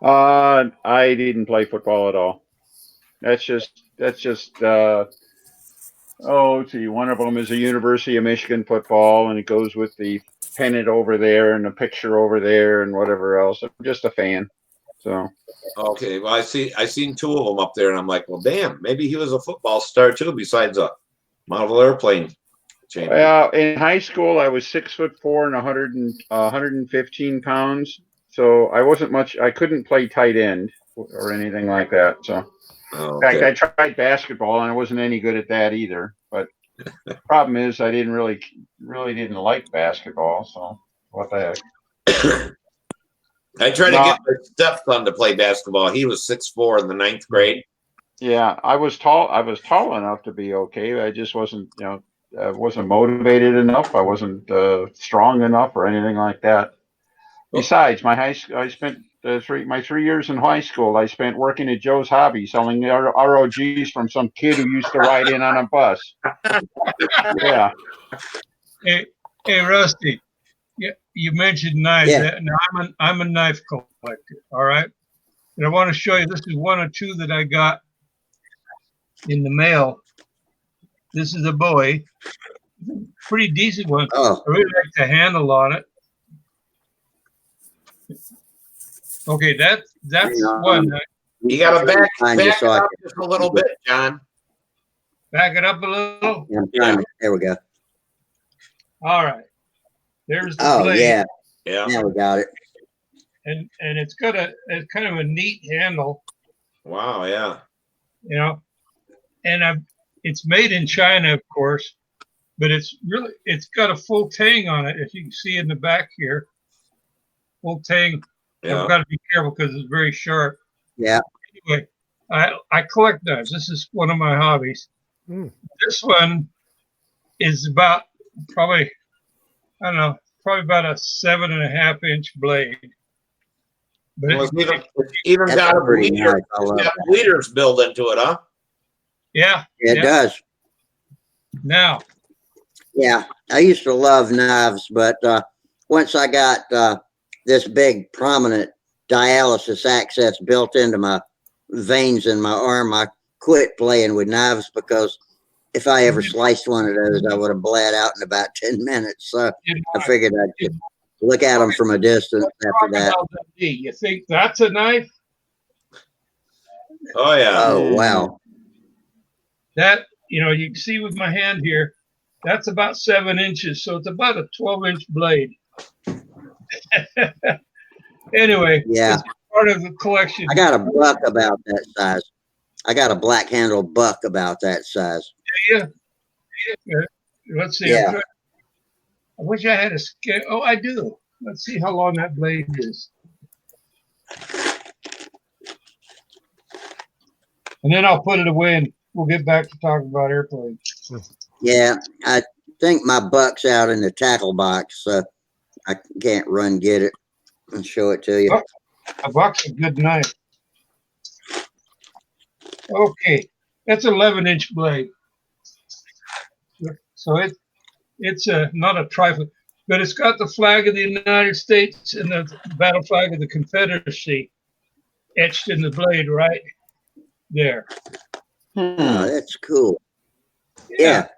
I didn't play football at all. That's just let's see, one of them is a University of Michigan football, and it goes with the pennant over there and the picture over there and whatever else. I'm just a fan. So okay, well, I seen 2 of them up there, and I'm like, well, damn, maybe he was a football star too, besides a model airplane champion. in high school, I was 6'4" and 115 pounds. So I wasn't much. I couldn't play tight end or anything like that. So. In fact, I tried basketball, and I wasn't any good at that either. But the problem is, I didn't really didn't like basketball. So what the heck? I tried to get my stepson to play basketball. He was 6'4" in the 9th grade. Yeah, I was tall. I was tall enough to be okay. I just wasn't, wasn't motivated enough. I wasn't strong enough or anything like that. Besides, I spent my 3 years in high school. I spent working at Joe's Hobby, selling ROGs from some kid who used to ride in on a bus. Yeah. Hey, Rusty, you mentioned knives. Yeah. Now, I'm a knife collector. All right, and I want to show you. This is one or two that I got in the mail. This is a Bowie, pretty decent one. Oh. I really like the handle on it. Okay, that's one. You got to back it up just a little bit, John. Back it up a little. Yeah. There we go. All right. There's the Oh, blade. yeah. Yeah. Now we got it. And it's got it's kind of a neat handle. Wow, yeah. And it's made in China, of course, but it's got a full tang on it. If you can see in the back here, full tang. Yeah. I've got to be careful because it's very sharp. Yeah. Anyway, I collect knives. This is one of my hobbies. This one is about probably about a 7.5 inch blade. But it's even got a bleeder. It's got bleeders built into it, huh? Yeah. It does. Now. Yeah, I used to love knives, but once I got this big prominent dialysis access built into my veins in my arm, I quit playing with knives because if I ever sliced one of those, I would have bled out in about 10 minutes. So I figured I'd just look at them from a distance after that. You think that's a knife? Oh yeah. Oh, wow. That, you can see with my hand here, that's about 7 inches. So it's about a 12-inch blade. Anyway, Yeah. it's part of the collection. I got a buck about that size. I got a black handle buck about that size. Yeah. Let's see. Yeah. I wish I had a scale. Oh, I do. Let's see how long that blade is. And then I'll put it away and we'll get back to talking about airplanes. Yeah, I think my buck's out in the tackle box, so I can't run get it and show it to you. A buck's a good knife. Okay, that's 11-inch blade. So it's not a trifle, but it's got the flag of the United States and the battle flag of the Confederacy etched in the blade right there. Oh, that's cool. Yeah.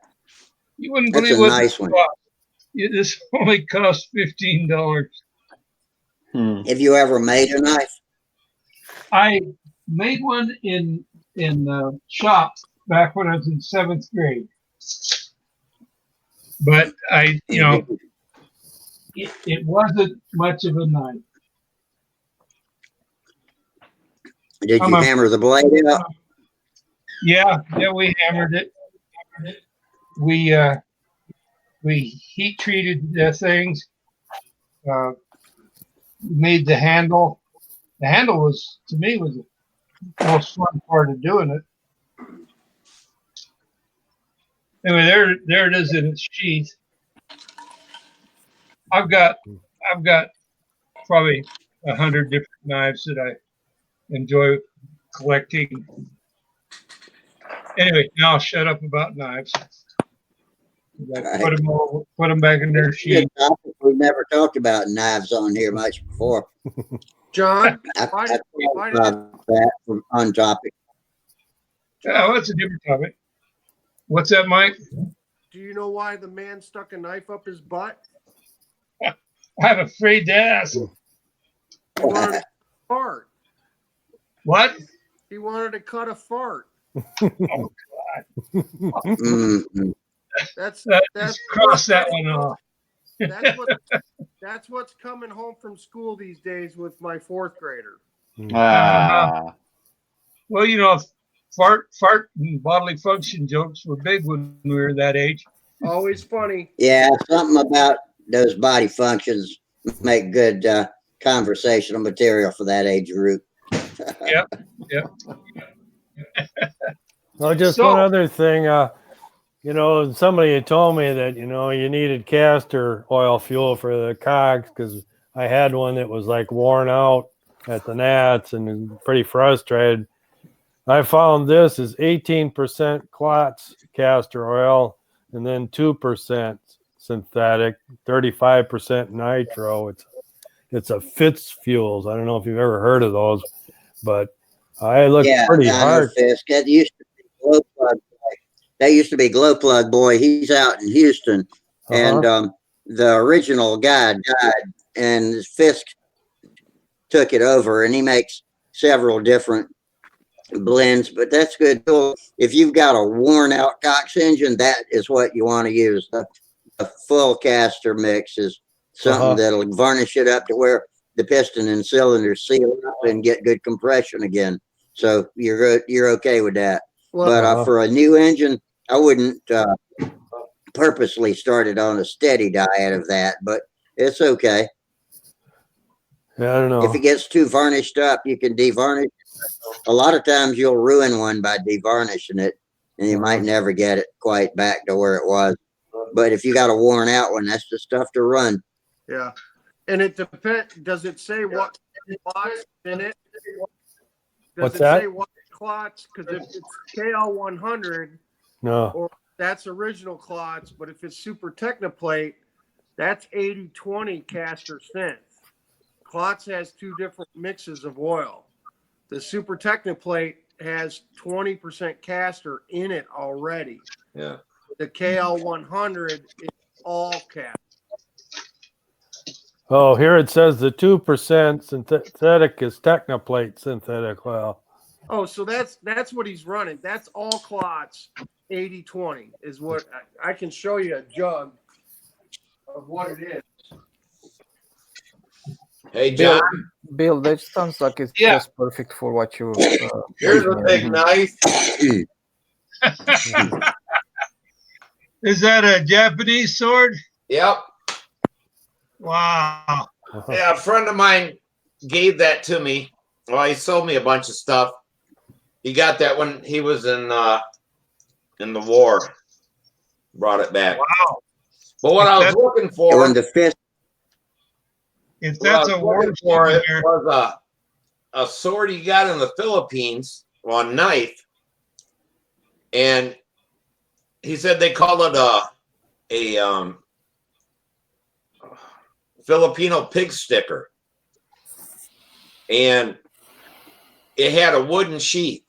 You wouldn't That's believe a what nice one. this only cost $15. Have you ever made a knife? I made one in shop back when I was in 7th grade. But it wasn't much of a knife. Did you hammer the blade out? Yeah, we hammered it. We heat treated the things. Made the handle. The handle was, to me, was the most fun part of doing it. Anyway, there it is in its sheath. I've got probably 100 different knives that I enjoy collecting. Anyway, now I'll shut up about knives. Put them back in their sheath. We've never talked about knives on here much before. John, why did that from on topic? Yeah, well, that's a different topic. What's that, Mike? Do you know why the man stuck a knife up his butt? I'm afraid to ask. He wanted to fart. What? He wanted to cut a fart. Oh God! Mm-hmm. That's cross that one off. That's what's coming home from school these days with my 4th grader. Well, fart and bodily function jokes were big when we were that age. Always funny. Yeah, something about those body functions make good conversational material for that age group. Yep. Well, just one other thing. Somebody had told me that, you needed castor oil fuel for the cogs because I had one that was like worn out at the gnats and pretty frustrated. I found this is 18% Klotz castor oil and then 2% synthetic, 35% nitro. It's a Fitz Fuels. I don't know if you've ever heard of those, but I looked pretty hard. Fisk. That used to be Glow Plug Boy. That used to be Glow Plug Boy. He's out in Houston, and the original guy died, and Fisk took it over, and he makes several different blends. But that's good. If you've got a worn out Cox engine, that is what you want to use. The full castor mix is something that'll varnish it up to where the piston and cylinder seal up and get good compression again. So you're okay with that. Well, but for a new engine, I wouldn't purposely start it on a steady diet of that, but it's okay. Yeah, I don't know. If it gets too varnished up, you can devarnish. A lot of times you'll ruin one by devarnishing it, and you might never get it quite back to where it was. But if you got a worn out one, that's the stuff to run. Yeah. And it depends. Does it say what clots in it? What's that? Say what clots? Because if it's KL100, no, or that's original clots. But if it's Super Technoplate, That's 80-20 caster synth. Klotz has two different mixes of oil. The Super Technoplate has 20% caster in it already. Yeah. The KL100 is all caster. Oh, here it says the 2% synthetic is Technoplate synthetic oil. Oh, so that's what he's running. That's all Klotz 80-20 is what I can show you a jug of what it is. Hey, John. Bill, that sounds like it's Yeah. just perfect for what you. Here's a big knife. Is that a Japanese sword? Yep. Wow. Yeah, a friend of mine gave that to me. Well, he sold me a bunch of stuff. He got that when he was in the war. Brought it back. Wow. But what I was looking for, When the fist, If that's a war looking for it souvenir, was a sword he got in the Philippines, or a knife, and he said they call it a Filipino pig sticker, and it had a wooden sheath.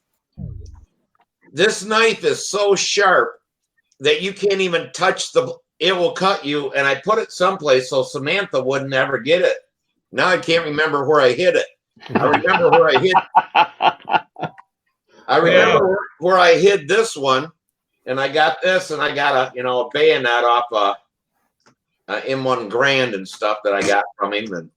This knife is so sharp that you can't even touch it will cut you. And I put it someplace so Samantha wouldn't ever get it. Now I can't remember where I hid it. I remember where I hid. I remember where I hid this one, and I got this, and I got a bayonet off M1 Grand and stuff that I got from him. And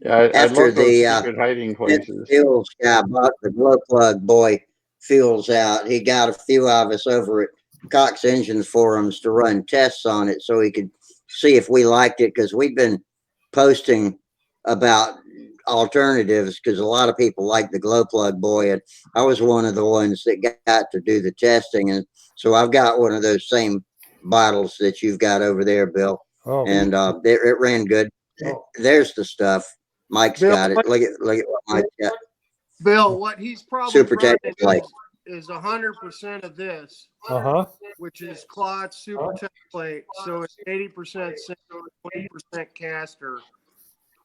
Yeah, I after love those the secret hiding places. Phil's guy bought the glow plug boy Phil's out, he got a few of us over at Cox Engine Forums to run tests on it so he could see if we liked it, because we've been posting about alternatives because a lot of people like the glow plug boy, and I was one of the ones that got to do the testing, and so I've got one of those same bottles that you've got over there, Bill. Oh. And it ran good. There's the stuff. Mike's Bill, got it. Look at what Mike's got. Bill, what he's probably Super running Technoplate. is 100% of this, Uh-huh. which is Klotz Super Technoplate. So it's 80% synth, 20% caster.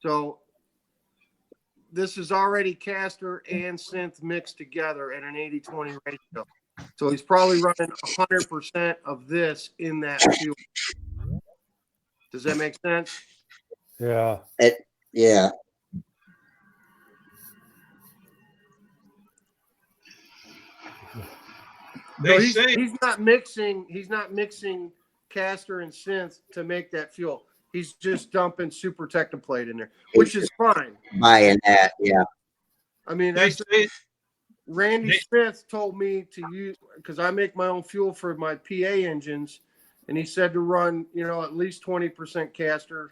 So this is already caster and synth mixed together at an 80-20 ratio. So he's probably running 100% of this in that fuel. Does that make sense? Yeah. Yeah. So he's not mixing caster and synth to make that fuel. He's just dumping Super Technoplate in there, which is fine. Buying that, yeah. I mean, Randy Smith told me to use, because I make my own fuel for my PA engines, and he said to run, at least 20% caster,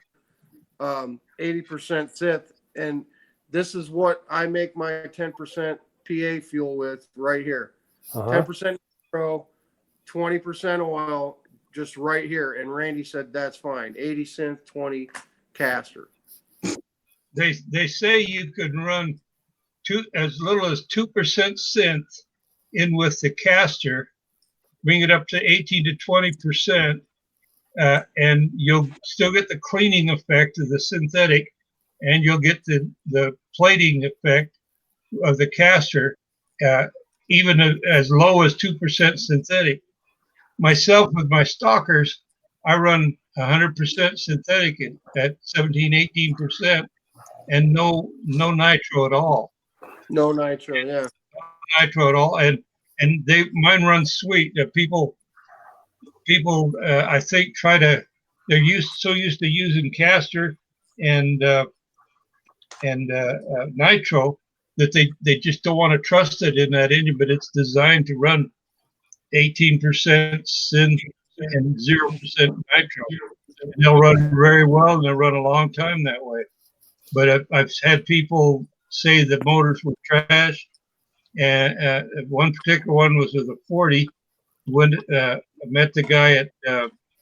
80% synth, and this is what I make my 10% PA fuel with right here. 10% nitro, 20% oil, just right here. And Randy said that's fine. 80 synth, 20 caster. They say you could run as little as 2% synth in with the caster, bring it up to 18 to 20%, and you'll still get the cleaning effect of the synthetic, and you'll get the plating effect of the caster, even as low as 2% synthetic. Myself, with my stalkers, I run 100% synthetic at 17, 18%, and no nitro at all. No nitro, yeah. No nitro at all, and mine runs sweet. People, I think they're so used to using caster and nitro that they just don't want to trust it in that engine, but it's designed to run 18% synth and 0% nitro. And they'll run very well, and they'll run a long time that way. But I've had people say the motors were trash, and one particular one was with a 40. When I met the guy at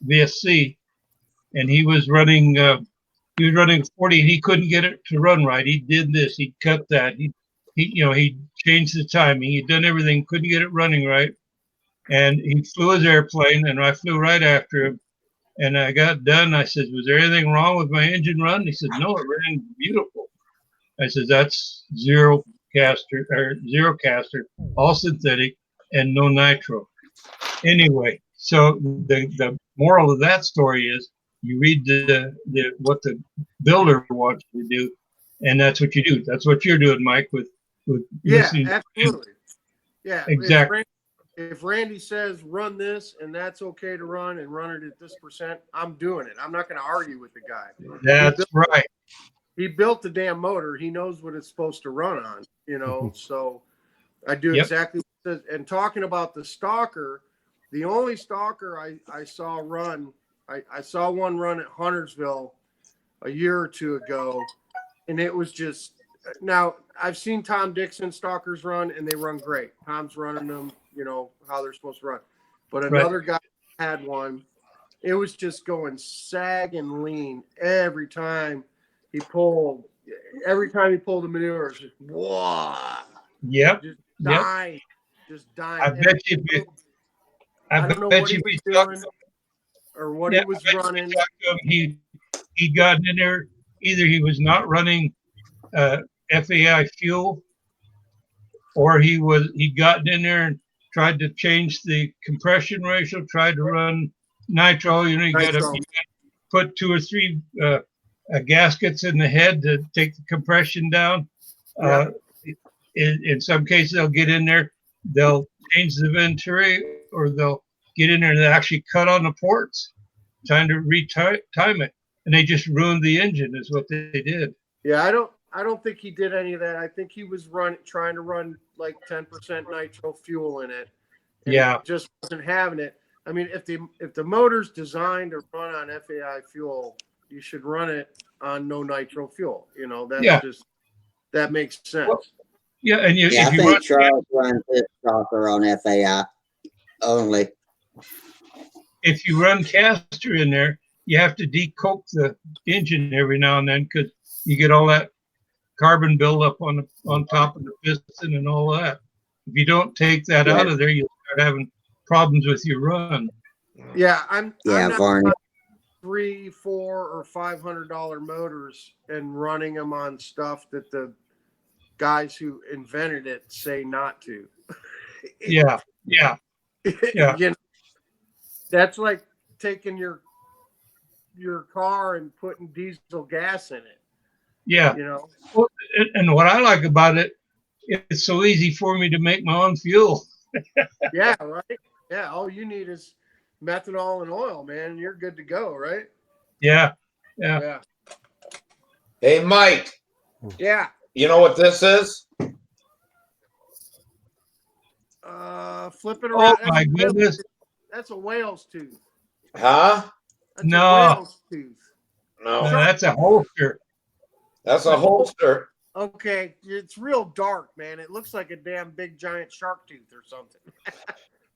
VSC, and he was running 40, and he couldn't get it to run right. He did this, he cut that, he changed the timing, he'd done everything, couldn't get it running right. and he flew his airplane, and I flew right after him. And I got done. I said, "Was there anything wrong with my engine run?" He said, "No, it ran beautiful." I said, "That's zero caster, all synthetic, and no nitro." Anyway, so the moral of that story is you read the what the builder wants you to do, and that's what you do. That's what you're doing, Mike, with listening. Absolutely. Yeah, exactly. If Randy says run this and that's okay to run and run it at this %, I'm doing it. I'm not going to argue with the guy. That's right. He built the damn motor. He knows what it's supposed to run on, you know. So I do exactly what it says. And talking about the stalker, the only stalker I saw run, I saw one run at Huntersville a year or two ago, and it was just, now I've seen Tom Dixon stalkers run and they run great. Tom's running them, you know, how they're supposed to run. But another guy had one, it was just going sag and lean every time he pulled. Every time he pulled the manure, it was just whoa. Yep. Just dying. Just dying. I bet you. I don't know what he was doing or what he was running. He got in there. Either he was not running FAI fuel, or he'd gotten in there and tried to change the compression ratio, tried to run nitro. You know, you got to put 2 or 3 gaskets in the head to take the compression down. In some cases, they'll get in there, they'll change the venturi, or they'll get in there and actually cut on the ports, trying to time it, and they just ruined the engine. Is what they did. Yeah, I don't think he did any of that. I think he was trying to run like 10% nitro fuel in it. And it just wasn't having it. I mean, if the motor's designed to run on FAI fuel, you should run it on no nitro fuel. You know, that's just, that makes sense. Well, and I think Charles runs his stalker on FAI only. If you run caster in there, you have to decoke the engine every now and then, because you get all that carbon buildup on top of the piston and all that. If you don't take that out of there, you start having problems with your run. Yeah, I'm not Varney. $300, $400, or $500 motors and running them on stuff that the guys who invented it say not to. Yeah. You know, that's like taking your car and putting diesel gas in it. Yeah. You know. Well, and what I like about it, it's so easy for me to make my own fuel. Yeah, right. Yeah, all you need is methanol and oil, man. You're good to go, right? Yeah. Hey, Mike. Yeah. You know what this is? Flip it around. Oh my goodness. That's a whale's tooth. Huh? That's a whale's tooth. No. That's a holster. That's a holster. Okay, it's real dark, man. It looks like a damn big giant shark tooth or something.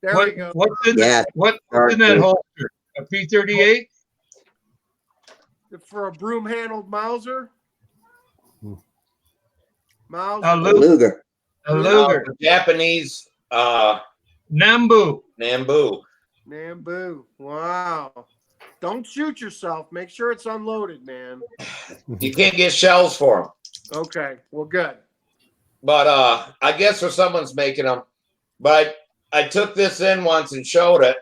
There we go. What's in that holster? A P38? For a broom-handled Mauser? Mauser. A Luger. A Luger. Japanese. Nambu. Wow. Don't shoot yourself. Make sure it's unloaded, man. You can't get shells for them. Okay. Well, good. But I guess for someone's making them. But I took this in once and showed it.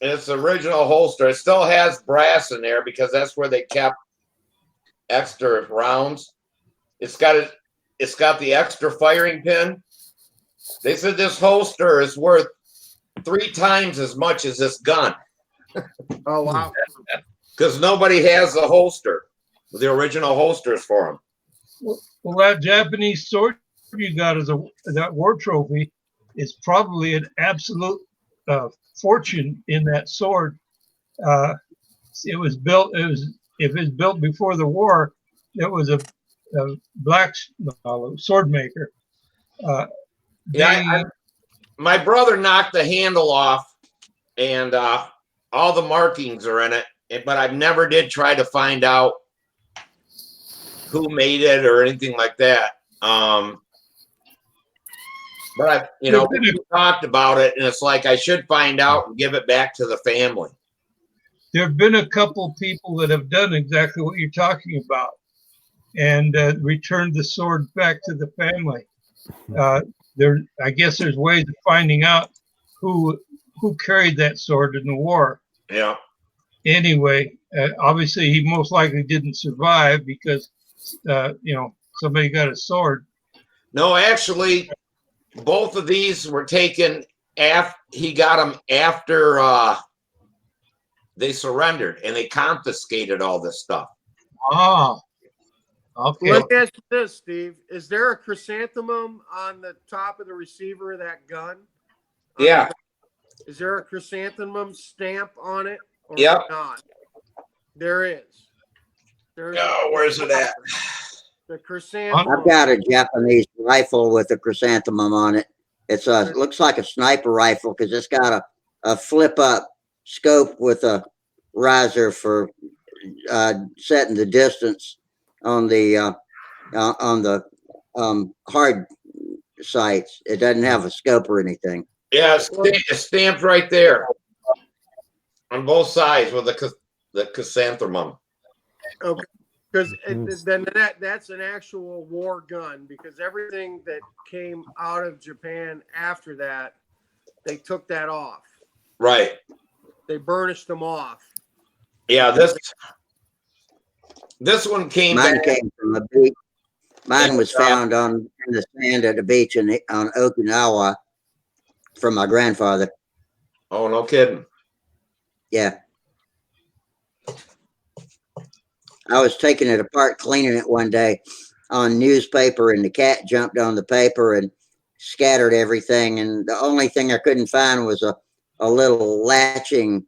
And it's the original holster. It still has brass in there because that's where they kept extra rounds. It's got the extra firing pin. They said this holster is worth 3 times as much as this gun. Oh, wow. Because nobody has the holster, the original holsters for them. Well, that Japanese sword you got as that war trophy is probably an absolute fortune in that sword. It was built. If it was built before the war, it was a black sword maker. My brother knocked the handle off, and all the markings are in it. But I never did try to find out who made it or anything like that. But we talked about it, and it's like I should find out and give it back to the family. There have been a couple people that have done exactly what you're talking about, and returned the sword back to the family. I guess there's ways of finding out who carried that sword in the war. Yeah. Anyway, obviously he most likely didn't survive because somebody got a sword. No, actually, both of these were taken after he got them after they surrendered, and they confiscated all this stuff. Ah, okay. Let me ask you this, Steve. Is there a chrysanthemum on the top of the receiver of that gun? Yeah. Is there a chrysanthemum stamp on it or not? There is. Where's it at? The chrysanthemum. I've got a Japanese rifle with a chrysanthemum on it. It looks like a sniper rifle because it's got a flip up scope with a riser for setting the distance on the hard sights. It doesn't have a scope or anything. Yeah, it's stamped right there on both sides with the chrysanthemum. Okay. Because then that's an actual war gun, because everything that came out of Japan after that, they took that off. Right. They burnished them off. Yeah, this one came. Mine came from a beach. Mine was found in the sand at the beach on Okinawa from my grandfather. Oh, no kidding. Yeah. I was taking it apart, cleaning it one day on newspaper, and the cat jumped on the paper and scattered everything. And the only thing I couldn't find was a little latching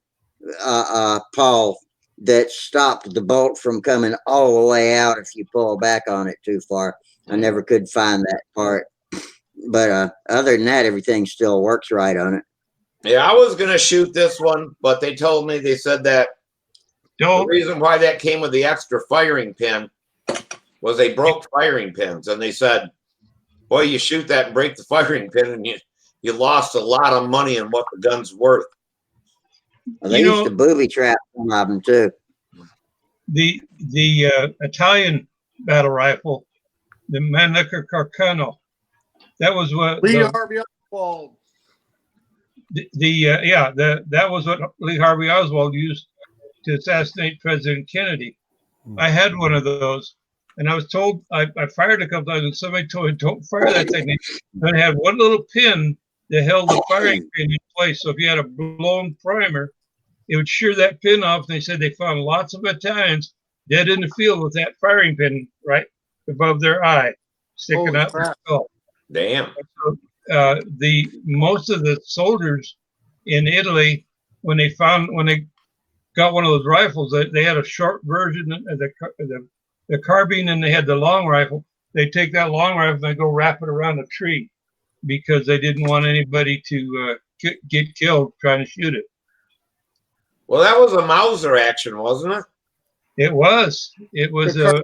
pawl that stopped the bolt from coming all the way out if you pull back on it too far. I never could find that part. But other than that, everything still works right on it. Yeah, I was going to shoot this one, but they said that the reason why that came with the extra firing pin was they broke firing pins. And they said, boy, you shoot that and break the firing pin, and you lost a lot of money in what the gun's worth. Well, they used to booby trap some of them too. The Italian battle rifle, the Mannlicher Carcano, that was what Lee Harvey Oswald. That was what Lee Harvey Oswald used to assassinate President Kennedy. I had one of those, and I was told I fired a couple times, and somebody told me, don't fire that thing. And I had one little pin that held the firing pin in place. So if you had a blown primer, it would shear that pin off. And they said they found lots of Italians dead in the field with that firing pin right above their eye, sticking out their skull. Damn. So, most of the soldiers in Italy, when they got one of those rifles, they had a short version of the carbine, and they had the long rifle. They take that long rifle and they go wrap it around a tree because they didn't want anybody to get killed trying to shoot it. Well, that was a Mauser action, wasn't it? It was. It was it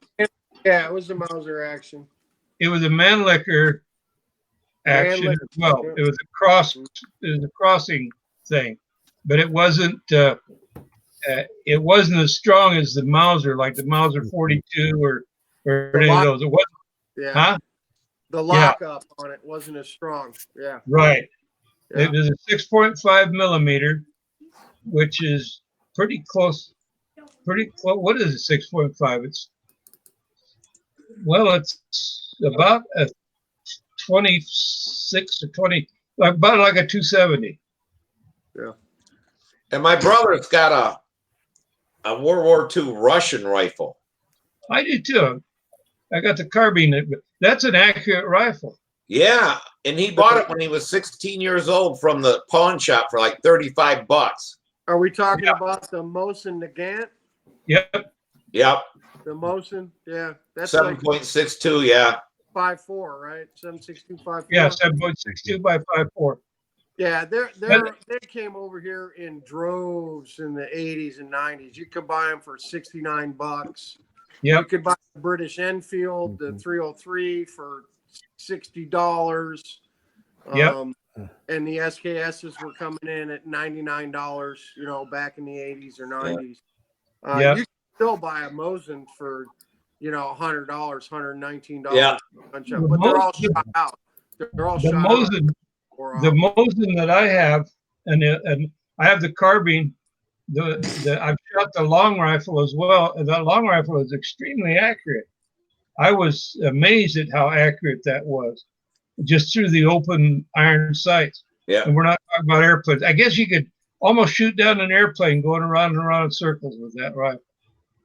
was a Mauser action. It was a Mannlicher action as well. Yeah. It was a crossing thing, but it wasn't as strong as the Mauser, like the Mauser 42 or any of those. It wasn't. Yeah. Huh? The lockup on it wasn't as strong. Yeah. Right. Yeah. It was a 6.5 millimeter, which is pretty close. What is it? 6.5. It's about a 26 to 20, about like a 270. Yeah. And my brother's got a World War II Russian rifle. I do too. I got the carbine. That's an accurate rifle. Yeah, and he bought it when he was 16 years old from the pawn shop for like $35. Are we talking about the Mosin Nagant? Yep. Yep. The Mosin, yeah. That's 7.62, like yeah. 5.4, right? 7.62, 5.4. Yeah, 7.62 by 5.4. Yeah, they came over here in droves in the 80s and 90s. You could buy them for $69. Yeah. You could buy the British Enfield, the 303 for $60. Yep. And the SKSs were coming in at $99, back in the 80s or 90s. Yep. You can still buy a Mosin for, $100, $119. Yeah. But they're all shot out. They're all The shot Mosin, out. the Mosin that I have, and I have the carbine. I've shot the long rifle as well, and that long rifle is extremely accurate. I was amazed at how accurate that was, just through the open iron sights. Yeah. And we're not talking about airplanes. I guess you could almost shoot down an airplane going around and around in circles with that rifle.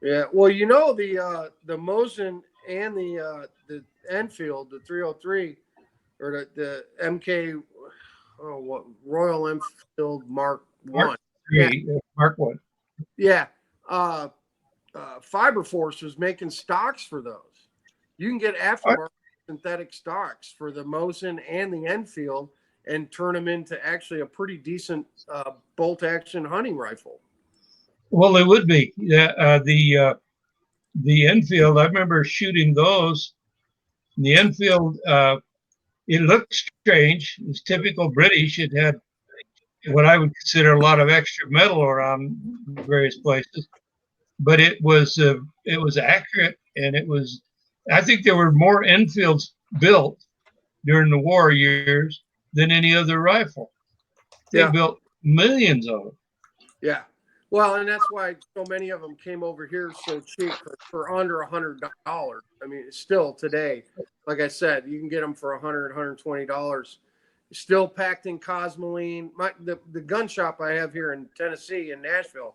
Yeah, well, the Mosin and the Enfield, the 303, or the MK, Royal Enfield Mark One. Mark One. Yeah, Fiber Force was making stocks for those. You can get aftermarket synthetic stocks for the Mosin and the Enfield and turn them into actually a pretty decent bolt action hunting rifle. Well, it would be. Yeah, the Enfield, I remember shooting those. The Enfield, it looked strange. It was typical British. It had what I would consider a lot of extra metal around various places, but it was accurate, and it was. I think there were more Enfields built during the war years than any other rifle. They built millions of them. Yeah. Well, and that's why so many of them came over here so cheap for under $100. I mean, still today, like I said, you can get them for $100, $120. Still packed in cosmoline. The gun shop I have here in Tennessee, in Nashville,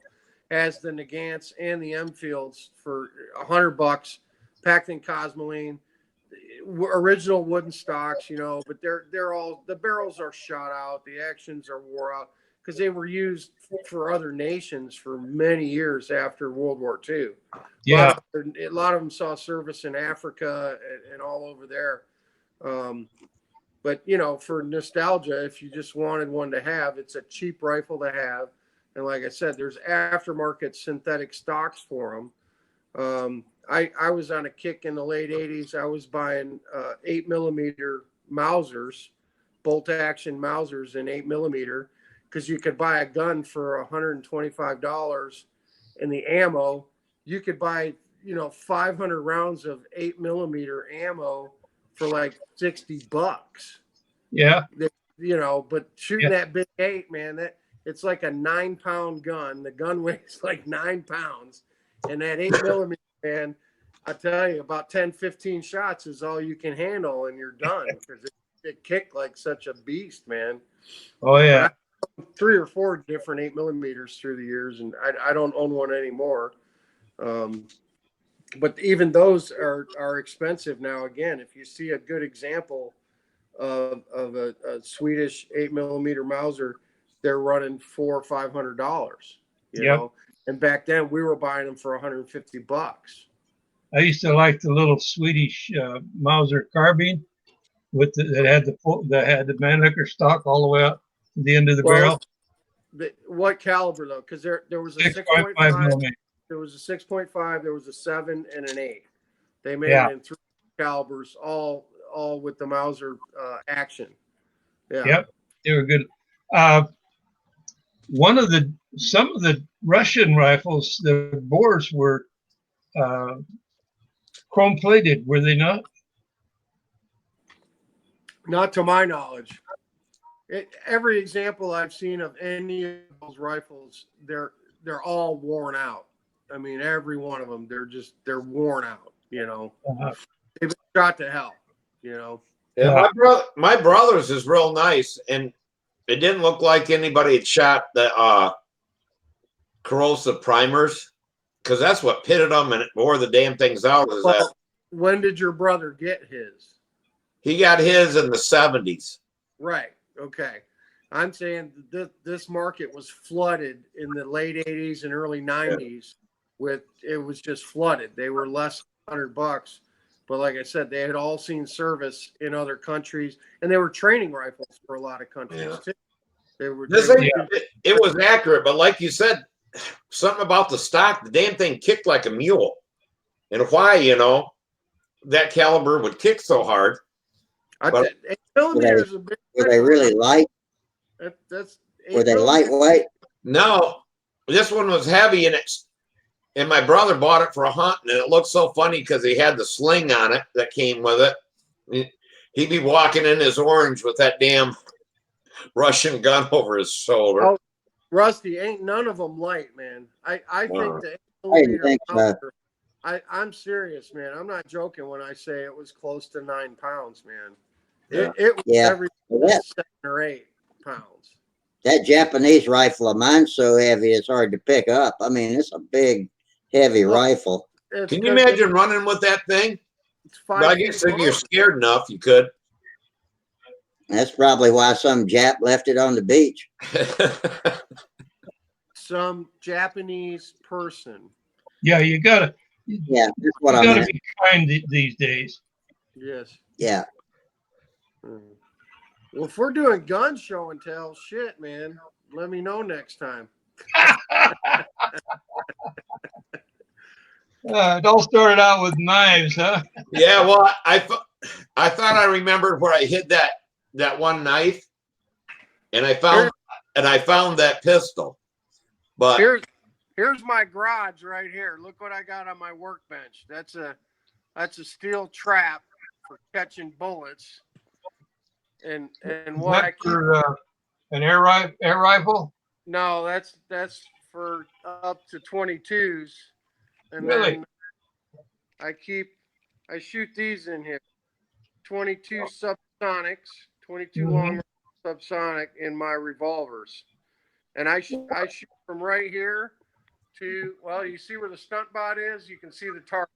has the Nagants and the Enfields for $100, packed in cosmoline. Original wooden stocks, but they're all, the barrels are shot out, the actions are wore out, because they were used for other nations for many years after World War II. Yeah. A lot of them saw service in Africa and all over there. But, for nostalgia, if you just wanted one to have, it's a cheap rifle to have. And like I said, there's aftermarket synthetic stocks for them. I was on a kick in the late 80s. I was buying 8mm Mausers, bolt action Mausers in 8mm, because you could buy a gun for $125, and the ammo, you could buy 500 rounds of 8mm ammo for like $60. Yeah. But shooting that big 8, man, it's like a 9-pound gun. The gun weighs like 9 pounds, and that 8mm, man, I tell you, about 10, 15 shots is all you can handle, and you're done, because it kicked like such a beast, man. Oh yeah. 3 or 4 different 8mm through the years, and I don't own one anymore. But even those are expensive now. Again, if you see a good example of a Swedish 8mm Mauser, they're running $400 or $500. You know, and back then we were buying them for $150. I used to like the little Swedish Mauser carbine that had the Mannlicher stock all the way up to the end of the barrel. What caliber though? Because there was a 6.5 millimeter. There was a 6.5. There was a 7 and an 8. They made it in 3 calibers, all with the Mauser action. Yeah. Yep, they were good. Some of the Russian rifles, the bores were chrome plated, were they not? Not to my knowledge. Every example I've seen of any of those rifles, they're all worn out. I mean, every one of them, they're worn out. They've been shot to hell. Yeah, my brother's is real nice, and it didn't look like anybody had shot the corrosive primers, because that's what pitted them and wore the damn things out. When did your brother get his? He got his in the 70s. Right. Okay. I'm saying this market was flooded in the late 80s and early 90s. It was just flooded. They were less than $100. But like I said, they had all seen service in other countries, and they were training rifles for a lot of countries too. It was accurate, but like you said, something about the stock, the damn thing kicked like a mule. And why, that caliber would kick so hard. millimeter is a big. Were they really light? That's Were 8 they millimeter. lightweight? No, this one was heavy, and my brother bought it for a hunt, and it looked so funny because he had the sling on it that came with it. He'd be walking in his orange with that damn Russian gun over his shoulder. Oh, Rusty, ain't none of them light, man. I think the 8 I didn't millimeter. think so. I'm serious, man. I'm not joking when I say it was close to 9 pounds, man. Yeah. It was Yeah. every Well, 7 or 8 pounds. that Japanese rifle of mine's so heavy it's hard to pick up. I mean, it's a big, heavy rifle. Can you imagine running with that thing? It's But I guess if you're scared enough, you could. That's probably why some Jap left it on the beach. Some Japanese person. Yeah, you gotta. Yeah, that's what You I gotta meant. be kind these days. Yes. Yeah. Well, if we're doing gun show and tell, shit, man, let me know next time. It all started out with knives, huh? Yeah, well, I thought I remembered where I hid that one knife, and I found that pistol. But here's my garage right here. Look what I got on my workbench. That's a steel trap for catching bullets. And what I keep for an air rifle. No, that's for up to 22s. And Really? then I shoot these in here. 22 subsonics, 22 long subsonic in my revolvers. And I shoot from right here to, well, you see where the stunt bot is? You can see the target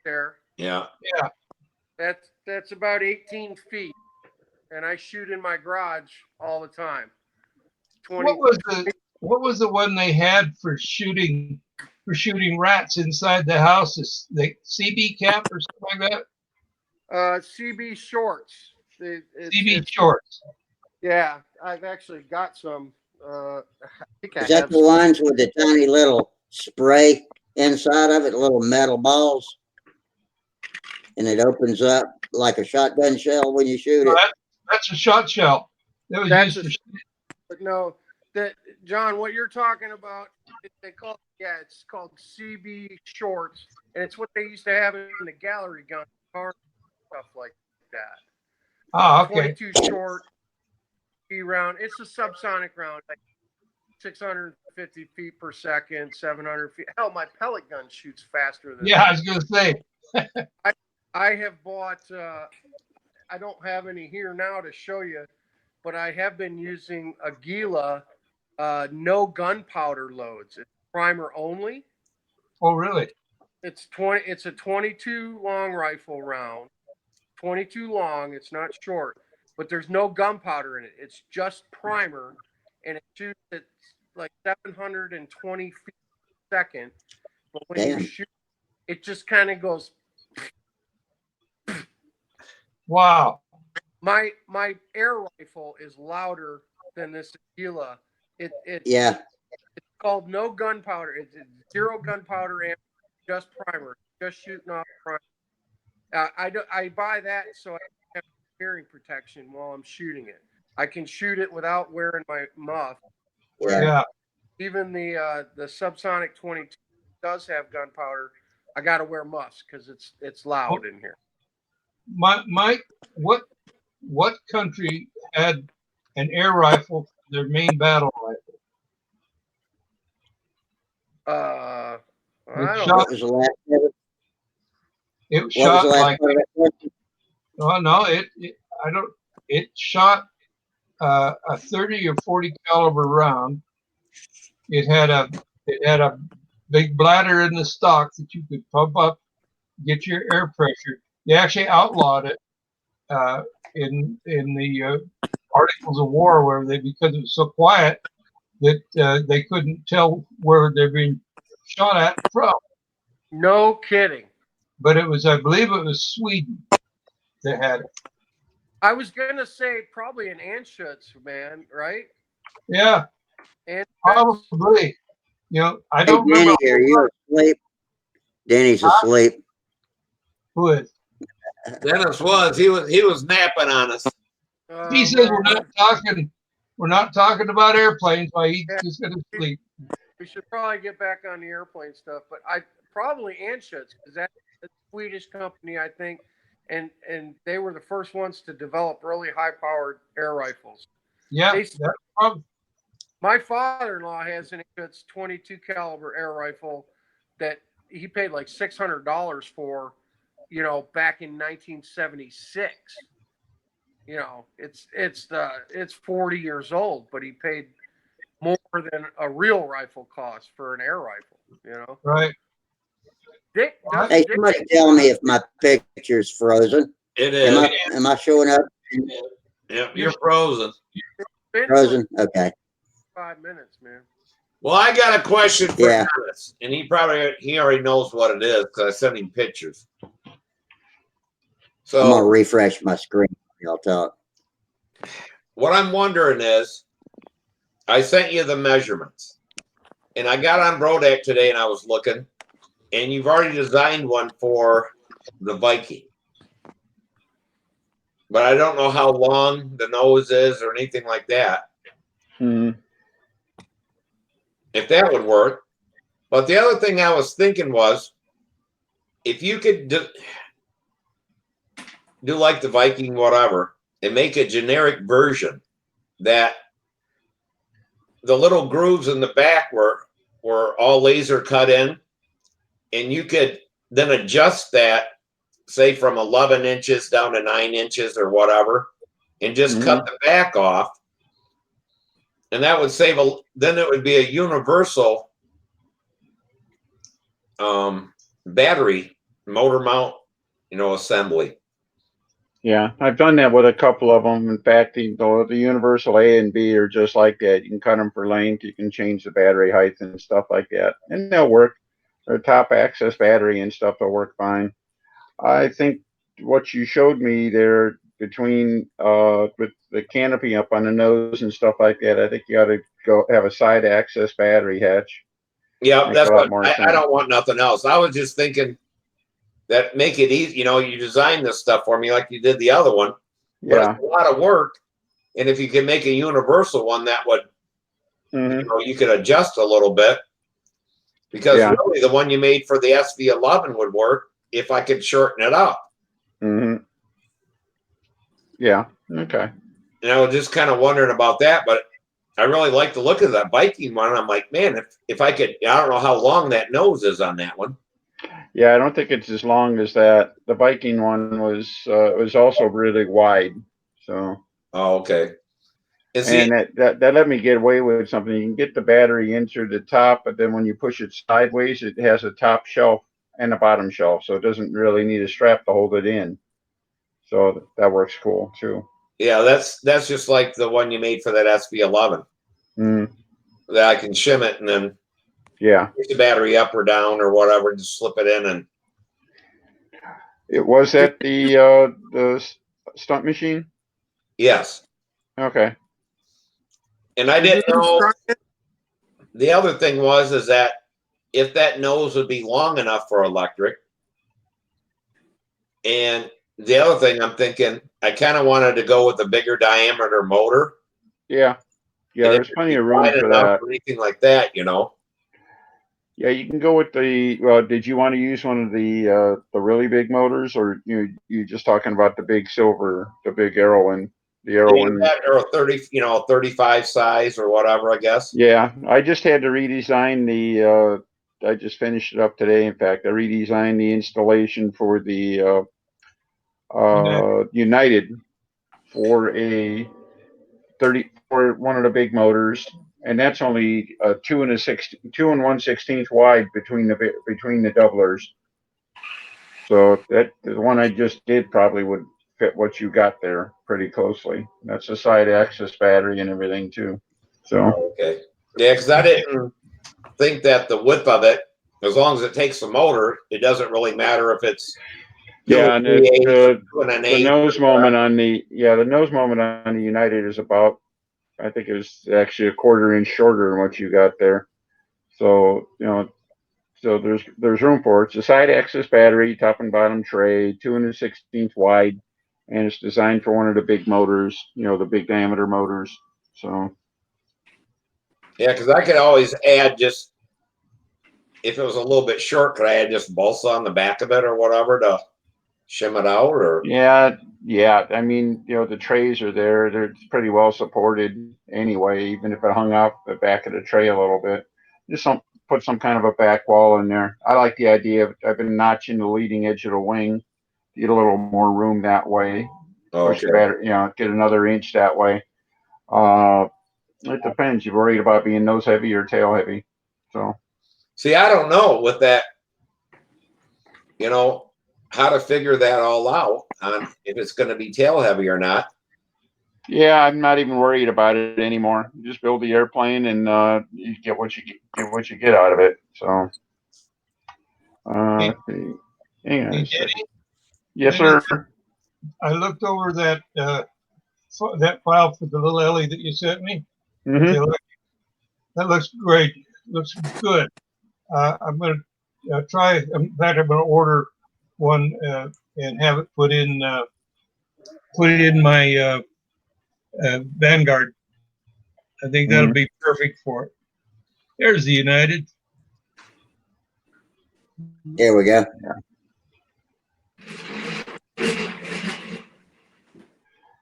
there. Yeah. Yeah. That's about 18 feet. And I shoot in my garage all the time. What was the one they had for shooting rats inside the houses? The CB cap or something like that? CB shorts. CB shorts. Yeah, I've actually got some. I think Is that the ones with the tiny little spray inside of it, little metal balls? And it opens up like a shotgun shell when you shoot it? That's a shot shell. That was used for. But no, John, what you're talking about, it's called CB shorts, and it's what they used to have in the gallery gun, stuff like that. Oh, okay. 22 short round. It's a subsonic round, like 650 feet per second, 700 feet. Hell, my pellet gun shoots faster than. Yeah, I was gonna say. I have bought. I don't have any here now to show you, but I have been using a Gila, no gunpowder loads. It's primer only. Oh, really? It's a 22 long rifle round, 22 long. It's not short, but there's no gunpowder in it. It's just primer, and it shoots at like 720 feet per second. But when you shoot, it just kind of goes. Wow. My air rifle is louder than this Gila. It's called no gunpowder. It's zero gunpowder and just primer, just shooting off primer. I buy that so I have hearing protection while I'm shooting it. I can shoot it without wearing my muff. Yeah. Even the subsonic 22 does have gunpowder. I got to wear muffs because it's loud in here. Mike, what country had an air rifle for their main battle rifle? What was the last of it? It shot like. Oh no! It shot a 30 or 40 caliber round. It had a big bladder in the stock that you could pump up, get your air pressure. They actually outlawed it in the articles of war, where because it was so quiet that they couldn't tell where they're being shot at from. No kidding. But I believe it was Sweden that had it. I was gonna say probably an Anschutz, man, right? Yeah, and probably. I don't remember. Denny, are you asleep? Denny's asleep. Who is? Dennis was. He was napping on us. He says Well, we're not talking about airplanes. Why he's yeah, just gonna sleep. we should probably get back on the airplane stuff, but I probably Anschutz because that's a Swedish company, I think, and they were the first ones to develop really high-powered air rifles. Yeah, They that's probably, My father-in-law has an Anschutz 22 caliber air rifle that he paid like $600 for, back in 1976. It's 40 years old, but he paid more than a real rifle costs for an air rifle. right. Dick Right. Hey, Dick somebody tell me if my picture's frozen. It Am is. I showing up? Yep, you're frozen. been for Frozen? Okay. 5 minutes, man. Well, I got a question for Yeah. Dennis, and he already knows what it is because I sent him pictures. I'm gonna So refresh my screen. Y'all talk. what I'm wondering is, I sent you the measurements, and I got on Brodeck today and I was looking, and you've already designed one for the Viking, but I don't know how long the nose is or anything like that. If that would work. But the other thing I was thinking was, if you could do like the Viking, whatever, and make a generic version that the little grooves in the back were all laser cut in, and you could then adjust that, say from 11 inches down to 9 inches or whatever, and just cut the back off. And that would save then it would be a universal battery motor mount, assembly. Yeah, I've done that with a couple of them. In fact, the Universal A and B are just like that. You can cut them for length. You can change the battery height and stuff like that, and they'll work. Their top access battery and stuff will work fine. I think what you showed me there between with the canopy up on the nose and stuff like that, I think you ought to go have a side access battery hatch. Yeah, Make that's a lot what more I sense. don't want nothing else. I was just thinking that make it easy. You design this stuff for me like you did the other one, but Yeah. it's a lot of work. And if you can make a universal one, that would, Mhm. you could adjust a little bit. Because Yeah. really, the one you made for the SV11 would work if I could shorten it up. Mhm. Yeah. Okay. And I was just kind of wondering about that, but I really like the look of that Viking one. I'm like, man, if I could, I don't know how long that nose is on that one. Yeah, I don't think it's as long as that. The Viking one was also really wide. So. Oh, okay. And that let me get away with something. You can get the battery into the top, but then when you push it sideways, it has a top shelf and a bottom shelf, so it doesn't really need a strap to hold it in. So that works cool too. Yeah, that's just like the one you made for that SV11. That I can shim it and then get the battery up or down or whatever, just slip it in. And it was at the stunt machine. Yes. Okay. And I didn't know. The other thing is that if that nose would be long enough for electric, and the other thing I'm thinking, I kind of wanted to go with a bigger diameter motor. Yeah. Yeah, there's plenty of room for that. Or anything like that, Yeah, you can go with the. Well, did you want to use one of the really big motors, or you just talking about the big silver, the big Aerowind, the Aerowind? Or a 30, 35 size or whatever, I guess. Yeah, I just had to redesign the. I just finished it up today. In fact, I redesigned the installation for the United for a 30 for one of the big motors, and that's only 2 1/16 wide between the doublers. So that the one I just did probably would fit what you got there pretty closely. That's a side access battery and everything too. So okay, yeah, because I didn't think that the width of it, as long as it takes the motor, it doesn't really matter if it's and the nose moment on the United is about, I think it was actually a 1/4 inch shorter than what you got there. So so there's room for it. It's a side access battery, top and bottom tray, 2 1/16 wide, and it's designed for one of the big motors, the big diameter motors. So Yeah, because I could always add just, if it was a little bit short, could I add just balsa on the back of it or whatever to shim it out? Or yeah. I mean, the trays are there. They're pretty well supported anyway, even if it hung out the back of the tray a little bit. Just put some kind of a back wall in there. I like the idea of, I've been notching the leading edge of the wing to get a little more room that way. Push the battery, get another inch that way. It depends. You're worried about being nose heavy or tail heavy. So see, I don't know with that, how to figure that all out on if it's going to be tail heavy or not. yeah, I'm not even worried about it anymore. You just build the airplane, and you get what you get out of it. So, Hey, hang on hey, a second. Danny, Yes, Dennis, sir. I looked over that file for the little Ellie that you sent me. Mm-hmm. That looks great. Looks good. I'm going to try. In fact, I'm going to order one and have it put in my Vanguard. I think that'll be perfect for it. There's the United. There we go.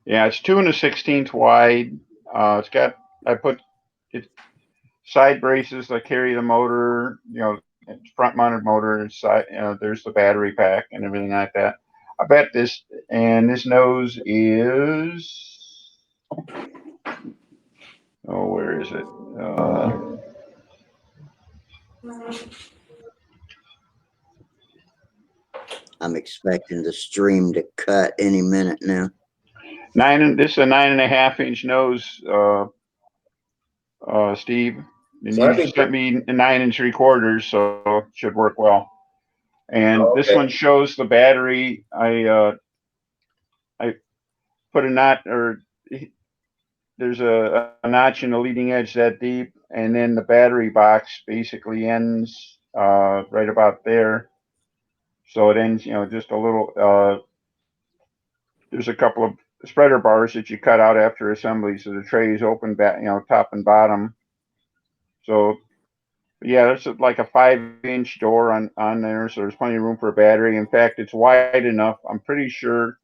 Yeah, it's 2 1/16 wide. It's got, I put it side braces that carry the motor, front mounted motor, side, there's the battery pack and everything like that. I bet this nose is, where is it? I'm expecting the stream to cut any minute now. This is a 9.5-inch nose, Steve. And So I you think sent me 9 3/4, so it should work well. And this one shows the battery. I put a knot, or there's a notch in the leading edge that deep, and then the battery box basically ends right about there. So it ends, just a little. There's a couple of spreader bars that you cut out after assembly, so the tray is open back, top and bottom. So yeah, there's like a 5-inch door on there, so there's plenty of room for a battery. In fact, it's wide enough. I'm pretty sure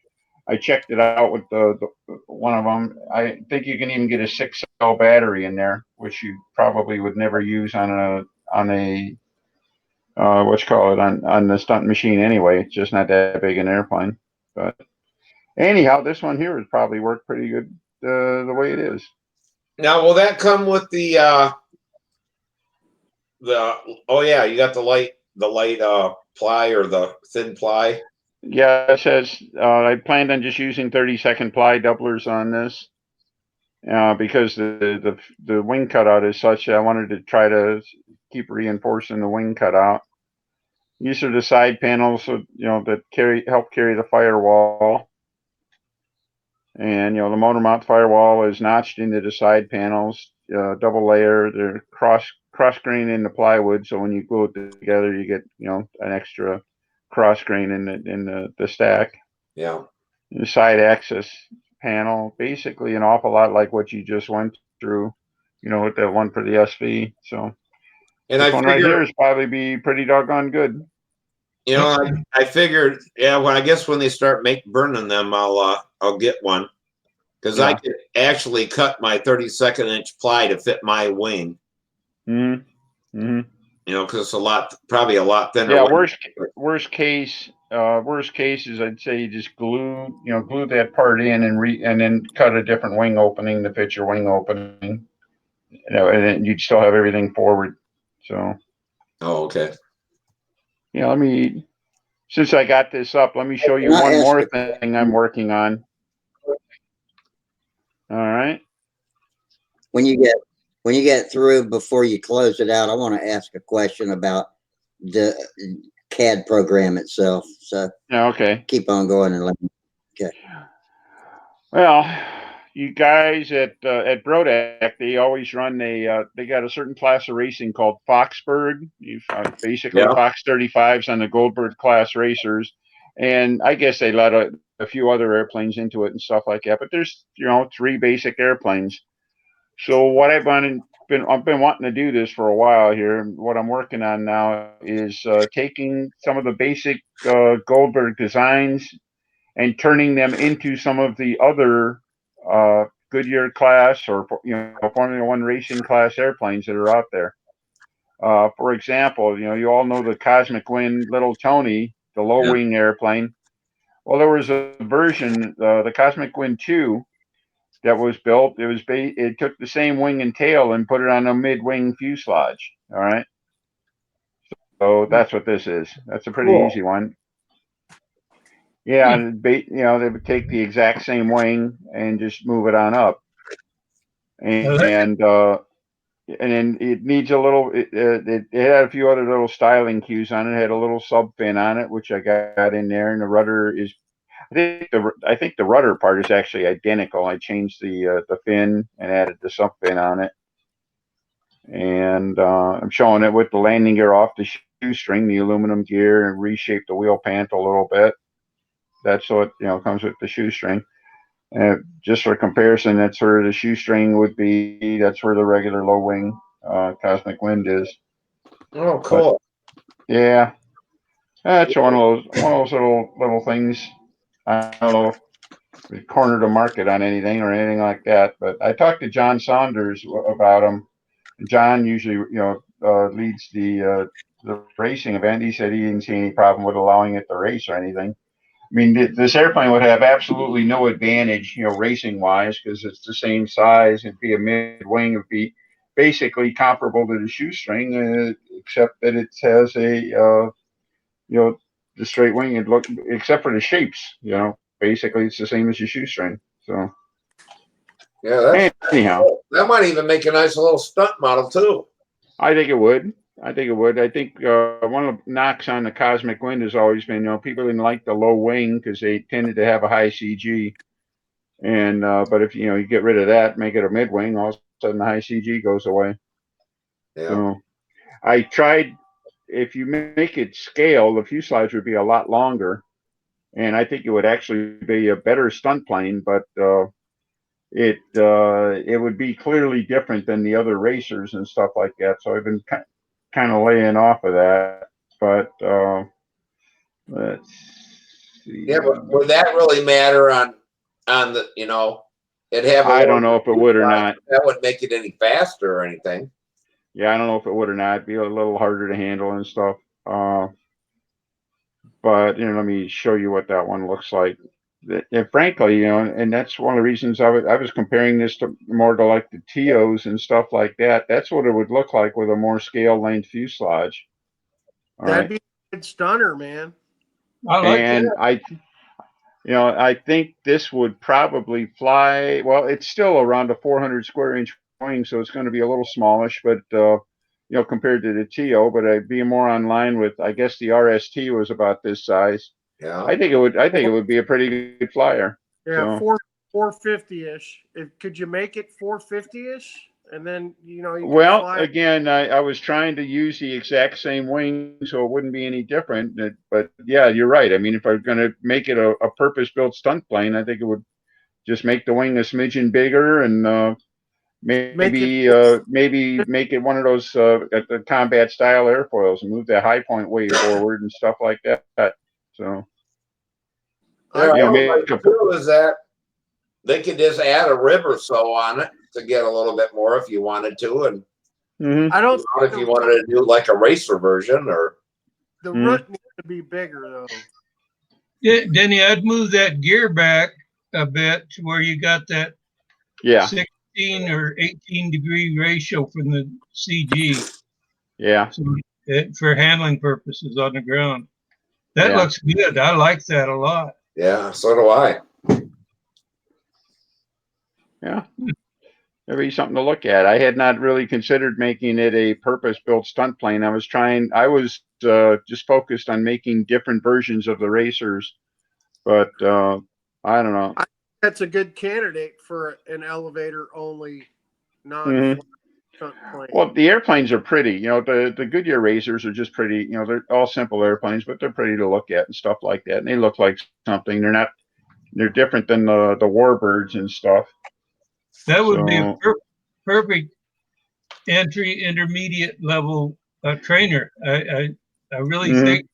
I checked it out with the one of them. I think you can even get a 6-cell battery in there, which you probably would never use on a what you call it, on the stunt machine anyway. It's just not that big an airplane. But anyhow, this one here has probably worked pretty good the way it is. Now, will that come with the oh yeah, you got the light ply or the thin ply? Yeah, it says I planned on just using 30-second ply doublers on this because the wing cutout is such that I wanted to try to keep reinforcing the wing cutout. These are the side panels, so, that help carry the firewall. And the motor mount firewall is notched into the side panels, double layer. They're cross grain in the plywood, so when you glue it together, you get an extra cross grain in the stack. Yeah. The side access panel, basically an awful lot like what you just went through, with that one for the SV. So And this I one figure, right here is probably be pretty doggone good. I figured, I guess when they start burning them, I'll get one, because I could actually cut my 32nd-inch ply to fit my wing. Mm-hmm. Mm-hmm. Because it's probably a lot thinner. Yeah. Worst case is I'd say you just glue that part in and then cut a different wing opening to fit your wing opening. And then you'd still have everything forward. So. Oh, okay. Yeah. Since I got this up, let me show you one more thing I'm working on. All right. When you get through, before you close it out, I want to ask a question about the CAD program itself. So okay, keep on going and let me. Okay. Well, you guys at Brodak, they always run they got a certain class of racing called Foxbird. Basically Fox 35s on the Goldberg class racers, and I guess they let a few other airplanes into it and stuff like that. But there's 3 basic airplanes. So what I've been wanting to do this for a while here. And what I'm working on now is taking some of the basic Goldberg designs and turning them into some of the other Goodyear class or Formula One racing class airplanes that are out there. For example, you all know the Cosmic Wind Little Tony, the low wing airplane. Well, there was a version, the Cosmic Wind 2, that was built. It took the same wing and tail and put it on a mid-wing fuselage. All right. So that's what this is. That's a pretty easy one. Yeah, they would take the exact same wing and just move it on up. And then it needs a little. It had a few other little styling cues on it. It had a little sub fin on it, which I got in there, and the rudder is. I think the rudder part is actually identical. I changed the fin and added the sub fin on it, and I'm showing it with the landing gear off the shoestring, the aluminum gear, and reshaped the wheel pant a little bit. That's what comes with the shoestring. Just for comparison, that's where the shoestring would be. That's where the regular low wing Cosmic Wind is. Oh, cool. But, yeah, that's one of those little things. I don't know if we cornered the market on anything or anything like that, but I talked to John Saunders about them. John usually leads the racing event. He said he didn't see any problem with allowing it to race or anything. I mean, this airplane would have absolutely no advantage, racing wise, because it's the same size. It'd be a mid-wing. It'd be basically comparable to the shoestring, except that it has a, the straight wing. Except for the shapes, basically it's the same as your shoestring. So, yeah, anyhow, that might even make a nice little stunt model too. I think it would. I think one of the knocks on the Cosmic Wind has always been, people didn't like the low wing because they tended to have a high CG. And but if you get rid of that, make it a mid wing, all of a sudden the high CG goes away. Yeah. So I tried. If you make it scale, the fuselage would be a lot longer, and I think it would actually be a better stunt plane. But it would be clearly different than the other racers and stuff like that. So I've been kind of laying off of that. But let's see. Yeah, but would that really matter on the it have? I don't know if it would or not. That wouldn't make it any faster or anything. Yeah, I don't know if it would or not. It'd be a little harder to handle and stuff. But let me show you what that one looks like. And frankly, and that's one of the reasons I was comparing this more to like the TOs and stuff like that. That's what it would look like with a more scale length fuselage. That'd be a good stunner, man. I like and that. I think this would probably fly. Well, it's still around a 400 square inch wing, so it's going to be a little smallish, but compared to the TO, but I'd be more on line with. I guess the RST was about this size. Yeah, I think it would be a pretty good flyer. Yeah, 450-ish. Could you make it 450-ish? And then you well, fly. Again, I was trying to use the exact same wing, so it wouldn't be any different. But yeah, you're right. I mean, if I'm going to make it a purpose-built stunt plane, I think it would just make the wing a smidgen bigger and maybe make it one of those the combat style airfoils and move that high point way forward and stuff like that. So too is that they could just add a rib or so on it to get a little bit more if you wanted to, and I don't. if you wanted to do like a racer version or the root needs to be bigger though. Yeah, Denny, I'd move that gear back a bit to where you got that 16 or 18 degree ratio from the CG. Yeah. So, for handling purposes on the ground. That looks good. I like that a lot. Yeah, so do I. Yeah. That'd be something to look at. I had not really considered making it a purpose-built stunt plane. I was just focused on making different versions of the racers, but I don't know. That's a good candidate for an elevator-only non-stunt plane. Well, the airplanes are pretty. The Goodyear racers are just pretty. They're all simple airplanes, but they're pretty to look at and stuff like that. And they look like something. They're not They're different than the warbirds and stuff. That would be a So, perfect entry intermediate level trainer. I really mhm. think,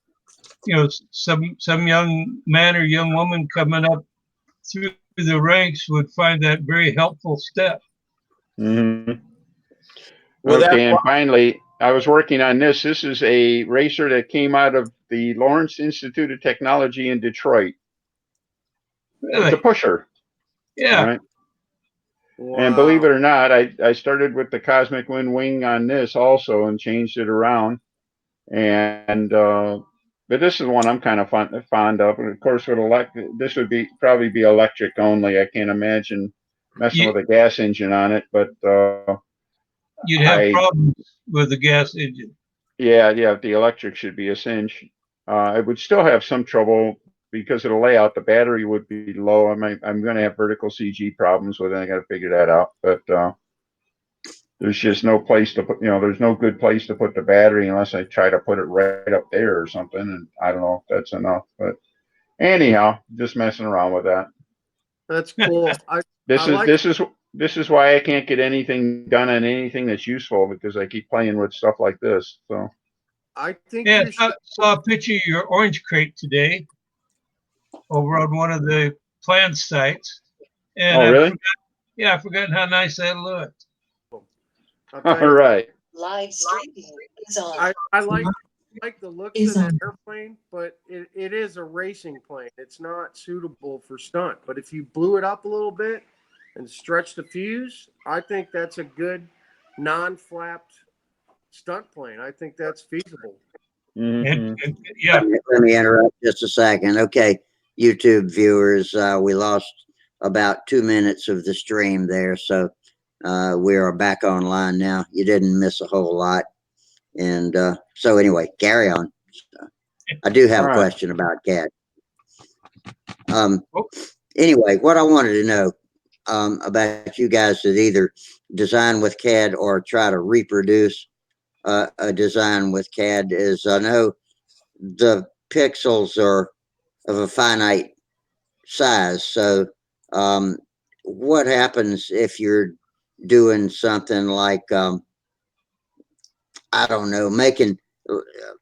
you know, some young man or young woman coming up through the ranks would find that very helpful step. Mhm. Well, that Okay, and finally, I was working on this. This is a racer that came out of the Lawrence Institute of Technology in Detroit. It's a Really? pusher, Yeah. right? And believe Wow. it or not, I started with the Cosmic Wind Wing on this also and changed it around. And but this is one I'm kind of fond of. And of course, with this would probably be electric only. I can't imagine messing You, with a gas engine on it. But you'd have I problems with the gas engine. yeah, the electric should be a cinch. I would still have some trouble because of the layout. The battery would be low. I'm going to have vertical CG problems with it. I got to figure that out. But there's just no place to put, there's no good place to put the battery unless I try to put it right up there or something. And I don't know if that's enough. But anyhow, just messing around with that. That's cool. I This is like. this is why I can't get anything done on anything that's useful because I keep playing with stuff like this. So. I think Yeah, you should. saw a picture of your orange crate today over on one of the plant sites. And Oh, really? I've forgotten how nice that looked. I'll All tell you. right. Live streaming is on. I like the looks of the airplane, but it is a racing plane. It's not suitable for stunt. But if you blew it up a little bit and stretched the fuse, I think that's a good non-flapped stunt plane. I think that's feasible. Mm-hmm. Yeah. Let me interrupt just a second. Okay, YouTube viewers, we lost about 2 minutes of the stream there, so we are back online now. You didn't miss a whole lot, and so anyway, carry on. I do have All a right. question about CAD. Oh. Anyway, what I wanted to know about you guys that either design with CAD or try to reproduce a design with CAD is I know the pixels are of a finite size. So, what happens if you're doing something like, I don't know,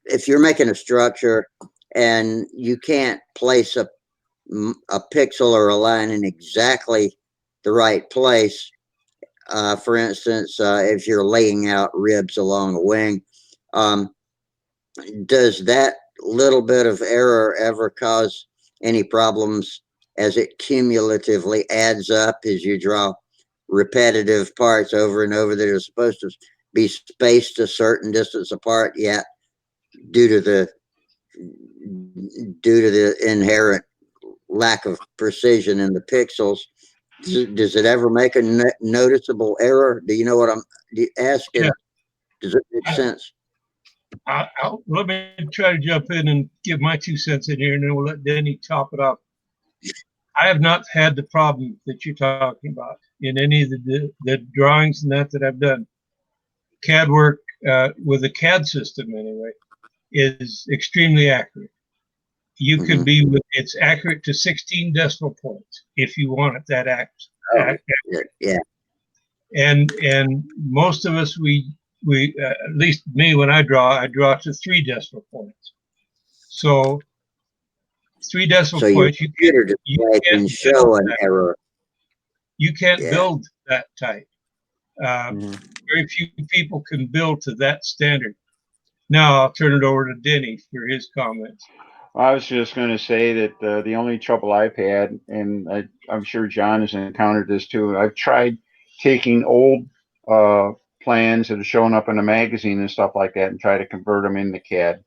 if you're making a structure and you can't place a pixel or a line in exactly the right place? For instance, if you're laying out ribs along a wing, um, does that little bit of error ever cause any problems as it cumulatively adds up as you draw repetitive parts over and over that are supposed to be spaced a certain distance apart, yet due to the inherent lack of precision in the pixels, does it ever make a noticeable error? Do you know what I'm asking? Yeah. Does it make sense? Let me try to jump in and give my 2 cents in here, and then we'll let Denny top it up. I have not had the problem that you're talking about in any of the drawings and that I've done. CAD work with a CAD system anyway is extremely accurate. You can be it's accurate to 16 decimal points if you want it that accurate. Yeah. And most of us we at least me when I draw to 3 decimal points. So 3 decimal So points your computer display can show an error. You can't build that tight. Mm-hmm. Very few people can build to that standard. Now I'll turn it over to Denny for his comments. I was just going to say that the only trouble I've had, and I'm sure John has encountered this too, I've tried taking old plans that are showing up in a magazine and stuff like that and try to convert them into CAD.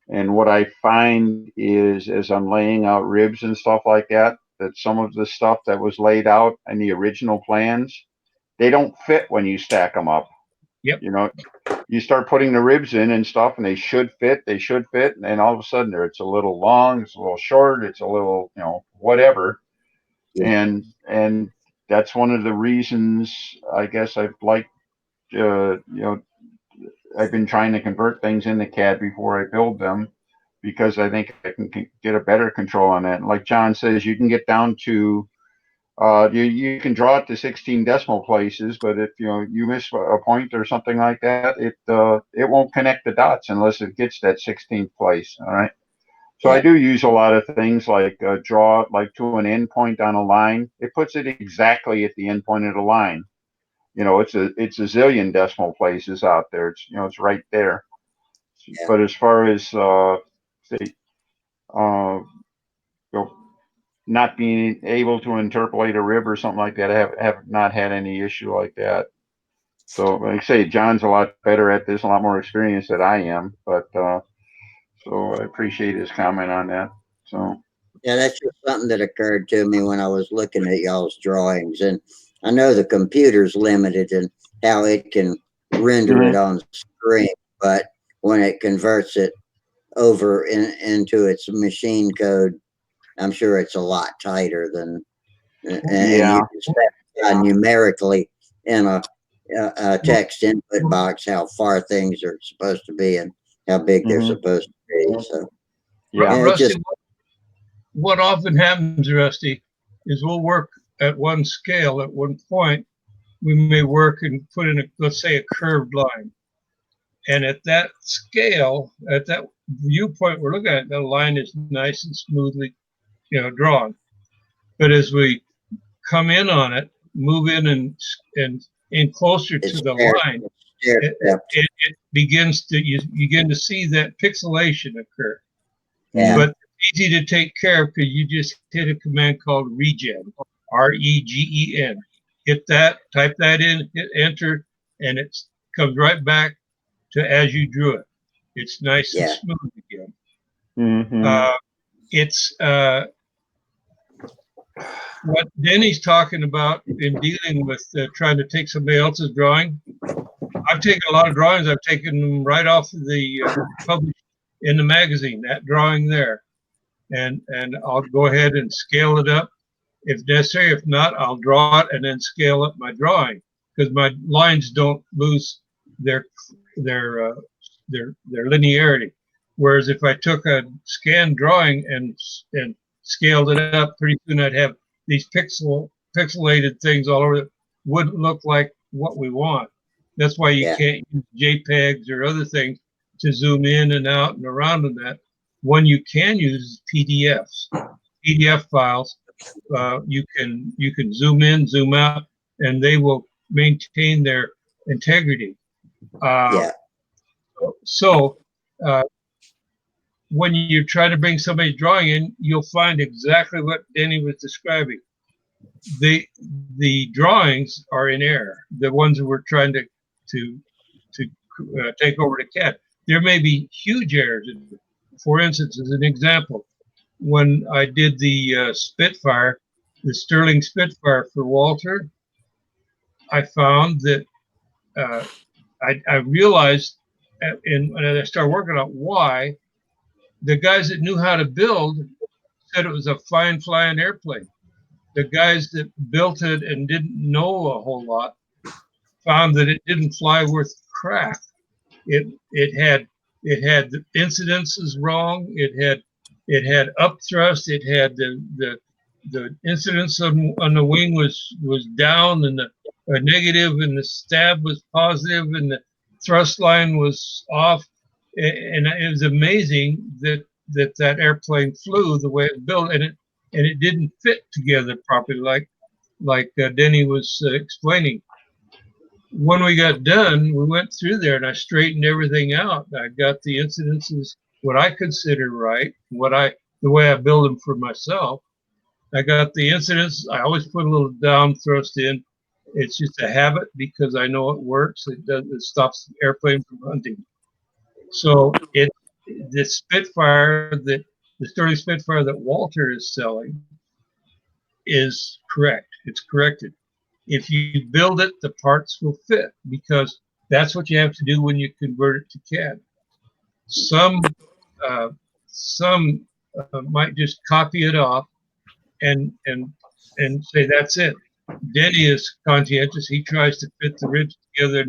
And what I find is as I'm laying out ribs and stuff like that, that some of the stuff that was laid out in the original plans, they don't fit when you stack them up. Yep. You know, you start putting the ribs in and stuff and they should fit, and then all of a sudden it's a little long, it's a little short, it's a little, whatever. Yeah. And that's one of the reasons I guess I've liked, I've been trying to convert things into CAD before I build them. because I think I can get a better control on that. And like John says, you can get down to you can draw it to 16 decimal places, but if you miss a point or something like that, it won't connect the dots unless it gets that 16th place. All right. So I do use a lot of things like draw like to an end point on a line. It puts it exactly at the end point of the line. It's a zillion decimal places out there. It's right there. Yeah. But as far as say not being able to interpolate a rib or something like that, I have not had any issue like that. So like I say, John's a lot better at this, a lot more experienced than I am. But so I appreciate his comment on that. So. Yeah, that's just something that occurred to me when I was looking at y'all's drawings. And I know the computer's limited in how it can render it on screen, but when it converts it over into its machine code, I'm sure it's a lot tighter than, and you can specify numerically in a text input box how far things are supposed to be and how big they're supposed to be. So, Rusty, what often happens, Rusty, is we'll work at one scale at one point. We may work and put in let's say a curved line. And at that scale, at that viewpoint we're looking at, the line is nice and smoothly, drawn. But as we come in on it, move in and closer to the line, it begins to, you begin to see that pixelation occur. Yeah. But it's easy to take care of because you just hit a command called regen, R-E-G-E-N. Hit that, type that in, hit enter, and it comes right back to as you drew it. It's nice and smooth again. It's what Denny's talking about in dealing with trying to take somebody else's drawing. I've taken a lot of drawings. I've taken them right off the published in the magazine, that drawing there. And I'll go ahead and scale it up if necessary. If not, I'll draw it and then scale up my drawing because my lines don't lose their linearity. Whereas if I took a scanned drawing and scaled it up, pretty soon I'd have these pixelated things all over that wouldn't look like what we want. That's why you can't use JPEGs or other things to zoom in and out and around in that. One you can use is PDFs. PDF files, you can zoom in, zoom out, and they will maintain their integrity. So when you try to bring somebody's drawing in, you'll find exactly what Denny was describing. The drawings are in error. The ones that we're trying to take over to CAD. There may be huge errors. For instance, as an example, when I did the Spitfire, the Sterling Spitfire for Walter, I found that I realized, and I started working out why the guys that knew how to build said it was a fine flying airplane. The guys that built it and didn't know a whole lot found that it didn't fly worth crap. It had the incidences wrong. It had upthrust. It had the incidence on the wing was down and the negative, and the stab was positive, and the thrust line was off. And it was amazing that airplane flew the way it built, and it didn't fit together properly, like Denny was explaining. When we got done, we went through there and I straightened everything out. I got the incidences, what I consider right, the way I build them for myself. I got the incidents. I always put a little down thrust in. It's just a habit because I know it works. It stops the airplane from hunting. So the Spitfire, the Sterling Spitfire that Walter is selling is correct. It's corrected. If you build it, the parts will fit because that's what you have to do when you convert it to CAD. Some might just copy it off and say that's it. Denny is conscientious. He tries to fit the ribs together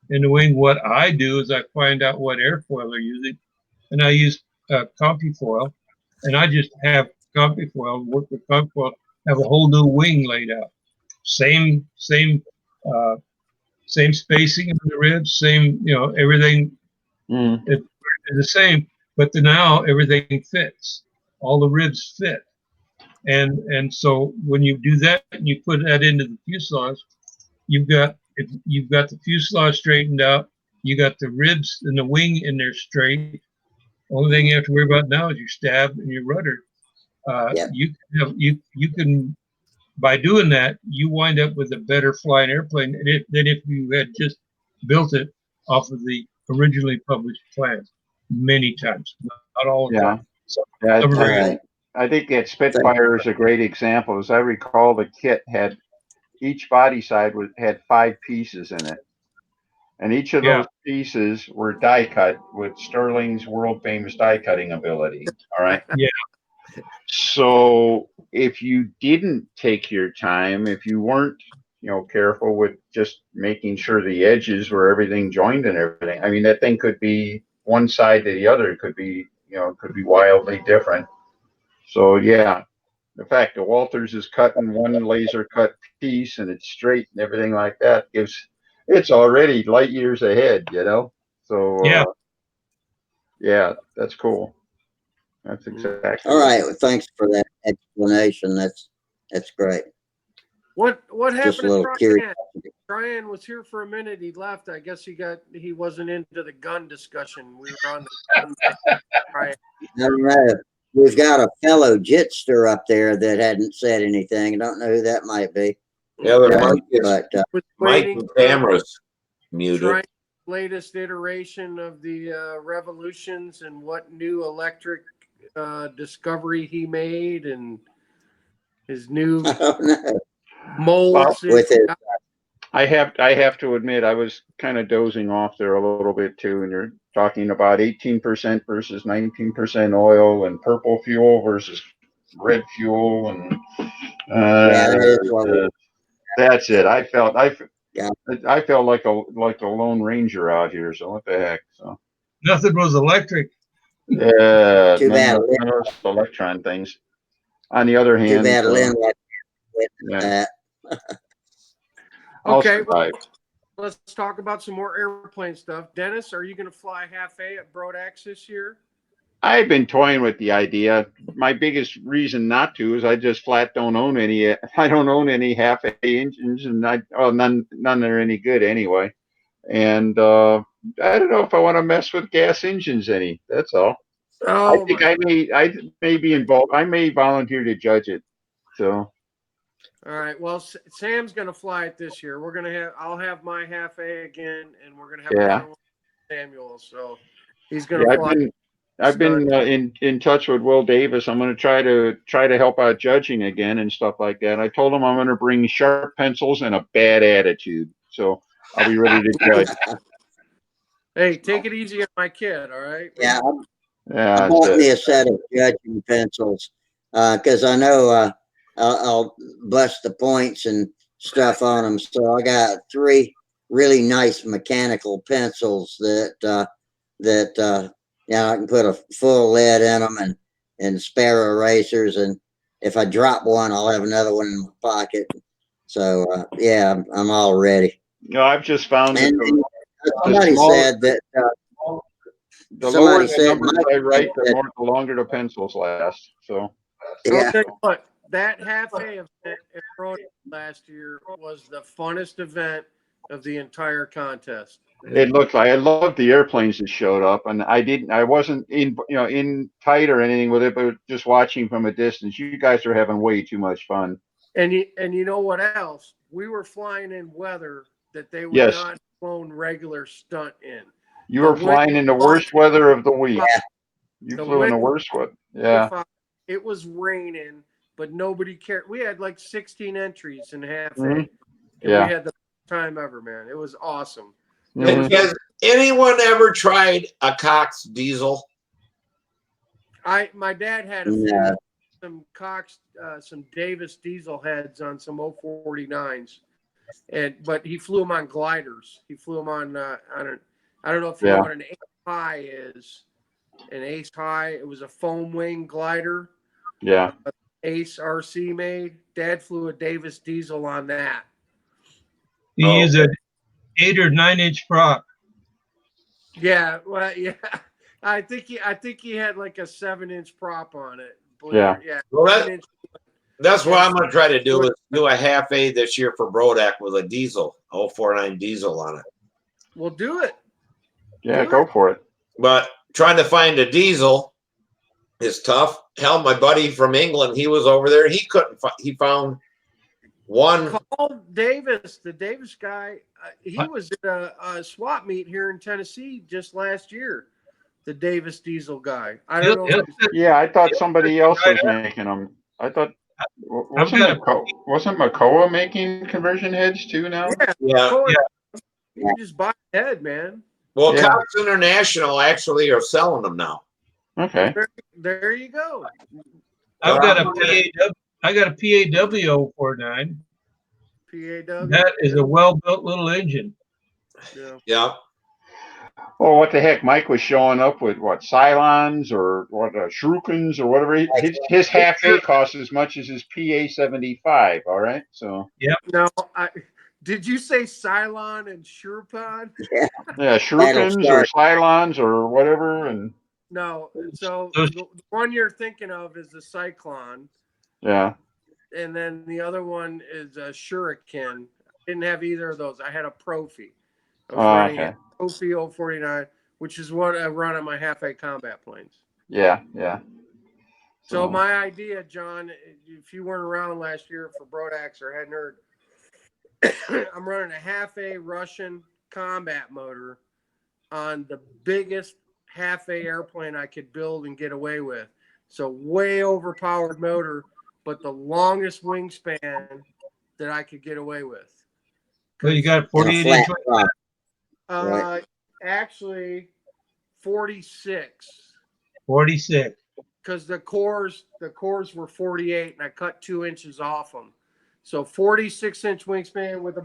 in the wing. What I do is I find out what airfoil they're using, and I use CompuFoil, and I just have CompuFoil, work with CompuFoil, have a whole new wing laid out. Same spacing in the ribs, same, everything is the same, but now everything fits. All the ribs fit. And so when you do that and you put that into the fuselage, you've got the fuselage straightened out, you got the ribs and the wing in there straight. Only thing you have to worry about now is your stab and your rudder. You can by doing that, you wind up with a better flying airplane than if you had just built it off of the originally published plans many times, not all the time. So, I think that Spitfire is a great example. As I recall, the kit had each body side had 5 pieces in it, and each of those pieces were die cut with Sterling's world famous die cutting ability. All right. Yeah. So if you didn't take your time, if you weren't, careful with just making sure the edges were everything joined and everything, I mean, that thing could be one side to the other. It could be, could be wildly different. So yeah, the fact that Walters is cutting one laser cut piece and it's straight and everything like that it's already light years ahead, So yeah, that's cool. That's exactly. All right. Well, thanks for that explanation. That's great. What Just a happened little to curious. Brian? Brian was here for a minute. He left. I guess he wasn't into the gun discussion. We were on the gun. Brian. I don't know. We've got a fellow jitster up there that hadn't said anything. I don't know who that might be. Yeah, but Mike waiting and cameras muted. Trying the latest iteration of the Revolutions and what new electric discovery he made and his new molds. With it. I have to admit, I was kind of dozing off there a little bit too, and you're talking about 18% versus 19% oil and purple fuel versus red fuel, and that's it. I felt like a Lone Ranger out here. So what the heck? So nothing was electric. Yeah, Too bad. none of those electron things. On the other hand, Too bad Lynn that. Okay, well, let's talk about some more airplane stuff. Dennis, are you going to fly half A at Brodax this year? I've been toying with the idea. My biggest reason not to is I just flat don't own any. I don't own any half A engines, and none are any good anyway. And I don't know if I want to mess with gas engines any. That's all. Oh, I think I may be involved. I may volunteer to judge it. So. All right. Well, Sam's going to fly it this year. I'll have my half A again, and we're going to have Samuel. So he's going to fly. I've been in touch with Will Davis. I'm going to try to help out judging again and stuff like that. I told him I'm going to bring sharp pencils and a bad attitude. So I'll be ready to judge. Hey, take it easy on my kid. All right. Yeah. I bought me a set of judging pencils because I know I'll bust the points and stuff on them. So I got 3 really nice mechanical pencils that I can put a full lead in them and spare erasers. And if I drop one, I'll have another one in my pocket. So I'm all ready. I've just found that somebody said that. The lower the numbers I write, the longer the pencils last. So, I'll tell you what, that half A event at Broad last year was the funnest event of the entire contest. It looked like I loved the airplanes that showed up, and I wasn't in tight or anything with it, but just watching from a distance. You guys are having way too much fun. And you know what else? We were flying in weather that they would not flown regular stunt in. You were flying in the worst weather of the week. You flew in the worst weather. Yeah. It was raining, but nobody cared. We had like 16 entries in half A. Mm-hmm. We had the best time ever, man. It was awesome. Mm-hmm. Has anyone ever tried a Cox diesel? My dad had some Cox, some Davis diesel heads on some 049s, but he flew them on gliders. He flew them on I don't know if you know what an high is, an Ace High. It was a foam wing glider. Yeah. Ace RC made. Dad flew a Davis diesel on that. You use an 8 or 9 inch prop. Yeah, well, yeah. I think he had like a 7-inch prop on it. Yeah. Yeah. Well, 7-inch. that's what I'm gonna try to do is do a half A this year for Brodak with a diesel, 049 diesel on it. We'll do it. Yeah, go for it. But trying to find a diesel is tough. Hell, my buddy from England, he was over there. He couldn't. He found one. Call Davis, the Davis guy. He was at a swap meet here in Tennessee just last year. The Davis diesel guy. I don't know. Yeah, I thought somebody else was making them. I thought wasn't Makoa making conversion heads too now? Yeah. You just buy a head, man. Well, Cox International actually are selling them now. Okay. There you go. I've got a PAW. I got a PAW 049. PAW. That is a well-built little engine. Yeah. Oh, what the heck? Mike was showing up with what, Cylons or what, Shurikens or whatever. His half A costs as much as his PA 75. All right, so. Yep. No, did you say Cylon and Shuripon? Yeah, Shurikens or Cylons or whatever, and. No, so the one you're thinking of is the Cyclone. Yeah. And then the other one is a Shuriken. I didn't have either of those. I had a Profi. I was running a Profi 049, which is what I run on my half A combat planes. Yeah, yeah. So my idea, John, if you weren't around last year for Brodax or Head Nerd, I'm running a half A Russian combat motor on the biggest half A airplane I could build and get away with. So way overpowered motor, but the longest wingspan that I could get away with. So you got 48 inch. Actually 46. 46. Because the cores were 48 and I cut 2 inches off them. So 46-inch wingspan with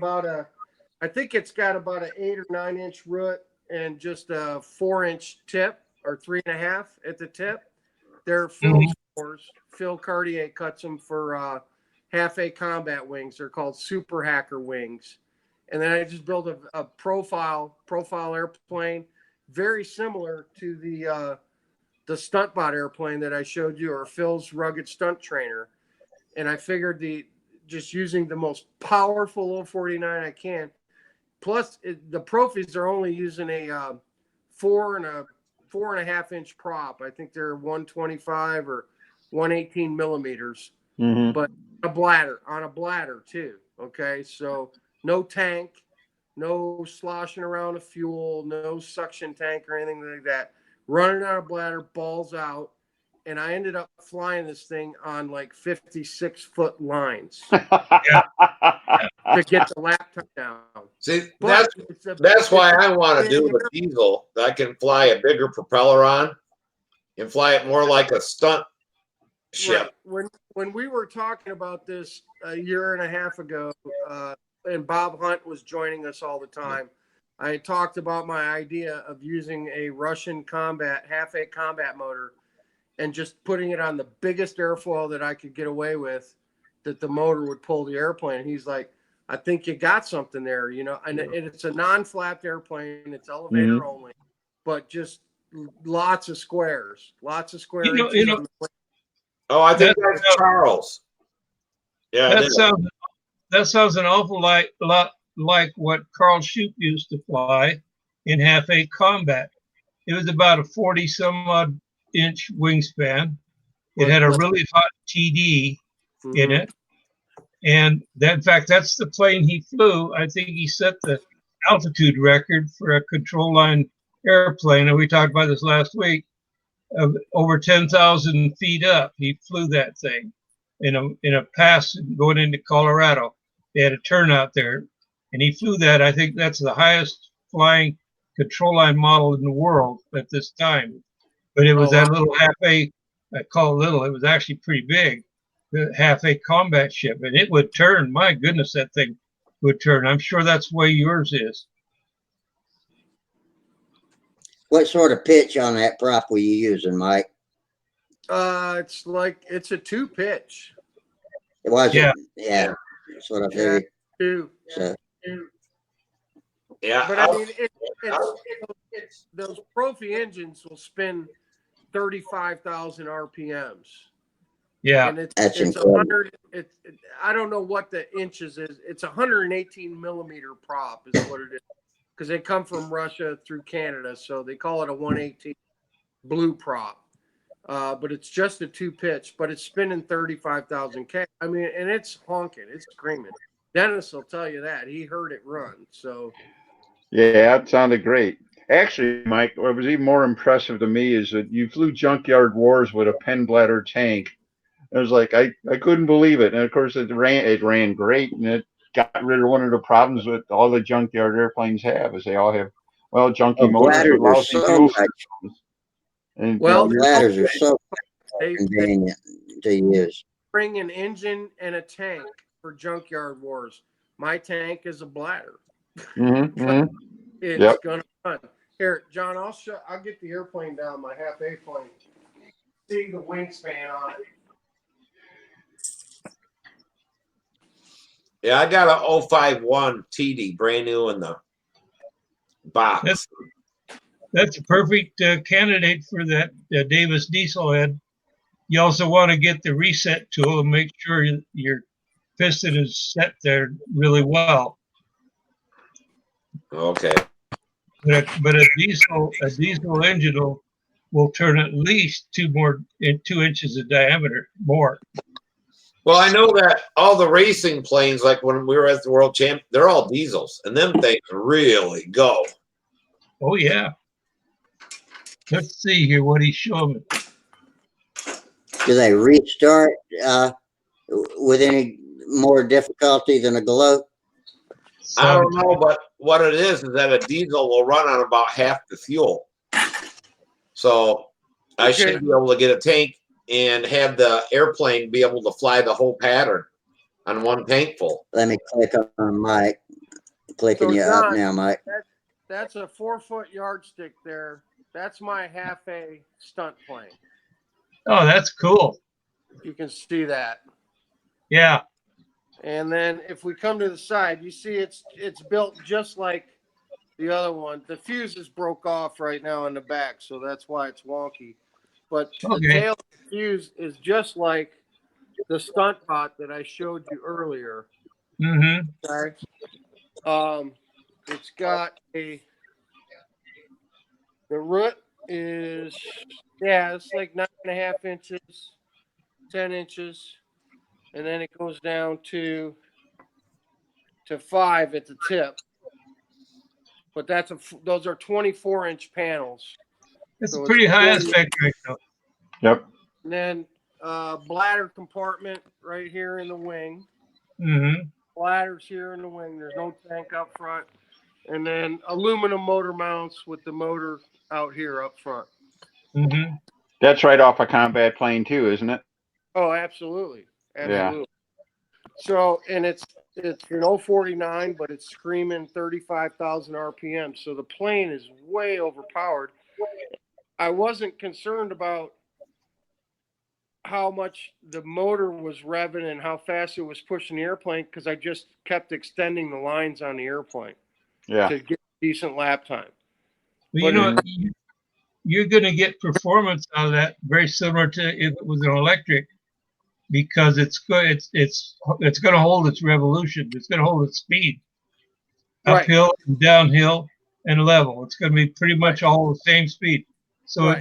I think it's got about an 8 or 9 inch root and just a 4-inch tip or 3.5 at the tip. They're Phil's cores. Phil Cartier cuts them for half A combat wings. They're called Super Hacker wings. And then I just built a profile airplane, very similar to the Stuntbot airplane that I showed you, or Phil's rugged stunt trainer. And I figured just using the most powerful 049 I can. Plus, the Profis are only using a 4.5 inch prop. I think they're 125 or 118 millimeters, but on a bladder too. Okay, so no tank, no sloshing around of fuel, no suction tank or anything like that. Running on a bladder, balls out, and I ended up flying this thing on like 56-foot lines to get the lap time down. See, that's why I want to do the diesel that I can fly a bigger propeller on and fly it more like a stunt ship. Right. When we were talking about this a year and a half ago, and Bob Hunt was joining us all the time, I talked about my idea of using a Russian half A combat motor and just putting it on the biggest airfoil that I could get away with, that the motor would pull the airplane. And he's like, I think you got something there, and it's a non-flapped airplane. It's elevator only, but just lots of squares. Oh, I think that's Charles. Yeah, that sounds an awful lot like what Carl Shoup used to fly in half A combat. It was about a 40-some-odd inch wingspan. It had a really hot TD in it. And in fact, that's the plane he flew. I think he set the altitude record for a control line airplane. And we talked about this last week. Over 10,000 feet up, he flew that thing in a pass going into Colorado. They had a turnout there, and he flew that. I think that's the highest flying control line model in the world at this time. But it was that little half A. I call it little. It was actually pretty big. The half A combat ship, and it would turn. My goodness, that thing would turn. I'm sure that's the way yours is. What sort of pitch on that prop were you using, Mike? It's a 2-pitch. It was Yeah. Yeah, that's what I Yeah, figured. 2. So Yeah. But I mean, those Profi engines will spin 35,000 RPMs. Yeah. And that's it's incredible. 100. I don't know what the inches is. It's 118 millimeter prop is what it is, because they come from Russia through Canada, so they call it a 118 blue prop. But it's just a 2-pitch, but it's spinning 35,000 K. I mean, and it's honking, it's screaming. Dennis will tell you that he heard it run. So Yeah, it sounded great. Actually, Mike, what was even more impressive to me is that you flew Junkyard Wars with a Penn bladder tank. It was like I couldn't believe it, and of course it ran great, and it got rid of one of the problems that all the junkyard airplanes have, is they all have junky motors with Bladders are lousy so fuel much. systems. And well, Bladders are so they convenient to use. bring an engine and a tank for Junkyard Wars. My tank is a bladder. It's gonna run. Here, John, I'll get the airplane down, my half A plane. See the wingspan on it. Yeah, I got a 051 TD, brand new in the box. That's a perfect candidate for that Davis diesel head. You also want to get the reset tool and make sure your piston is set there really well. Okay. But a diesel engine will turn at least 2 inches of diameter more. Well, I know that all the racing planes, like when we were at the World Champ, they're all diesels, and them things really go. Oh yeah. Let's see here what he's showing me. Do they restart with any more difficulty than a Galope? I don't know, but what it is that a diesel will run on about half the fuel. So I should be able to get a tank and have the airplane be able to fly the whole pattern on one tank full. Let me click on Mike. Clicking you up now, Mike. That's a 4-foot yardstick there. That's my half A stunt plane. Oh, that's cool. You can see that. Yeah. And then if we come to the side, you see it's built just like the other one. The fuses broke off right now in the back, so that's why it's wonky. But the tail of the fuse is just like the stunt pot that I showed you earlier. Mm-hmm. Okay. It's got the root is, it's like 9.5 inches, 10 inches, and then it goes down to 5 at the tip. But those are 24-inch panels. That's a pretty high aspect ratio. Yep. And then bladder compartment right here in the wing. Mm-hmm. Bladders here in the wing. There's no tank up front. And then aluminum motor mounts with the motor out here up front. Mm-hmm. That's right off a combat plane too, isn't it? Oh, absolutely. Absolutely. Yeah. So, and it's an 049, but it's screaming 35,000 RPM. So the plane is way overpowered. I wasn't concerned about how much the motor was revving and how fast it was pushing the airplane, because I just kept extending the lines on the airplane to get decent lap time. Well, you know, you're going to get performance out of that very similar to if it was an electric, because it's going to hold its revolution. It's going to hold its speed, uphill, and downhill, and level. It's going to be pretty much all the same speed. So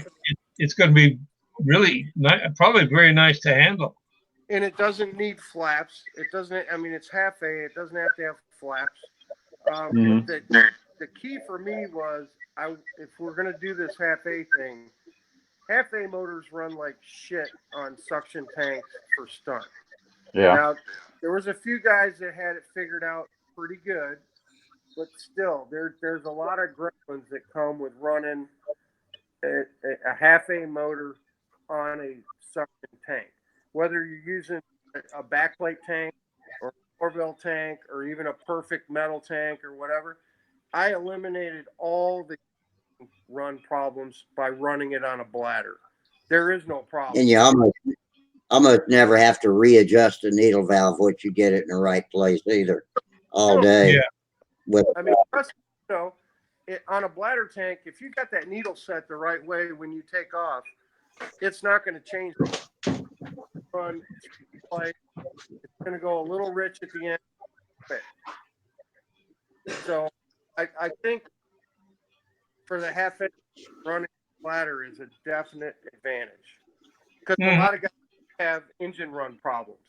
it's going to be really probably very nice to handle. And it doesn't need flaps. It doesn't. I mean, it's half A. It doesn't have to have flaps. The key for me was if we're going to do this half A thing, half A motors run like shit on suction tanks for stunt. Yeah. Now, there was a few guys that had it figured out pretty good, but still, there's a lot of gremlins that come with running a half A motor on a suction tank. Whether you're using a backplate tank or a Orville tank or even a perfect metal tank or whatever, I eliminated all the run problems by running it on a bladder. There is no problem. And you almost never have to readjust the needle valve once you get it in the right place either, all day. Yeah. With, I mean, on a bladder tank, if you got that needle set the right way when you take off, it's not going to change. Run, it's going to go a little rich at the end. So I think for the half-inch running bladder is a definite advantage because a lot of guys have engine run problems.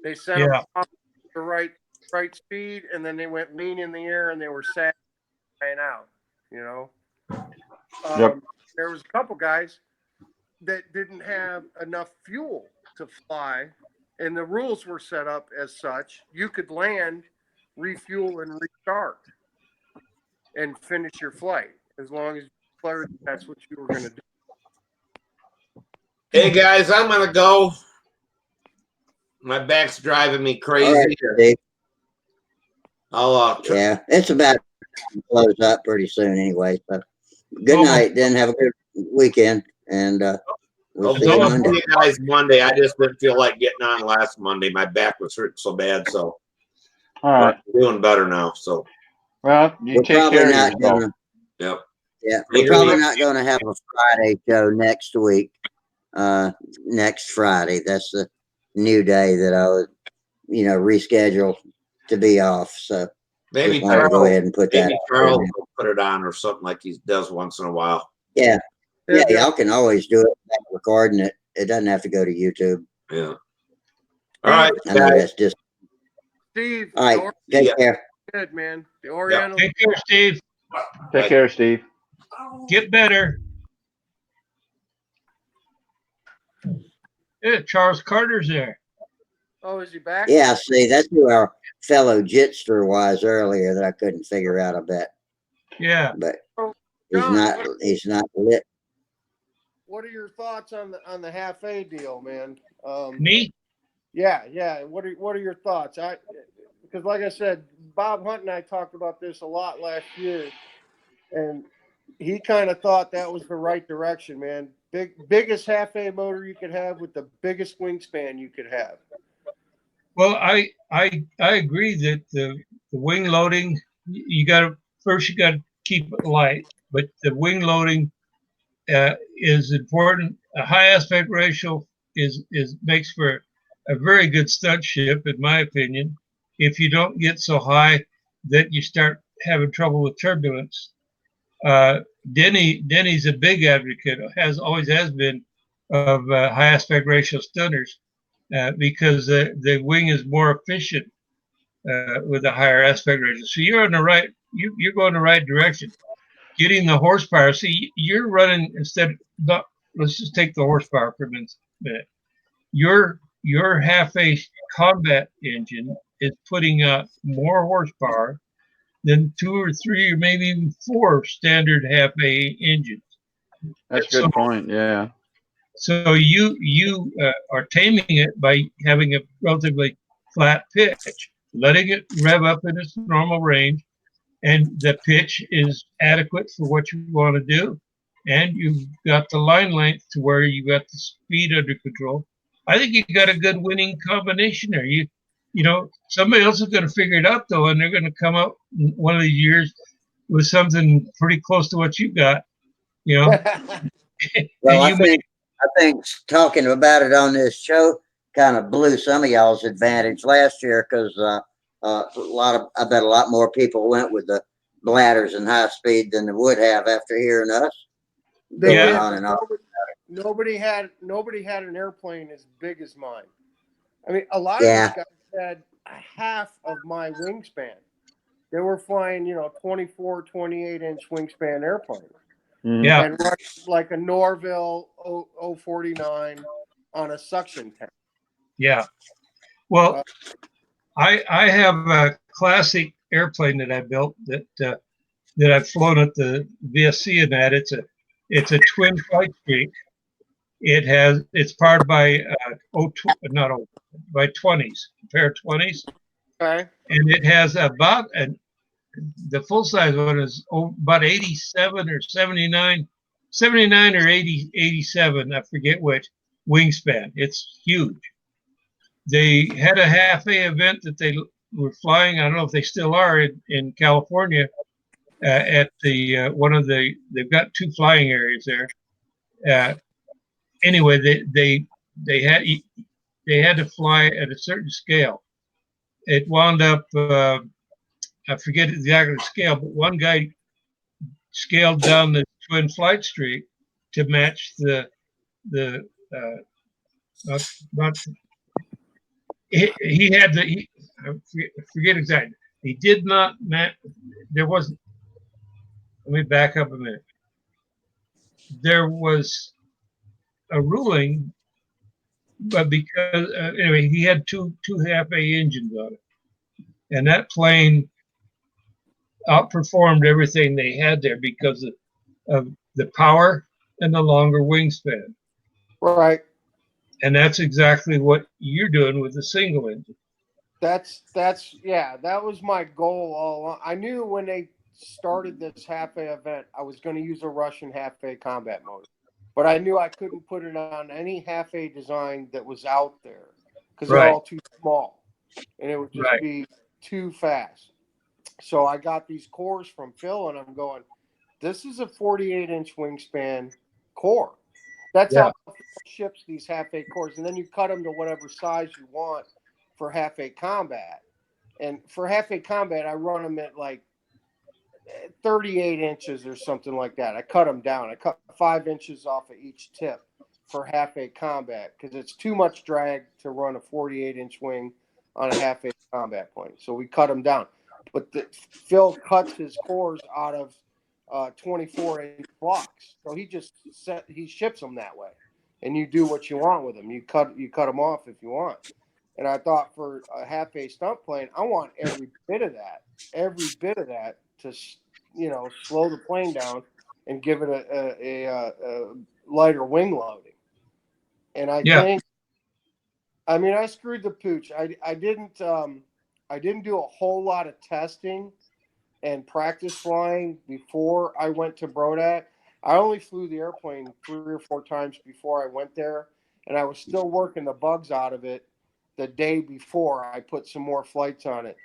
They sent them off the right speed, and then they went lean in the air, and they were sad and out. You know, there was a couple guys that didn't have enough fuel to fly, and the rules were set up as such. You could land, refuel, and restart, and finish your flight as long as you declared that's what you were going to do. Hey guys, I'm gonna go. My back's driving me crazy. All right, Steve. I'll yeah, it's about to close up pretty soon anyway. So good night, then have a good weekend, and we'll see you Monday. You guys Monday. I just didn't feel like getting on last Monday. My back was hurting so bad, so all right, I'm doing better now. So well, you take care of yourself. Yep. Yeah, we're probably not going to have a Friday show next week. Next Friday. That's the new day that I would, reschedule to be off. So maybe just to go ahead and put that. Charles will put it on or something like he does once in a while. Yeah, y'all can always do it. Recording it. It doesn't have to go to YouTube. Yeah. All right. I know that's just. Steve. All right. Take care. Good man. The Oriental. Take care, Steve. Take care, Steve. Get better. Yeah, Charles Carter's there. Oh, is he back? Yeah, see, that's who our fellow jitster was earlier that I couldn't figure out a bit. Yeah. But John, he's not lit. What are your thoughts on the half A deal, man? Me? Yeah. What are your thoughts? Because like I said, Bob Hunt and I talked about this a lot last year, and he kind of thought that was the right direction, man. Biggest half A motor you could have with the biggest wingspan you could have. Well, I agree that the wing loading, you got to keep it light, but the wing loading is important. A high aspect ratio makes for a very good stunt ship, in my opinion. If you don't get so high that you start having trouble with turbulence. Denny's a big advocate, always has been, of high aspect ratio stunners because the wing is more efficient with a higher aspect ratio. So you're on the right, you're going the right direction. Getting the horsepower. See, you're running let's just take the horsepower for a minute. Your half-A combat engine is putting out more horsepower than 2 or 3 or maybe even 4 standard half-A engines. That's a good point. Yeah. So you are taming it by having a relatively flat pitch, letting it rev up in its normal range, and the pitch is adequate for what you want to do, and you've got the line length to where you got the speed under control. I think you got a good winning combination there. You know, somebody else is going to figure it out though, and they're going to come up one of these years with something pretty close to what you got. You know. Well, I think talking about it on this show kind of blew some of y'all's advantage last year because I bet a lot more people went with the bladders and high speed than they would have after hearing us. Nobody had an airplane as big as mine. I mean, a lot of these guys had half of my wingspan. They were flying, 24, 28-inch wingspan airplanes. Yeah. And like a Norville 049 on a suction tank. Yeah. Well, I have a classic airplane that I built that I've flown at the VSC in that. It's a twin flight streak. It's powered by 20s, a pair of 20s. Okay. And it has about an the full size one is about 87 or 79, 79 or 80, 87. I forget which wingspan. It's huge. They had a half A event that they were flying. I don't know if they still are in California at the one of the. They've got two flying areas there. Anyway, they had they had to fly at a certain scale. It wound up. I forget exactly the scale, but one guy scaled down the twin flight streak to match the not he had the I forget exactly. He did not match. There wasn't. Let me back up a minute. There was a ruling, but because anyway, he had two half A engines on it, and that plane outperformed everything they had there because of the power and the longer wingspan. Right. And that's exactly what you're doing with the single engine. That's yeah, that was my goal all along. I knew when they started this half A event, I was going to use a Russian half A combat motor, but I knew I couldn't put it on any half A design that was out there because they're all too small, and it would just be too fast. So I got these cores from Phil, and I'm going, this is a 48-inch wingspan core. That's how Phil ships these half A cores, and then you cut them to whatever size you want for half A combat. And for half A combat, I run them at like 38 inches or something like that. I cut them down. I cut 5 inches off of each tip for half A combat because it's too much drag to run a 48-inch wing on a half A combat plane. So we cut them down. But Phil cuts his cores out of 24-inch blocks. So he ships them that way, and you do what you want with them. You cut them off if you want. And I thought for a half A stunt plane, I want every bit of that to slow the plane down and give it a lighter wing loading. And I think, I mean, I screwed the pooch. I didn't do a whole lot of testing and practice flying before I went to Brodat. I only flew the airplane 3 or 4 times before I went there, and I was still working the bugs out of it the day before I put some more flights on it.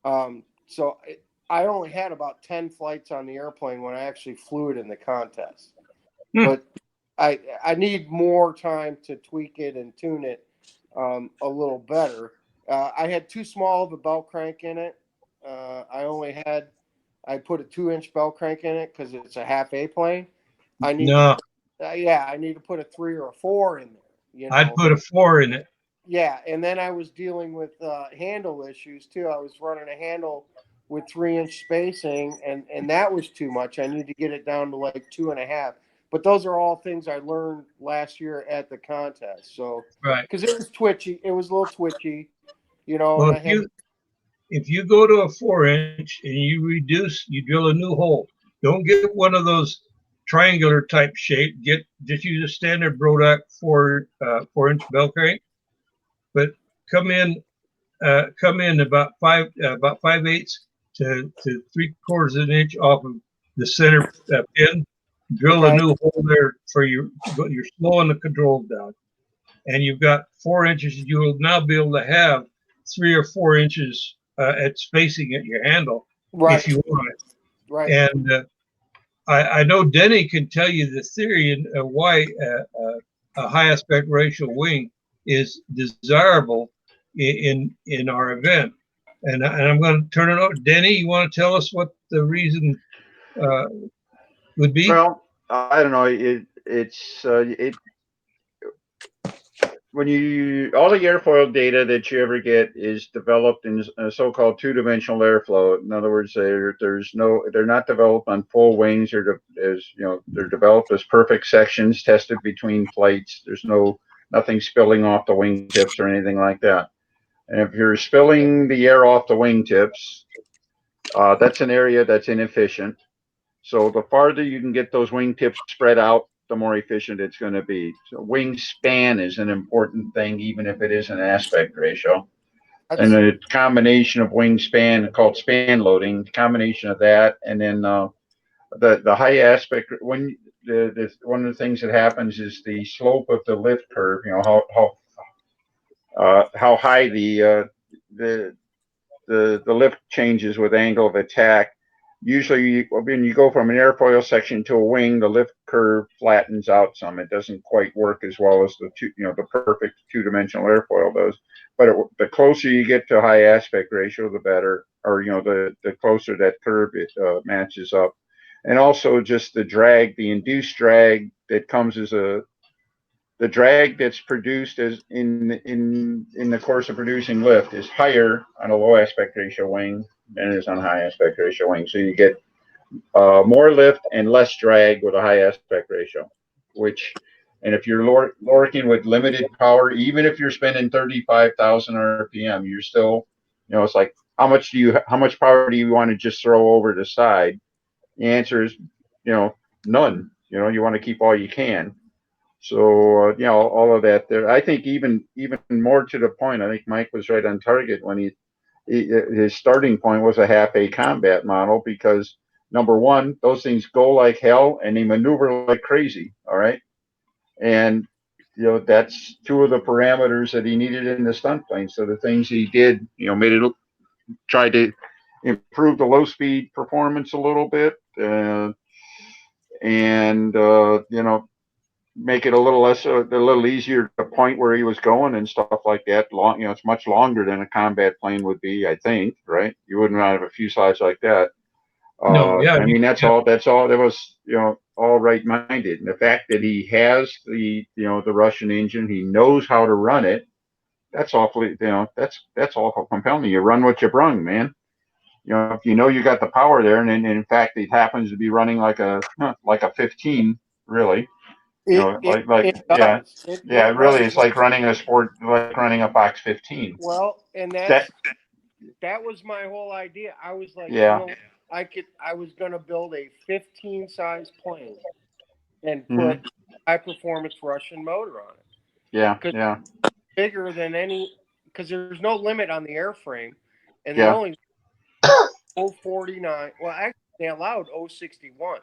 I only had about 10 flights on the airplane when I actually flew it in the contest. But I need more time to tweak it and tune it a little better. I had too small of a bell crank in it. I put a 2-inch bell crank in it because it's a half A plane. I need to put a 3 or a 4 in there. I'd put a 4 in it. Yeah, and then I was dealing with handle issues too. I was running a handle with 3-inch spacing, and that was too much. I need to get it down to like 2.5. But those are all things I learned last year at the contest. So, because it was twitchy, it was a little twitchy, Well, if you go to a 4-inch and you drill a new hole. Don't get one of those triangular type shape. Just use a standard Brodak 4-inch bell crank. But come in about 5/8 to 3/4 of an inch off of the center pin. Drill a new hole there for you're slowing the controls down, and you've got 4 inches. You will now be able to have 3 or 4 inches at spacing at your handle if you want it. Right. And I know Denny can tell you the theory and why a high aspect ratio wing is desirable in our event. And I'm going to turn it over. Denny, you want to tell us what the reason would be? Well, I don't know. When all the airfoil data that you ever get is developed in a so-called 2-dimensional airflow. In other words, they're not developed on full wings. They're developed as perfect sections tested between plates. There's nothing spilling off the wingtips or anything like that. And if you're spilling the air off the wingtips, that's an area that's inefficient. So the farther you can get those wingtips spread out, the more efficient it's going to be. So wingspan is an important thing, even if it is an aspect ratio. and a combination of wingspan called span loading, combination of that, and then the high aspect when one of the things that happens is the slope of the lift curve. You know how high the lift changes with angle of attack. Usually, when you go from an airfoil section to a wing, the lift curve flattens out some. It doesn't quite work as well as the perfect two-dimensional airfoil does. But the closer you get to high aspect ratio, the better. Or the closer that curve matches up, and also just the drag, the induced drag that comes as the drag that's produced as in the course of producing lift is higher on a low aspect ratio wing than it is on a high aspect ratio wing. So you get more lift and less drag with a high aspect ratio. And if you're working with limited power, even if you're spending 35,000 RPM, you're still, it's like how much power do you want to just throw over the side? The answer is, none. You want to keep all you can. So all of that there. I think even more to the point, I think Mike was right on target when his starting point was a half A combat model, because number one, those things go like hell and they maneuver like crazy. All right, and that's two of the parameters that he needed in the stunt plane. So the things he did, tried to improve the low speed performance a little bit, and make it a little easier to point where he was going and stuff like that. It's much longer than a combat plane would be, I think, right? You wouldn't have a fuselage like that. No, yeah. I mean, that's all that was, all right-minded. And the fact that he has the Russian engine, he knows how to run it. That's awfully, that's awful compelling. You run what you brung, man. If you got the power there, and in fact, it happens to be running like a 15, really. It does. It really is like running a Fox 15. Well, and That that was my whole idea. I was like, Yeah. I was gonna build a 15 size plane and Mhm. put high performance Russian motor on it. Yeah, Because yeah, bigger than because there's no limit on the airframe, and they Yeah. only 049. Well, actually, they allowed 061s.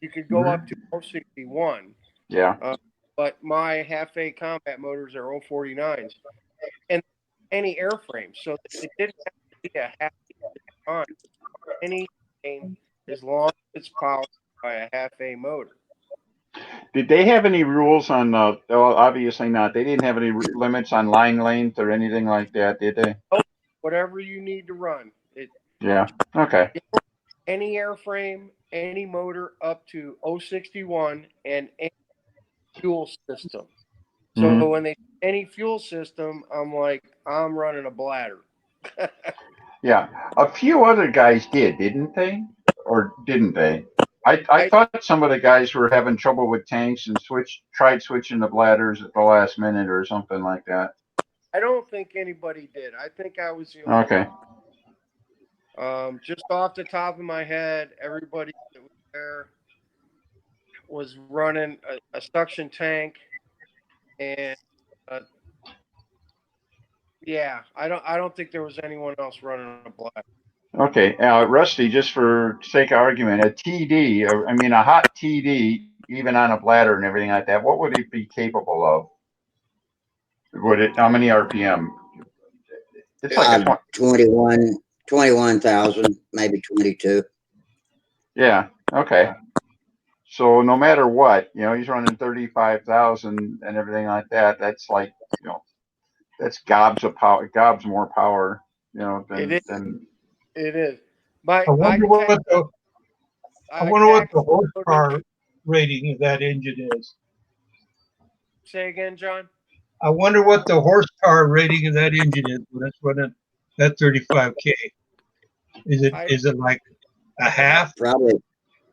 You could go up to 061. yeah. But my half A combat motors are 049s, and any airframe, so it didn't have to be a half on anything as long as it's powered by a half A motor. Did they have any rules on? Well, obviously not. They didn't have any limits on line length or anything like that, did they? Whatever you need to run it. Yeah. Okay. Any airframe, any motor up to 061, and any fuel system. So Mhm. when they any fuel system, I'm like, I'm running a bladder. Yeah. A few other guys didn't they? Or didn't they? I thought some of the guys were having trouble with tanks and tried switching the bladders at the last minute or something like that. I don't think anybody did. I think I was the only Okay. one. Just off the top of my head, everybody that was there was running a suction tank, and yeah, I don't think there was anyone else running a bladder. Okay, Rusty, just for sake of argument, a TD, I mean, a hot TD, even on a bladder and everything like that, what would it be capable of? How many RPM? It's like a 21,000, maybe 22. Yeah, okay. So no matter what, he's running 35,000 and everything like that. That's like, that's gobs more power, than. It is. I wonder what the horsepower rating of that engine is. Say again, John. I wonder what the horsepower rating of that engine is when it's running that 35K. Is it like a half? Probably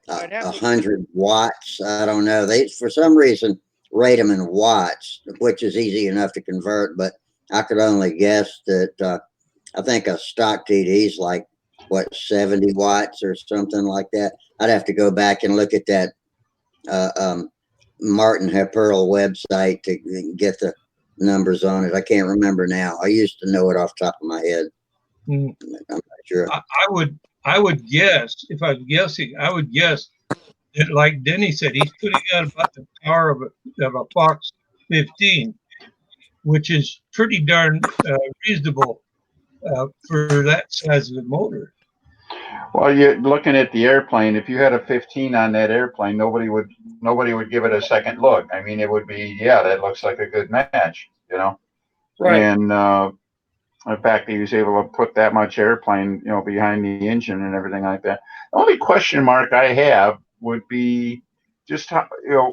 100 watts. I don't know. They, for some reason, rate them in watts, which is easy enough to convert, but I could only guess that I think a stock TD is like, 70 watts or something like that. I'd have to go back and look at that Martin Hepperl website to get the numbers on it. I can't remember now. I used to know it off the top of my head. Mm. I'm not sure. I would guess, if I'm guessing, I would guess that, like Denny said, he's putting out about the power of a Fox 15, which is pretty darn reasonable for that size of a motor. Well, you're looking at the airplane. If you had a 15 on that airplane, nobody would give it a second look. I mean, it would be, yeah, that looks like a good match, you know. Right. And the fact that he was able to put that much airplane, you know, behind the engine and everything like that. The only question mark I have would be just how, you know,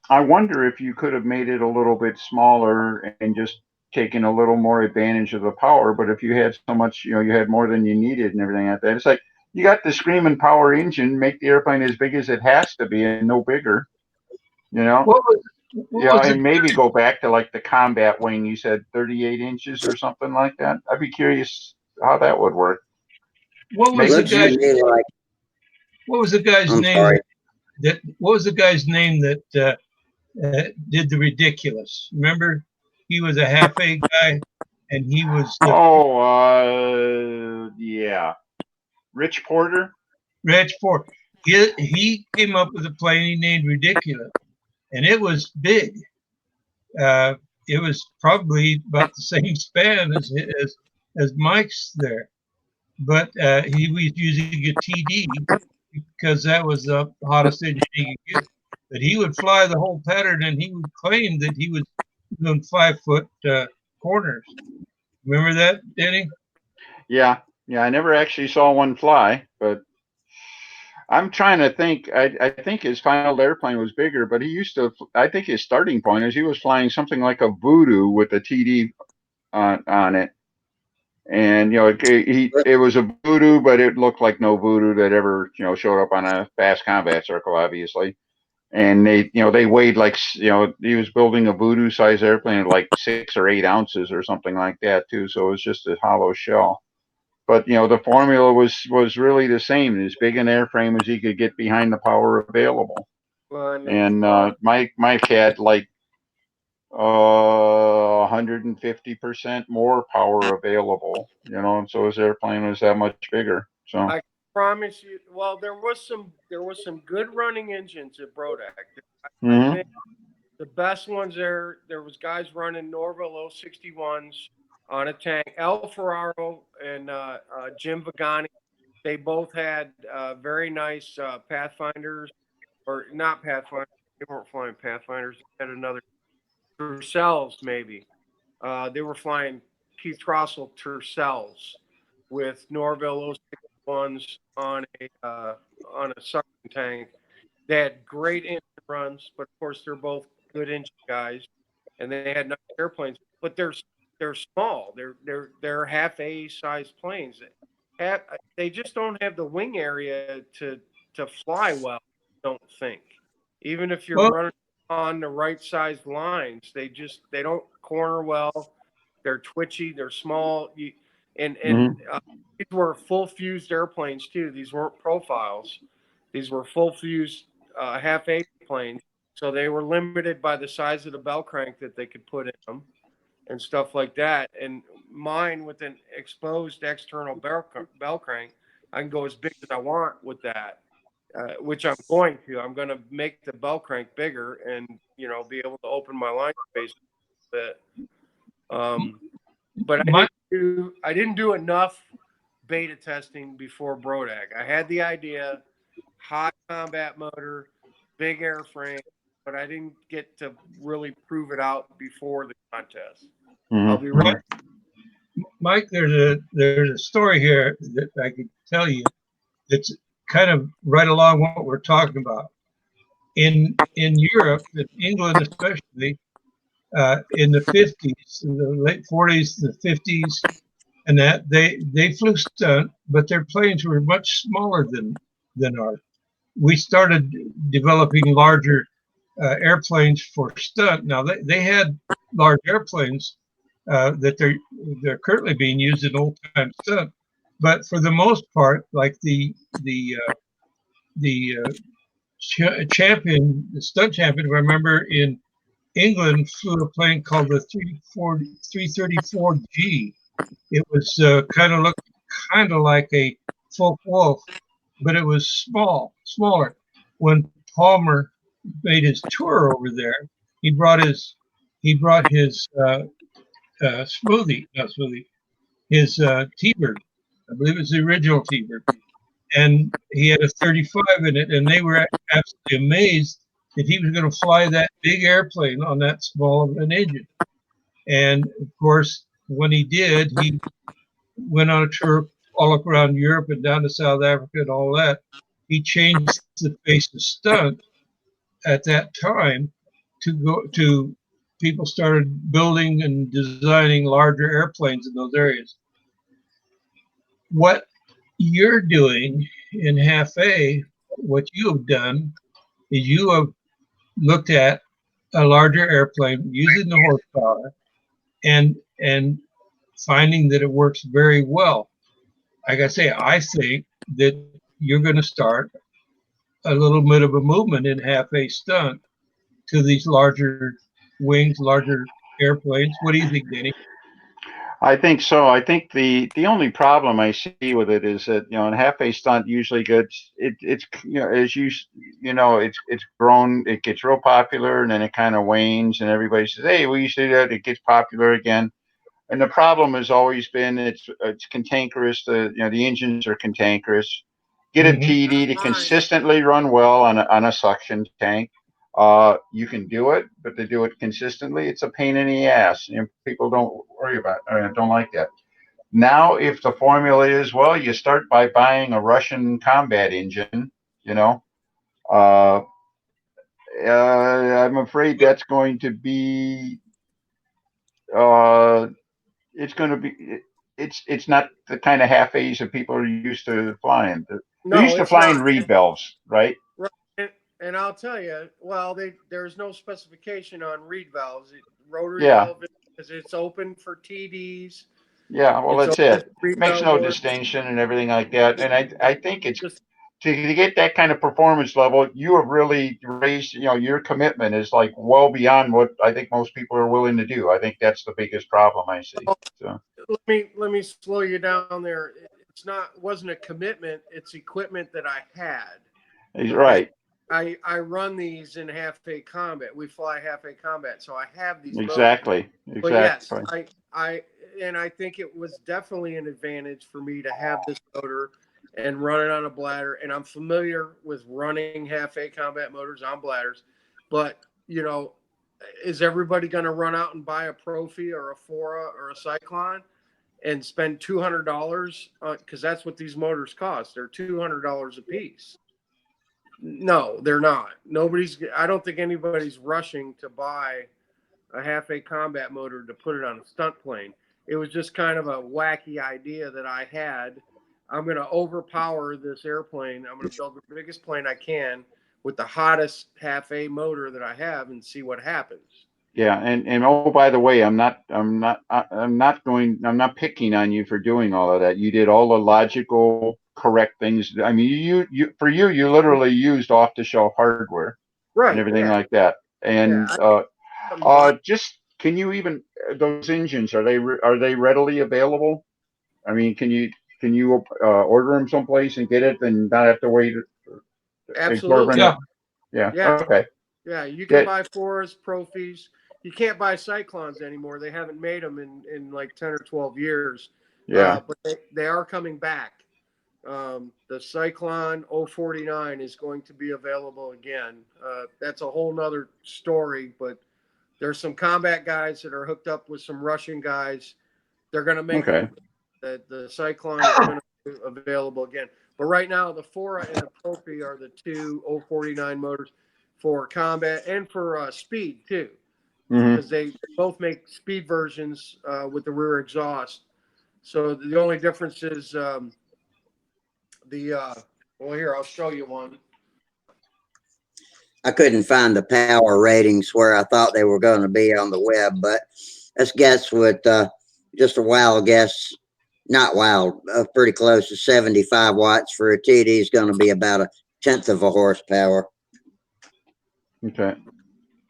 I wonder if you could have made it a little bit smaller and just taken a little more advantage of the power. But if you had so much, you know, you had more than you needed and everything like that, it's like you got the screaming power engine, make the airplane as big as it has to be and no bigger, you know? What was And maybe go back to like the combat wing. You said 38 inches or something like that. I'd be curious how that would work. What was the Looks to guy? me like, What was the guy's I'm name? sorry. What was the guy's name that did the ridiculous? Remember, he was a half A guy, and he was the Yeah. Rich Porter? Reg Ford. He came up with a plane he named Ridiculous, and it was big. It was probably about the same span as Mike's there, but he was using a TD because that was the hottest engine he could get. But he would fly the whole pattern, and he would claim that he was doing 5-foot corners. Remember that, Denny? Yeah. Yeah. I never actually saw one fly, but I'm trying to think. I think his final airplane was bigger, but he used to, I think his starting point is he was flying something like a Voodoo with a TD on it. And, you know, it was a Voodoo, but it looked like no Voodoo that ever, you know, showed up on a fast combat circle, obviously. And they, you know, they weighed like, you know, he was building a Voodoo size airplane of like 6 or 8 ounces or something like that too. So it was just a hollow shell. But, you know, the formula was really the same, as big an airframe as he could get behind the power available. And Mike had like 150% more power available, you know, and so his airplane was that much bigger. So I promise you. Well, there was some good running engines at Brodak. I think the best ones there was guys running Norville 061s on a tank. El Ferraro and Jim Vagani, they both had very nice Pathfinders, or not Pathfinders. They weren't flying Pathfinders. They had another Tercels maybe. They were flying Keith Trossel Tercels with Norville 061s on a suction tank. They had great engine runs, but of course they're both good engine guys, and they had nice airplanes. But they're small. They're half A size planes. They just don't have the wing area to fly well. I don't think. Even if you're running on the right sized lines, they don't corner well. They're twitchy. They're small. These were full fused airplanes too. These weren't profiles. These were full fused half A planes, so they were limited by the size of the bell crank that they could put in them and stuff like that. And mine, with an exposed external bell crank, I can go as big as I want with that, which I'm going to. I'm going to make the bell crank bigger and, you know, be able to open my line space a bit. But I didn't do enough beta testing before Brodak. I had the idea, hot combat motor, big airframe, but I didn't get to really prove it out before the contest. I'll be right. Mike, there's a story here that I could tell you that's kind of right along what we're talking about. In Europe, in England especially, in the 50s, in the late 40s, the 50s, and that they flew stunt, but their planes were much smaller than ours. We started developing larger airplanes for stunt. Now they had large airplanes that they're currently being used in old time stunt, but for the most part, like the champion, the stunt champion, remember in England flew a plane called the 334G. It was looked kind of like a Focke-Wulf, but it was smaller. When Palmer made his tour over there, he brought his smoothie, not smoothie, his T-Bird. I believe it was the original T-Bird, and he had a 35 in it, and they were absolutely amazed that he was going to fly that big airplane on that small of an engine. And of course, when he did, he went on a tour all around Europe and down to South Africa and all that. He changed the face of stunt at that time to people started building and designing larger airplanes in those areas. What you're doing in Half A, what you have done is you have looked at a larger airplane using the horsepower and finding that it works very well. Like I say, I think that you're going to start a little bit of a movement in Half A stunt to these larger wings, larger airplanes. What do you think, Danny? I think so. I think the only problem I see with it is that, in Half A stunt usually gets it's as it's grown, it gets real popular, and then it kind of wanes, and everybody says, hey, we used to do that, it gets popular again. And the problem has always been it's cantankerous. The engines are cantankerous. Get a TD to consistently run well on a suction tank. You can do it, but to do it consistently, it's a pain in the ass. People don't worry about it, don't like that. Now, if the formula is, well, you start by buying a Russian combat engine, I'm afraid that's going to be it's not the kind of half A's that people are used to flying. They're used to flying reed valves, right? Right. And I'll tell you, well, there's no specification on reed valves. Rotary Yeah. valve is it's open for TDs. Yeah, well, It's that's open it. for reed Makes valve no motors. distinction and everything like that. And I think it's to get that kind of performance level, you have really raised, your commitment is like well beyond what I think most people are willing to do. I think that's the biggest problem I see. So Let me slow you down there. Wasn't a commitment. It's equipment that I had. he's right. I run these in Half A combat. We fly Half A combat, so I have these Exactly. motors. But yes, Exactly. I think it was definitely an advantage for me to have this motor and run it on a bladder. And I'm familiar with running Half A combat motors on bladders. But is everybody going to run out and buy a Profi or a Fora or a Cyclone and spend $200 because that's what these motors cost? They're $200 a piece. No, they're not. I don't think anybody's rushing to buy a Half A combat motor to put it on a stunt plane. It was just kind of a wacky idea that I had. I'm going to overpower this airplane. I'm going to build the biggest plane I can with the hottest Half A motor that I have and see what happens. Yeah, and oh, by the way, I'm not picking on you for doing all of that. You did all the logical, correct things. I mean, you literally used off-the-shelf hardware, right, and everything like that. And just can you even those engines are they readily available? I mean, can you order them someplace and get it and not have to wait? Absolutely. Yeah. Yeah. Okay. Yeah, you can buy Foras, Profis. You can't buy Cyclones anymore. They haven't made them in like 10 or 12 years. Yeah. But they are coming back. The Cyclone 049 is going to be available again. That's a whole nother story, but there's some combat guys that are hooked up with some Russian guys. They're going to make the Cyclone is going to be available again. But right now, the Fora and the Profi are the two 049 motors for combat and for speed too, because they both make speed versions with the rear exhaust. So the only difference is well, here I'll show you one. I couldn't find the power ratings where I thought they were going to be on the web, but let's guess with just a wild guess, not wild, pretty close to 75 watts for a TD is going to be about 1/10 of a horsepower. Okay.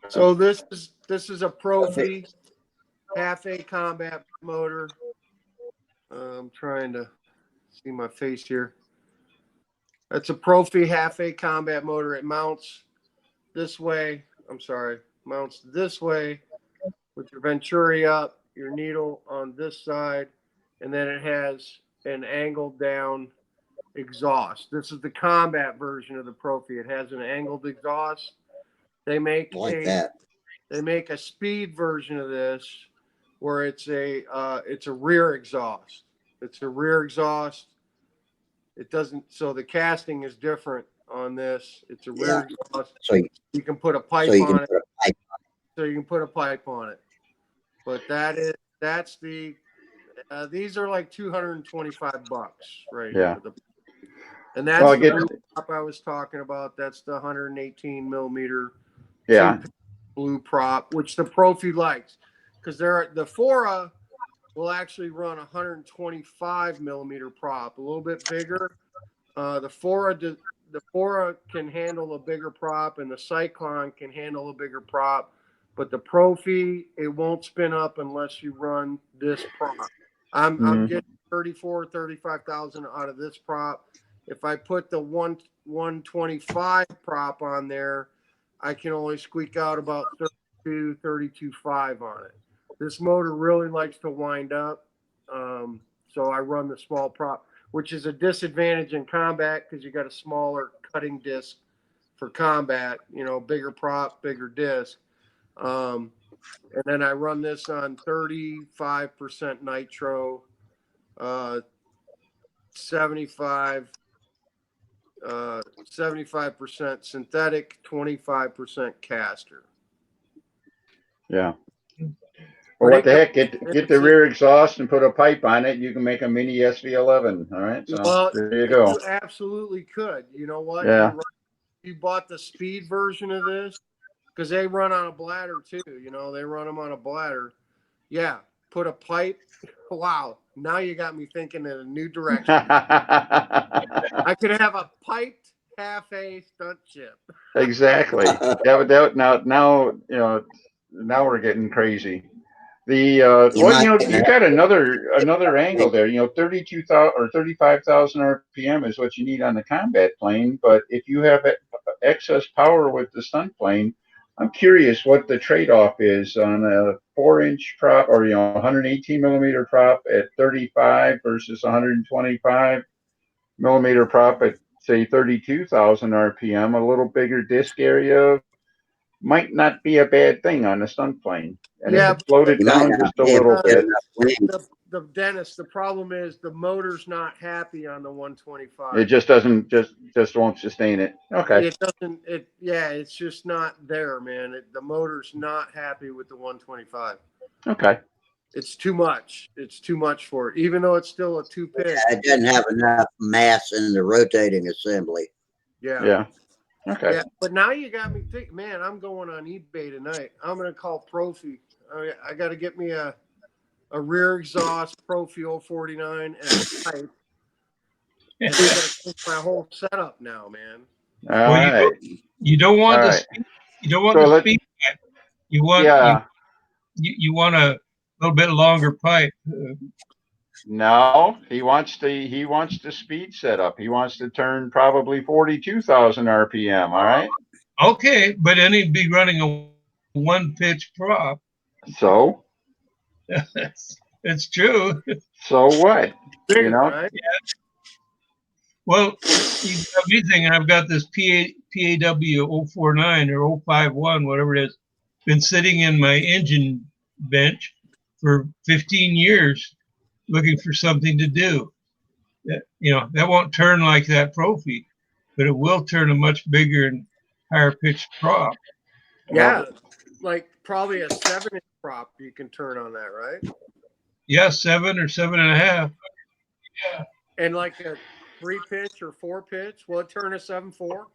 So this is this is a Profi half A combat motor. I'm trying to see my face here. That's a Profi half A combat motor. It mounts this way. I'm sorry, mounts this way with your venturi up, your needle on this side, and then it has an angled down exhaust. This is the combat version of the Profi. It has an angled exhaust. They make they make a speed version of this where it's a rear exhaust. It's a rear exhaust. It doesn't, so the casting is different on this. It's a rear exhaust. So you can put a pipe on it. So you can put a pipe on it. But that's the these are like $225 right here. And that's the blue prop I was talking about. That's the 118 millimeter blue prop, which the Profi likes, because the Fora will actually run 125 millimeter prop, a little bit bigger. The Fora can handle a bigger prop, and the Cyclone can handle a bigger prop. But the Profi, it won't spin up unless you run this prop. I'm getting 35,000 out of this prop. If I put the 125 prop on there, I can only squeak out about 32.5 on it. This motor really likes to wind up, so I run the small prop, which is a disadvantage in combat because you got a smaller cutting disc for combat. You know, bigger prop, bigger disc. And then I run this on 35% nitro, 75% synthetic, 25% caster. Yeah. Well, what the heck? Get the rear exhaust and put a pipe on it. And you can make a mini SV11. All right. So there you go. You absolutely could. You know what? Yeah. You bought the speed version of this because they run on a bladder too. You know, they run them on a bladder. Yeah. Put a pipe. Wow. Now you got me thinking in a new direction. I could have a piped half A stunt ship. Exactly. Now you know. Now we're getting crazy. Well, you got another angle there. 32,000 or 35,000 RPM is what you need on the combat plane. But if you have excess power with the stunt plane, I'm curious what the trade-off is on a 4-inch prop or 118 millimeter prop at 35 versus 125 millimeter prop at say 32,000 RPM. A little bigger disc area might not be a bad thing on a stunt plane. And if it floated down just a little bit. The Dennis, the problem is the motor's not happy on the 125. It just won't sustain it. Okay. It doesn't. It's just not there, man. The motor's not happy with the 125. Okay. It's too much. It's too much for it, even though it's still a 2-pitch. Yeah, it doesn't have enough mass in the rotating assembly. Yeah. Yeah. Okay. Yeah, but now you got me thinking, man, I'm going on eBay tonight. I'm going to call Profi. I got to get me a rear exhaust Profi 049 and a pipe. And I got to change my whole setup now, man. All right. You don't want the speed. You don't want the speed pipe. You want you want a little bit longer pipe. No, he wants the speed setup. He wants to turn probably 42,000 RPM. All right. Okay, but then he'd be running a 1-pitch prop. So. It's true. So what? Bigger, right? Yeah. Well, you got me thinking. I've got this PAW 049 or 051, whatever it is, been sitting in my engine bench for 15 years, looking for something to do. That won't turn like that Profi, but it will turn a much bigger and higher pitched prop. Yeah, like probably a 7-inch prop you can turn on that, right? Yeah, 7 or 7.5. Yeah. And like a 3-pitch or 4-pitch, will it turn a 7.4?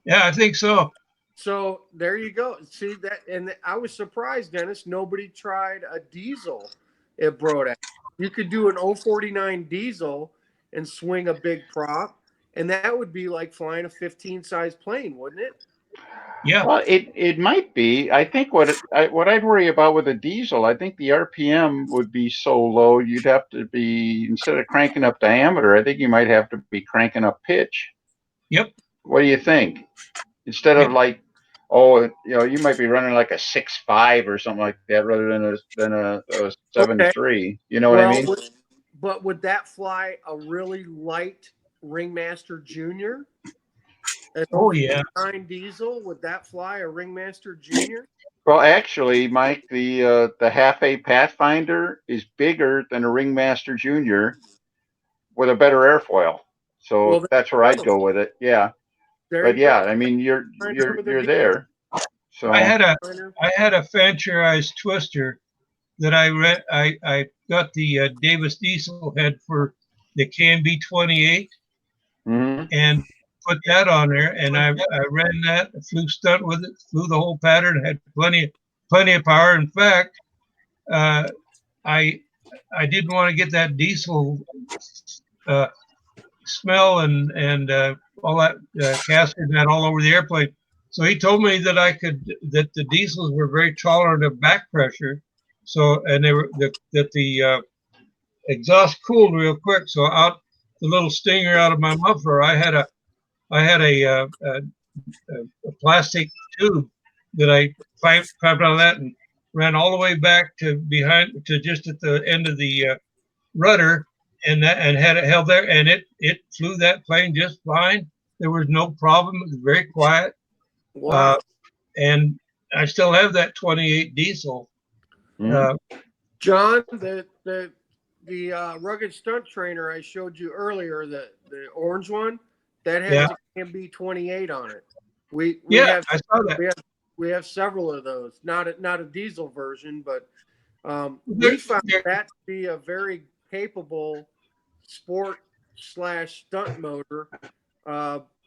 Yeah, I think so. So there you go. See that, and I was surprised, Dennis. Nobody tried a diesel at Brodak. You could do an 049 diesel and swing a big prop, and that would be like flying a 15 size plane, wouldn't it? Yeah. Well, it might be. I think what I'd worry about with a diesel, I think the RPM would be so low, you'd have to be, instead of cranking up diameter, I think you might have to be cranking up pitch. Yep. What do you think? Instead Yep. of like, oh, you might be running like a 6.5 or something like that, rather than a 7.3. You know what I Well, mean? but would that fly a really light Ringmaster Junior? An Oh yeah. 09 diesel, would that fly a Ringmaster Junior? Well, actually, Mike, the half A Pathfinder is bigger than a Ringmaster Junior with a better airfoil. Well, So there that's where you I'd go. go with it. Yeah. There But you go. yeah, I mean, you're Pathfinder you're with a you're diesel. there. So I had a Fancherized twister that I got the Davis diesel head for the KMB 28 mhm. and put that on there, and I ran that, flew stunt with it, flew the whole pattern, had plenty of power. In fact, uh, I didn't want to get that diesel uh, smell and all that casket and that all over the airplane. So he told me that that the diesels were very tolerant of back pressure. So, and they were, that the exhaust cooled real quick. So out the little stinger out of my muffler, I had a plastic tube that I piped out of that and ran all the way back to behind to just at the end of the rudder, and had it held there, and it flew that plane just fine. There was no problem. It was very quiet. Wow. And I still have that 28 diesel. John, the rugged stunt trainer I showed you earlier, the orange one, that has a KMB 28 on it. We have I saw that. We have several of those. Not a diesel version, but we found that to be a very capable sport / stunt motor.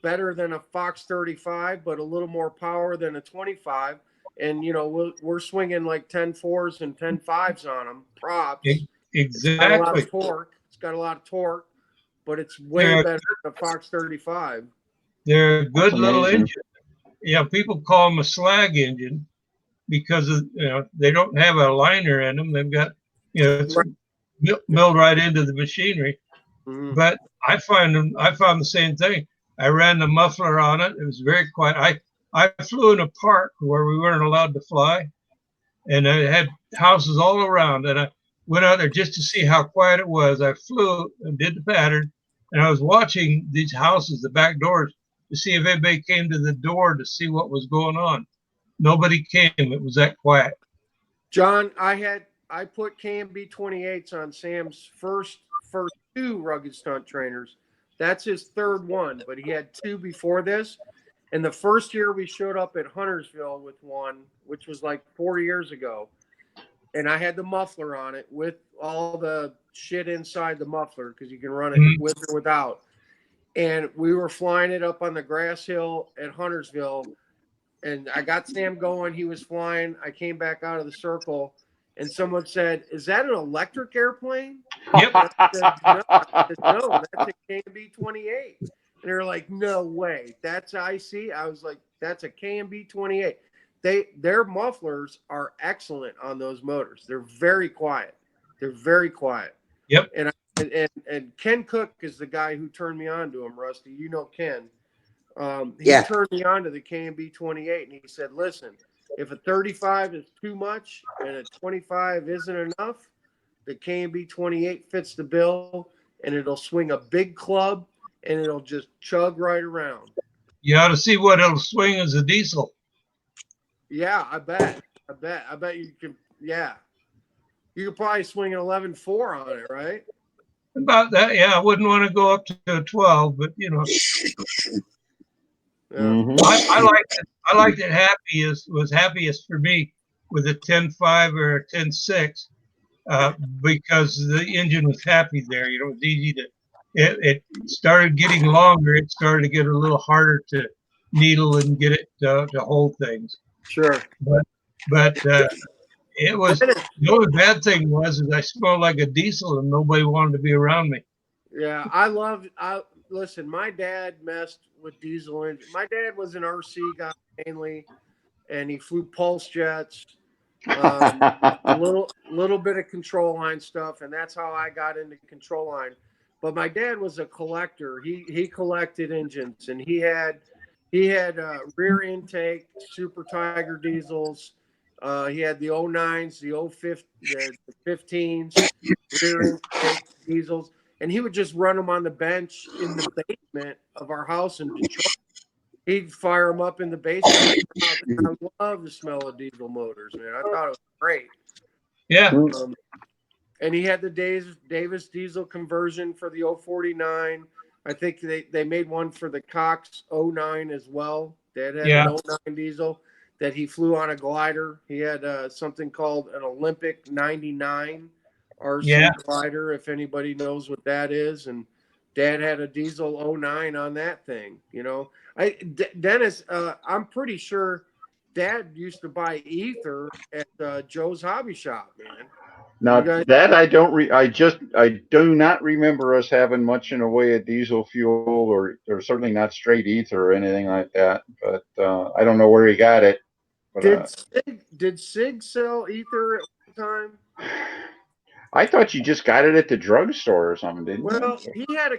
Better than a Fox 35, but a little more power than a 25. And we're swinging like 10.4s and 10.5s on them. Props. Exactly. It's got a lot of torque. It's got a lot of torque, but it's way better than a Fox 35. They're a good little engine. Yeah, people call them a slag engine because of, they don't have a liner in them. They've got it's milled right into the machinery. Mm-hmm. But I found the same thing. I ran the muffler on it. It was very quiet. I flew in a park where we weren't allowed to fly, and it had houses all around. And I went out there just to see how quiet it was. I flew and did the pattern, and I was watching these houses, the back doors, to see if anybody came to the door to see what was going on. Nobody came. It was that quiet. John, I put KMB 28s on Sam's first two rugged stunt trainers. That's his third one, but he had two before this. And the first year we showed up at Huntersville with one, which was like 4 years ago. And I had the muffler on it with all the shit inside the muffler because you can run it with or without. And we were flying it up on the grass hill at Huntersville. And I got Sam going. He was flying. I came back out of the circle. And someone said, "Is that an electric airplane?" Yep. I said, no. I said, no, that's a KMB 28. And they're like, "No way. That's IC." I was like, "That's a KMB 28. Their mufflers are excellent on those motors. They're very quiet. They're very quiet. Yep. And Ken Cook is the guy who turned me on to him, Rusty. You know Ken. He turned me on to the KMB 28, and he said, "Listen, if a 35 is too much and a 25 isn't enough, the KMB 28 fits the bill, and it'll swing a big club, and it'll just chug right around." You ought to see what it'll swing as a diesel. Yeah, I bet you can. Yeah, you could probably swing an 11.4 on it, right? About that, yeah. I wouldn't want to go up to a 12, but Yeah. I liked it was happiest for me with a 10.5 or a 10.6 because the engine was happy there. It was easy to. It started getting longer. It started to get a little harder to needle and get it to hold things. Sure. But it was, the only bad thing was I smelled like a diesel and nobody wanted to be around me. Yeah, listen, my dad messed with diesel engine. My dad was an RC guy mainly, and he flew pulse jets, a little bit of control line stuff, and that's how I got into control line. But my dad was a collector. He collected engines, and he had rear intake Super Tiger diesels. He had the '09s, the the 15s, rear intake diesels, and he would just run them on the bench in the basement of our house in Detroit. He'd fire them up in the basement. I love the smell of diesel motors, man. I thought it was great. Yeah. And he had the Davis diesel conversion for the 049. I think they made one for the Cox 09 as well. That had an 09 diesel that he flew on a glider. He had something called an Olympic 99 RC glider, if anybody knows what that is. And Dad had a diesel 09 on that thing. You know, Dennis, I'm pretty sure Dad used to buy ether at Joe's Hobby Shop, man. Now that I do not remember us having much in the way of diesel fuel or certainly not straight ether or anything like that. But I don't know where he got it. But, did Sig sell ether at one time? I thought you just got it at the drugstore or something, didn't you? Well, he had a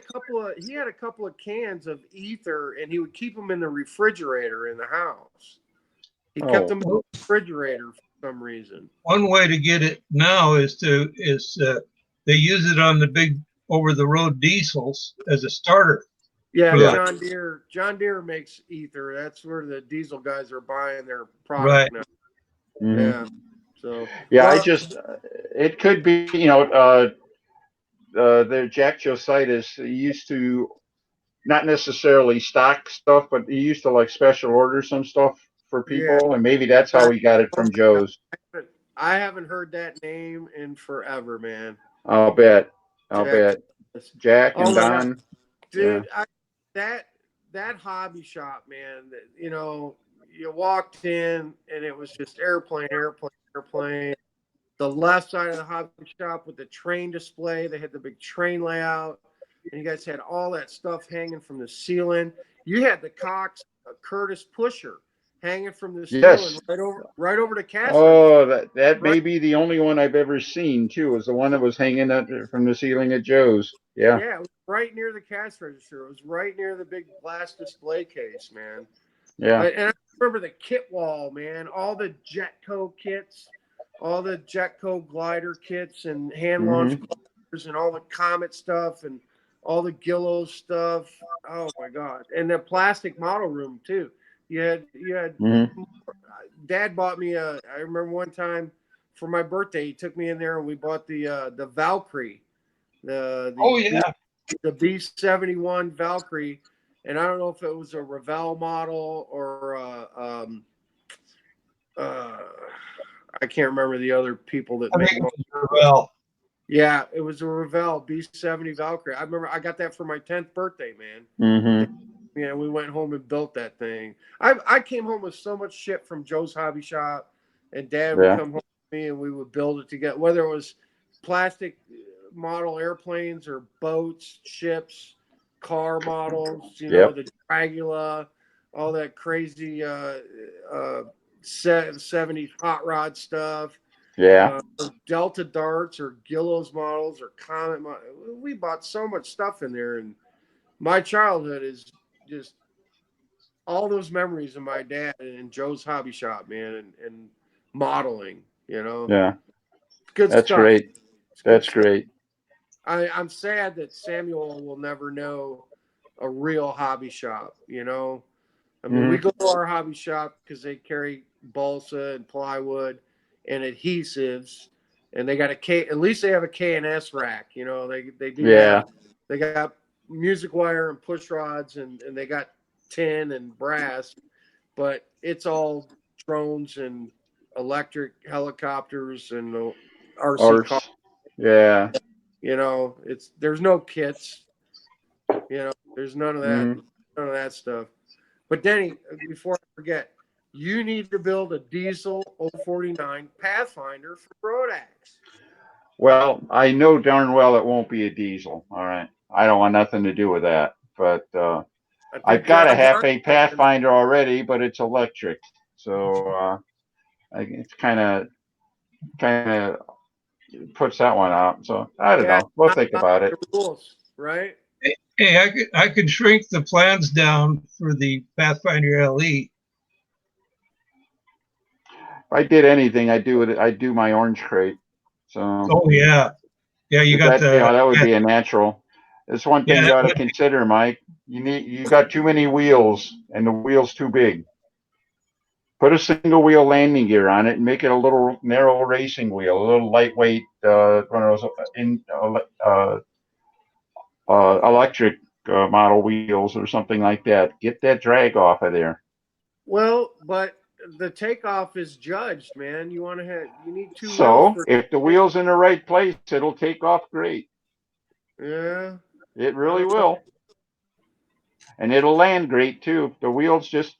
couple of cans of ether, and he would keep them in the refrigerator in the house. He kept them in the refrigerator for some reason. One way to get it now is they use it on the big over the road diesels as a starter. Yeah, John Deere makes ether. That's where the diesel guys are buying their product now. Mm-hmm. Yeah. So it could be, the Jack Jositis used to not necessarily stock stuff, but he used to like special order some stuff for people, and maybe that's how he got it from Joe's. I haven't heard that name in forever, man. I'll bet. Jack and Don. Dude, that hobby shop, man, you walked in and it was just airplane. The left side of the hobby shop with the train display, they had the big train layout, and you guys had all that stuff hanging from the ceiling. You had the Cox Curtis pusher hanging from the ceiling right over the cash register. That may be the only one I've ever seen too. Was the one that was hanging from the ceiling at Joe's. Yeah. Yeah, it was right near the cash register. It was right near the big glass display case, man. Yeah. And I remember the kit wall, man. All the Jetco kits, all the Jetco glider kits and hand launch gliders and all the Comet stuff and all the Gillo stuff. Oh my God! And the plastic model room too. You had. Dad bought me I remember one time for my birthday, he took me in there and we bought the Valkyrie, the B-71 Valkyrie, and I don't know if it was a Revell model or I can't remember the other people that made Revell. Yeah, it was a Revell B-70 Valkyrie. I remember I got that for my 10th birthday, man. Yeah, we went home and built that thing. I came home with so much shit from Joe's Hobby Shop, and Dad would come home with me and we would build it together, whether it was plastic model airplanes or boats, ships, car models, the Dragula, all that crazy 70s hot rod stuff. Delta darts or Gillo's models or Comet models. We bought so much stuff in there, and my childhood is just all those memories of my dad and Joe's Hobby Shop, man, and modeling, Yeah. Good That's stuff. Great. That's great. I'm sad that Samuel will never know a real hobby shop, I mean, we go to our hobby shop because they carry balsa and plywood and adhesives, and they got at least they have a K&S rack, they do that. They got music wire and push rods, and they got tin and brass, but it's all drones and electric helicopters and RC cars. Yeah. There's no kits, there's none of that stuff. But Denny, before I forget, you need to build a diesel 049 Pathfinder for Rodax. Well, I know darn well it won't be a diesel. All right. I don't want nothing to do with that. But I've got a half-A Pathfinder already, but it's electric, so it's kind of puts that one out. So I don't know. We'll think about it. Rules, right? Hey, I could shrink the plans down for the Pathfinder LE. If I did anything, I do my orange crate. So. Oh yeah, you got that, that would be a natural. It's one thing you ought to consider, Mike. You got too many wheels, and the wheel's too big. Put a single wheel landing gear on it and make it a little narrow racing wheel, a little lightweight, one of those electric model wheels or something like that. Get that drag off of there. Well, but the takeoff is judged, man. You need two wheels. So if the wheel's in the right place, it'll take off great. Yeah. It really will. And it'll land great too. The wheels just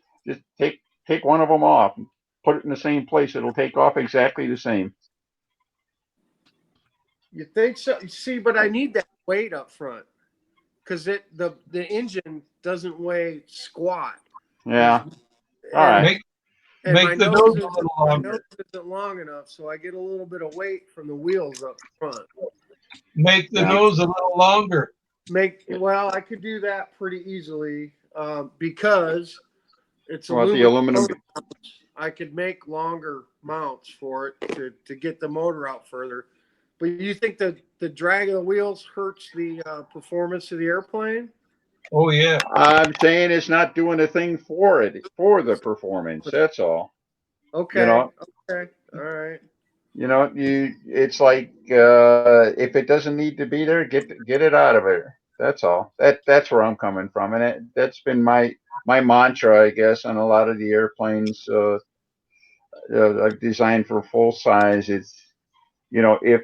take one of them off and put it in the same place. It'll take off exactly the same. You think so? See, but I need that weight up front because the engine doesn't weigh squat. Yeah. All right. Make the nose a little longer. My nose isn't long enough, so I get a little bit of weight from the wheels up front. Make the nose a little longer. Well, I could do that pretty easily because it's aluminum. I could make longer mounts for it to get the motor out further. But you think the drag of the wheels hurts the performance of the airplane? Oh yeah. I'm saying it's not doing a thing for the performance. That's all. Okay. Okay. All right. It's like if it doesn't need to be there, get it out of there. That's all. That's where I'm coming from, and that's been my mantra, I guess, on a lot of the airplanes I've designed for full size. It's if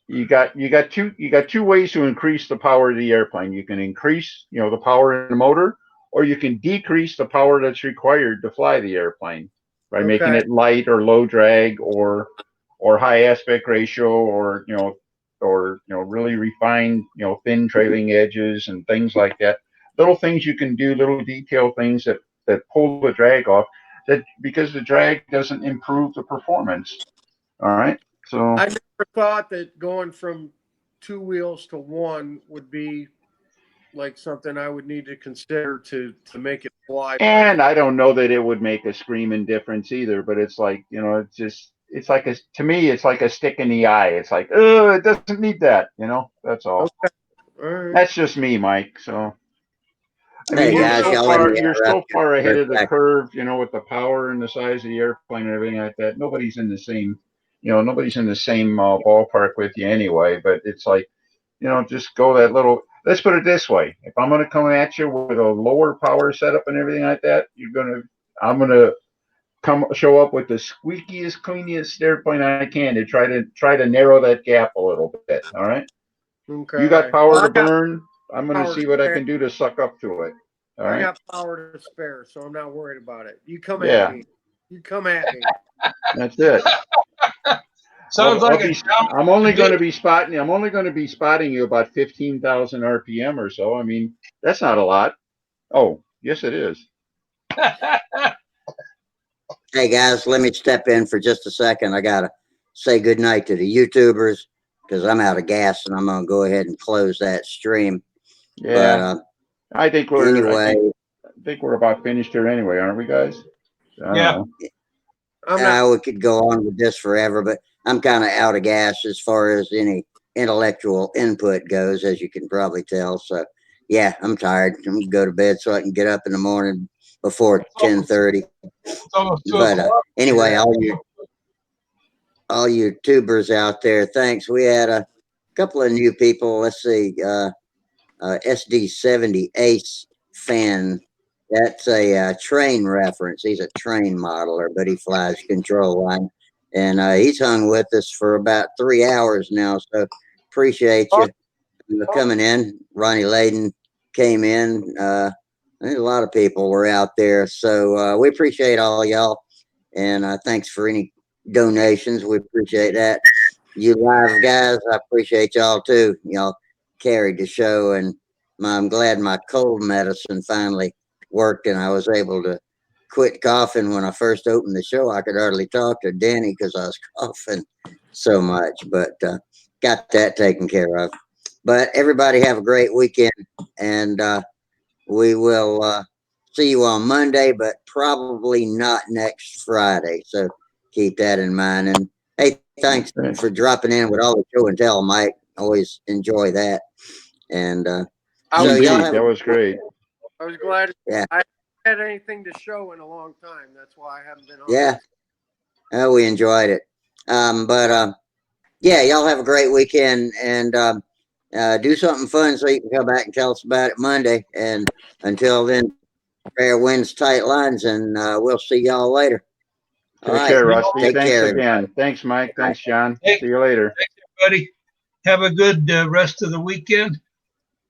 you got two ways to increase the power of the airplane. You can increase the power in the motor, or you can decrease the power that's required to fly the airplane by making it light or low drag or high aspect ratio or really refined thin trailing edges and things like that. Little things you can do, little detail things that pull the drag off. That because the drag doesn't improve the performance. All right. So I never thought that going from two wheels to one would be like something I would need to consider to make it fly. And I don't know that it would make a screaming difference either, but it's like, it's like to me, it's like a stick in the eye. It's like, oh, it doesn't need that, that's all. Okay. All right. That's just me, Mike. So, I Hey mean, guys, you're so far ahead of the second. curve, with the power and the size of the airplane and everything like that. Nobody's in the same ballpark with you anyway, but it's like, just go that little. Let's put it this way: if I'm going to come at you with a lower power setup and everything like that, I'm going to show up with the squeakiest, cleanest airplane I can to try to narrow that gap a little bit. All right. Okay. You got power to burn. I'm going to see what I can do to suck up to it. All right. I got power to spare, so I'm not worried about it. You come at me. You come at me. That's it. Sounds I'm only going to be spotting you about 15,000 RPM or so. I mean, that's not a lot. Oh, yes, it is. Hey guys, let me step in for just a second. I gotta say goodnight to the YouTubers because I'm out of gas and I'm gonna go ahead and close that stream. Yeah, but I think we're anyway. I think we're about finished here anyway, aren't we, guys? Yeah. We could go on with this forever, but I'm kind of out of gas as far as any intellectual input goes, as you can probably tell. So, yeah, I'm tired. I'm gonna go to bed so I can get up in the morning before 10:30. But anyway, all you tubers out there, thanks. We had a couple of new people. Let's see, SD70 Ace fan. That's a train reference. He's a train modeler, but he flies control line. And he's hung with us for about 3 hours now. So appreciate you coming in. Ronnie Layden came in. I think a lot of people were out there. So we appreciate all y'all. And thanks for any donations. We appreciate that. You live guys, I appreciate y'all too. Y'all carried the show. And I'm glad my cold medicine finally worked and I was able to quit coughing when I first opened the show. I could hardly talk to Danny because I was coughing so much, but got that taken care of. But everybody have a great weekend, and we will see you on Monday, but probably not next Friday. So keep that in mind. And hey, thanks for dropping in with all the show and tell, Mike. Always enjoy that. And I so was, y'all Indeed, have that was great. I was glad. Yeah. I haven't had anything to show in a long time. That's why I haven't been on. Yeah. Oh, we enjoyed it. But yeah, y'all have a great weekend and do something fun so you can come back and tell us about it Monday. And until then, fair winds, tight lines, and we'll see y'all later. All Take right. care, Rusty. Take Thanks care. again. Thanks, Mike. Thanks, John. Hey. See you later. Thanks, everybody. Have a good rest of the weekend.